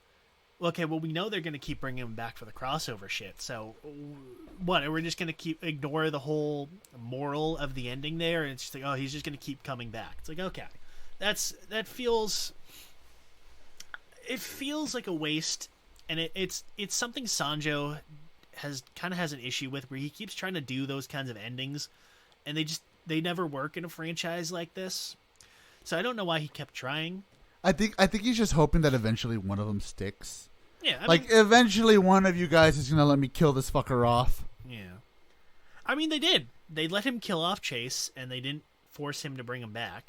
okay, well, we know they're going to keep bringing him back for the crossover shit. So, what? We're just going to ignore the whole moral of the ending there, and it's just like, he's just going to keep coming back. It's like, okay, that feels like a waste, and it's something Sanjo has an issue with, where he keeps trying to do those kinds of endings, and they never work in a franchise like this. So I don't know why he kept trying. I think he's just hoping that eventually one of them sticks. Yeah, I mean, eventually one of you guys is gonna let me kill this fucker off. Yeah, I mean, they did. They let him kill off Chase, and they didn't force him to bring him back.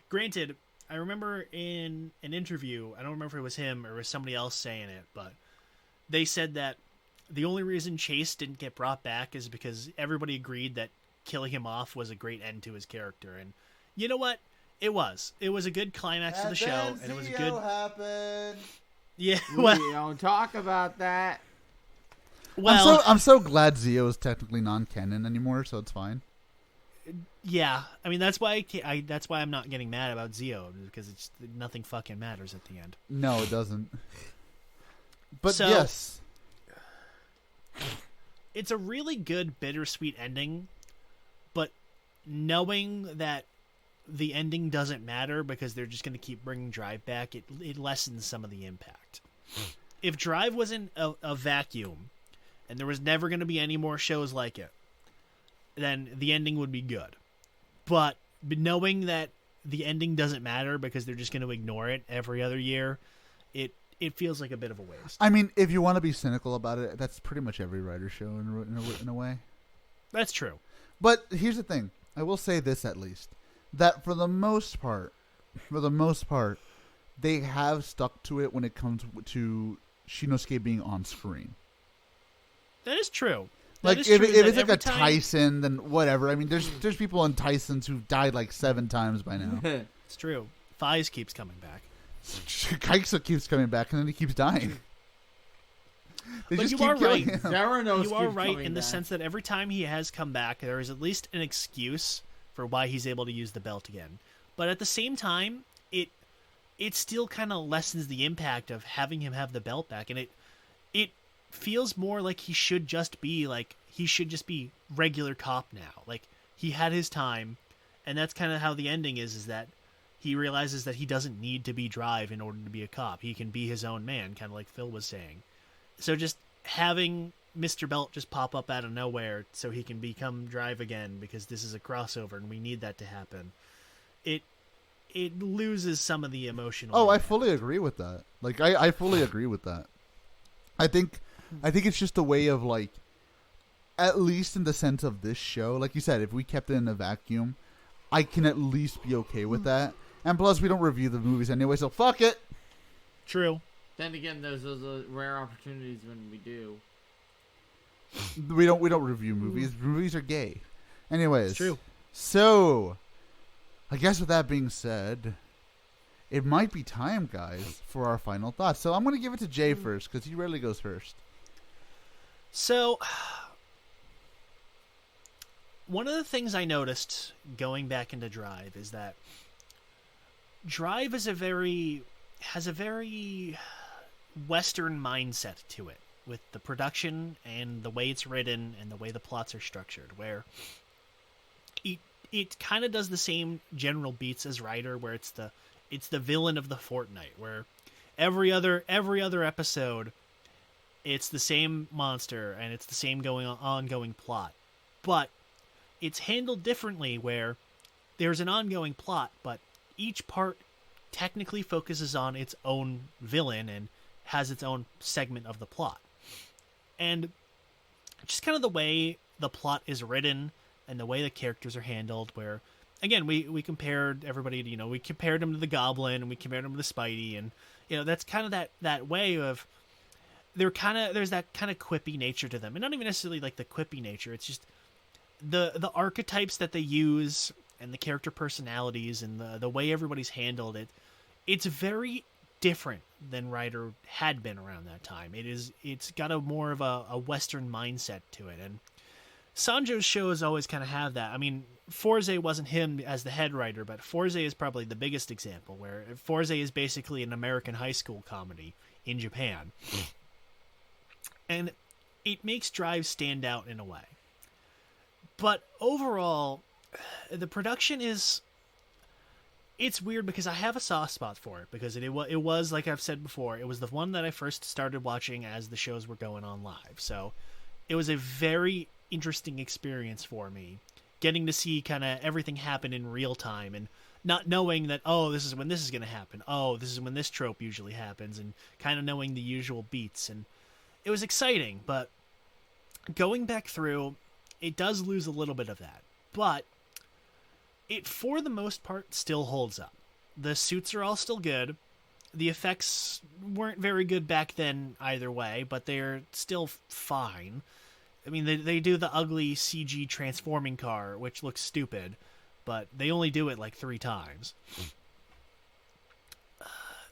Granted, I remember in an interview, I don't remember if it was him or it was somebody else saying it, but they said that the only reason Chase didn't get brought back is because everybody agreed that killing him off was a great end to his character. And you know what? It was. It was a good climax to the show, and it was a good. Happened. Yeah, we don't talk about that. Well, I'm so glad Zio is technically non-canon anymore, so it's fine. Yeah, I mean that's why that's why I'm not getting mad about Zio, because it's nothing fucking matters at the end. No, it doesn't. But so, yes, it's a really good bittersweet ending. But knowing that, the ending doesn't matter because they're just going to keep bringing Drive back, it lessens some of the impact. If Drive was in a vacuum and there was never going to be any more shows like it, then the ending would be good. But knowing that the ending doesn't matter because they're just going to ignore it every other year, it feels like a bit of a waste. I mean, if you want to be cynical about it, that's pretty much every writer show in a way. That's true. But here's the thing. I will say this at least. That for the most part, they have stuck to it when it comes to Shinosuke being on screen. That is true. Like if it's like a Tyson, then whatever. I mean, there's people on Tysons who've died like 7 times by now. It's true. Fies keeps coming back. Kaiksa keeps coming back, and then he keeps dying. But you are right. Theranos You are keeps right coming in the back. sense that every time he has come back, there is at least an excuse for why he's able to use the belt again. But at the same time, it still kind of lessens the impact of having him have the belt back, and it feels more like he should just be regular cop now. Like he had his time, and that's kind of how the ending is that he realizes that he doesn't need to be Drive in order to be a cop. He can be his own man, kind of like Phil was saying. So just having Mr. Belt just pop up out of nowhere so he can become Drive again because this is a crossover and we need that to happen. It loses some of the emotional. Oh, I fully agree with that. Like I fully agree with that. I think it's just a way of like, at least in the sense of this show, like you said, if we kept it in a vacuum, I can at least be okay with that. And plus, we don't review the movies anyway, so fuck it. True. Then again, there's those rare opportunities when we do. We don't review movies. Movies are gay. Anyways. It's true. So, I guess with that being said, it might be time, guys, for our final thoughts. So I'm going to give it to Jay first, because he rarely goes first. So, one of the things I noticed going back into Drive is that Drive has a very Western mindset to it, with the production and the way it's written and the way the plots are structured, where it kind of does the same general beats as Rider, where it's the villain of the fortnight, where every other episode it's the same monster and it's the same ongoing plot, but it's handled differently, where there's an ongoing plot, but each part technically focuses on its own villain and has its own segment of the plot. And just kind of the way the plot is written and the way the characters are handled, where, again, we compared everybody to, we compared them to the Goblin and we compared them to the Spidey, and, that's kind of that way of, there's that kind of quippy nature to them. And not even necessarily like the quippy nature, it's just the archetypes that they use and the character personalities and the way everybody's handled it. It's very different than Rider had been around that time. It's got a more of a Western mindset to it, and Sanjo's shows always kind of have that. I mean, Forze wasn't him as the head writer, but Forze is probably the biggest example, where Forze is basically an American high school comedy in Japan. And it makes Drive stand out in a way. But overall, the production it's weird because I have a soft spot for it, because it was, like I've said before, it was the one that I first started watching as the shows were going on live. So it was a very interesting experience for me, getting to see kind of everything happen in real time and not knowing that, oh, this is when this is going to happen. Oh, this is when this trope usually happens, and kind of knowing the usual beats. And it was exciting, but going back through, it does lose a little bit of that. But it, for the most part, still holds up. The suits are all still good. The effects weren't very good back then either way, but they're still fine. I mean, they do the ugly CG transforming car, which looks stupid, but they only do it like 3 times.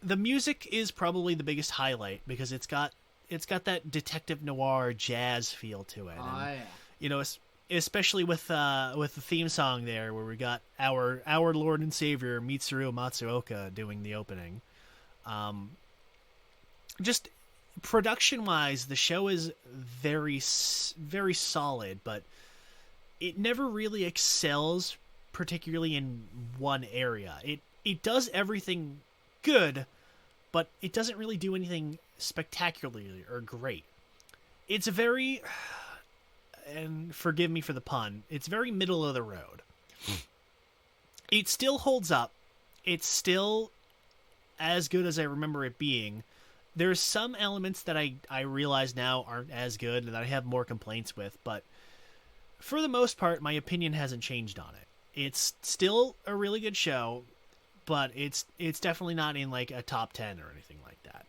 The music is probably the biggest highlight, because it's got that detective noir jazz feel to it. And, Yeah. Especially with the theme song there, where we got our Lord and Savior Mitsuru Matsuoka doing the opening. Just production-wise, the show is very, very solid, but it never really excels particularly in one area. It does everything good, but it doesn't really do anything spectacularly or great. It's a very, and forgive me for the pun, it's very middle of the road. It still holds up. It's still as good as I remember it being. There's some elements that I realize now aren't as good and that I have more complaints with, but for the most part, my opinion hasn't changed on it. It's still a really good show, but it's definitely not in like a top 10 or anything like that.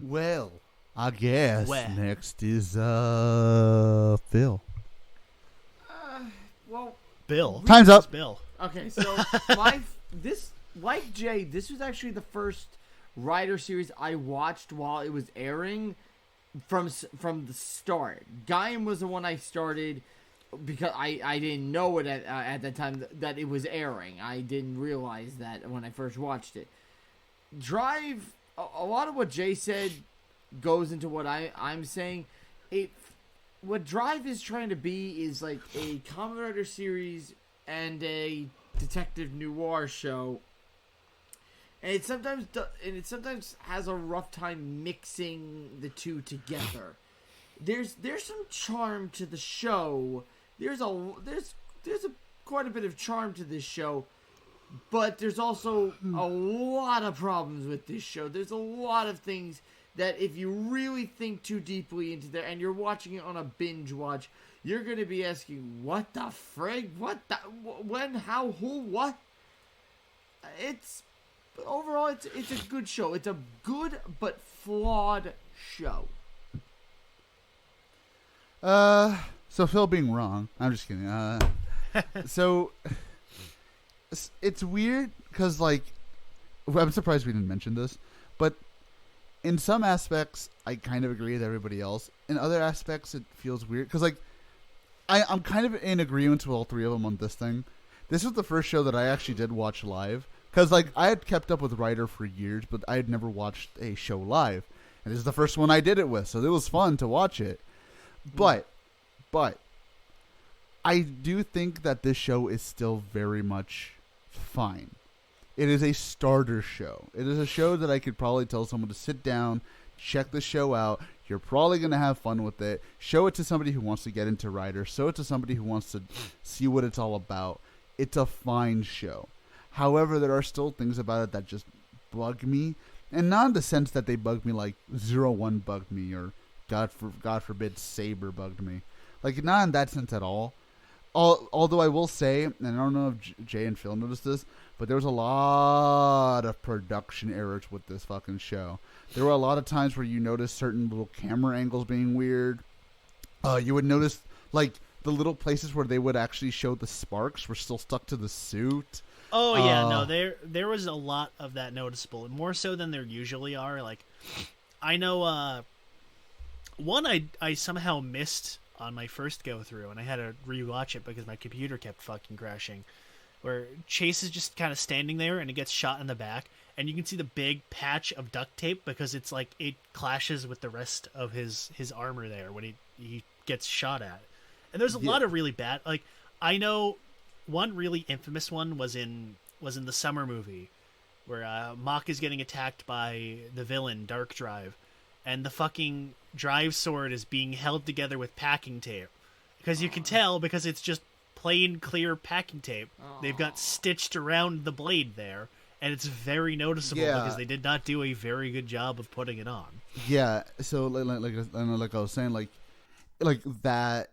Well, I guess next is Phil. Well, Bill. Time's up. Bill. okay, so like Jay, this was actually the first Rider series I watched while it was airing from the start. Gaim was the one I started because I didn't know it at that time that it was airing. I didn't realize that when I first watched it. Drive, a lot of what Jay said goes into what I'm saying. What Drive is trying to be is like a Kamen Rider series and a detective noir show, and it sometimes has a rough time mixing the two together. There's some charm to the show. There's quite a bit of charm to this show, but there's also a lot of problems with this show. There's a lot of things that if you really think too deeply into there and you're watching it on a binge watch, you're going to be asking, what the frig? What the... When? How? Who? What? Overall, it's a good show. It's a good but flawed show. So Phil being wrong. I'm just kidding. So it's weird because, like, I'm surprised we didn't mention this, but in some aspects, I kind of agree with everybody else. In other aspects, it feels weird because, like, I'm kind of in agreement with all three of them on this thing. This was the first show that I actually did watch live because, like, I had kept up with Rider for years, but I had never watched a show live, and this is the first one I did it with, so it was fun to watch it. But I do think that this show is still very much fine. It is a starter show. It is a show that I could probably tell someone to sit down, check the show out. You're probably going to have fun with it. Show it to somebody who wants to get into Rider. Show it to somebody who wants to see what it's all about. It's a fine show. However, there are still things about it that just bug me. And not in the sense that they bug me like 01 bugged me or God forbid Saber bugged me. Like, not in that sense at all. Although I will say, and I don't know if Jay and Phil noticed this, but there was a lot of production errors with this fucking show. There were a lot of times where you noticed certain little camera angles being weird. You would notice, like, the little places where they would actually show the sparks were still stuck to the suit. Oh, yeah, no, there was a lot of that noticeable, more so than there usually are. Like, I know, one I somehow missed on my first go-through, and I had to rewatch it because my computer kept fucking crashing, where Chase is just kind of standing there, and he gets shot in the back, and you can see the big patch of duct tape because it's like it clashes with the rest of his armor there when he gets shot at. And there's a lot of really bad, like, I know one really infamous one was in the summer movie where Mach is getting attacked by the villain Dark Drive, and the fucking drive sword is being held together with packing tape because you can tell because it's just plain clear packing tape. They've got stitched around the blade there, and it's very noticeable because they did not do a very good job of putting it on. Yeah, so like I was saying, like that.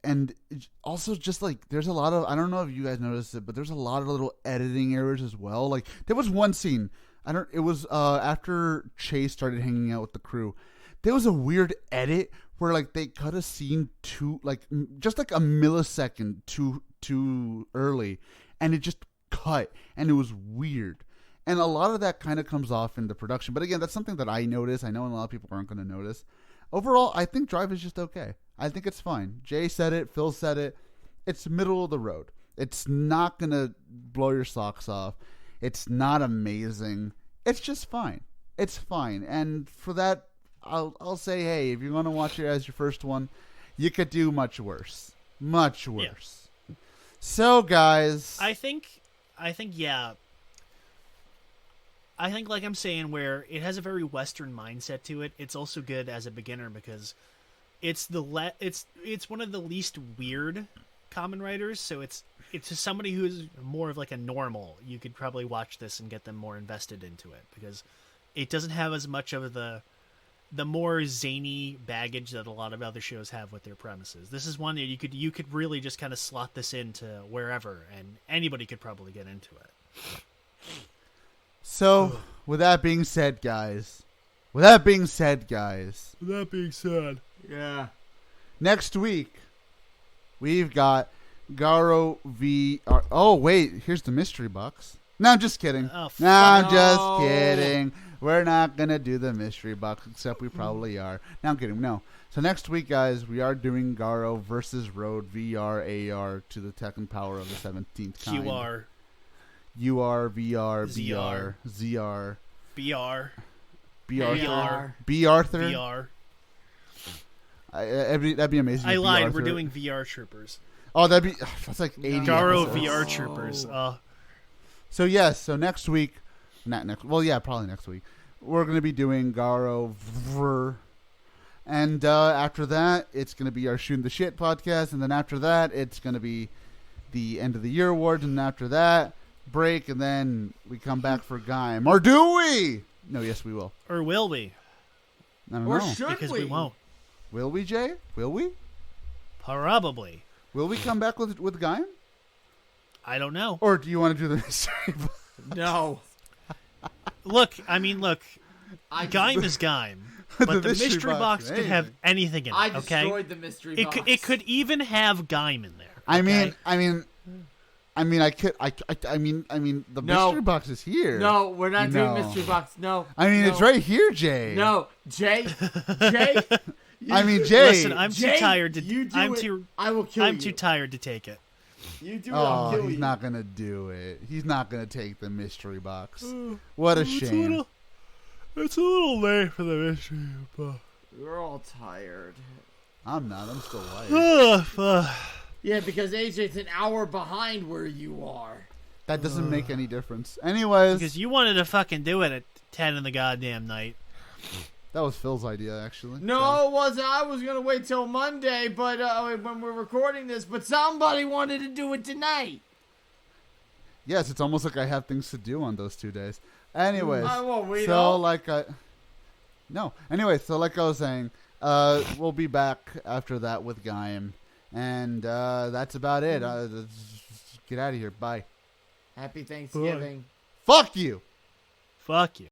And also just, like, there's a lot of, I don't know if you guys noticed it, but there's a lot of little editing errors as well. Like, there was one scene, it was after Chase started hanging out with the crew. There was a weird edit where, like, they cut a scene just like a millisecond too early, and it just cut, and it was weird. And a lot of that kind of comes off in the production. But again, that's something that I notice. I know a lot of people aren't going to notice. Overall, I think Drive is just okay. I think it's fine. Jay said it. Phil said it. It's middle of the road. It's not going to blow your socks off. It's not amazing. It's just fine. It's fine. And for that, I'll say, hey, if you're going to watch it as your first one, you could do much worse. Much worse. Yeah. So, guys, I think, yeah. I think, like I'm saying, where it has a very Western mindset to it. It's also good as a beginner because it's it's one of the least weird Kamen Riders. So it's to somebody who's more of like a normal. You could probably watch this and get them more invested into it because it doesn't have as much of the more zany baggage that a lot of other shows have with their premises. This is one that you could really just kind of slot this into wherever, and anybody could probably get into it. So, with that being said, guys. Yeah. Next week, we've got Garo VR. Oh, wait. Here's the mystery box. No, I'm just kidding. Oh, I'm just kidding. We're not going to do the mystery box, except we probably are. No, I'm kidding. No. So next week, guys, we are doing Garo versus Road VR AR to the Tekken power of the 17th kind. QR. UR, VR, BR, ZR. BR. B. Arthur. VR. B. Arthur. VR. That'd be amazing. I if B. lied. Arthur. We're doing VR Troopers. Oh, that's like 80 Garo episodes. VR Troopers. So yes, so next week, not next. Well, yeah, probably next week. We're gonna be doing Garo, and after that, it's gonna be our Shooting the Shit podcast, and then after that, it's gonna be the end of the year awards, and after that, break, and then we come back for Gaim. Or do we? No, yes, we will. Or will we? I don't Or know. should Because we won't. Will we, Jay? Will we? Probably. Will we come back with Gaim? I don't know. Or do you want to do the mystery box? No. Look. I Gaim is Gaim. But the mystery box could have anything in it, I okay? destroyed the mystery box. It could even have Gaim in there. I okay? mean, the mystery box is here. No, we're not doing mystery box. No. It's right here, Jay. No, Jay. Jay. Listen, I'm too tired to. I will kill you. I'm too tired to take it. You do it, I'll kill you. He's not gonna do it. He's not gonna take the mystery box. What a shame. It's a little late for the mystery box. We're all tired. I'm not. I'm still light. Yeah, because AJ's an hour behind where you are. That doesn't make any difference. Anyways. Because you wanted to fucking do it at 10 in the goddamn night. That was Phil's idea, actually. No, it wasn't. I was going to wait till Monday, but when we're recording this, but somebody wanted to do it tonight. Yes, it's almost like I have things to do on those 2 days. Anyways. Anyways, so like I was saying, we'll be back after that with Gaim. And that's about it. Get out of here. Bye. Happy Thanksgiving. Fuck you. Fuck you.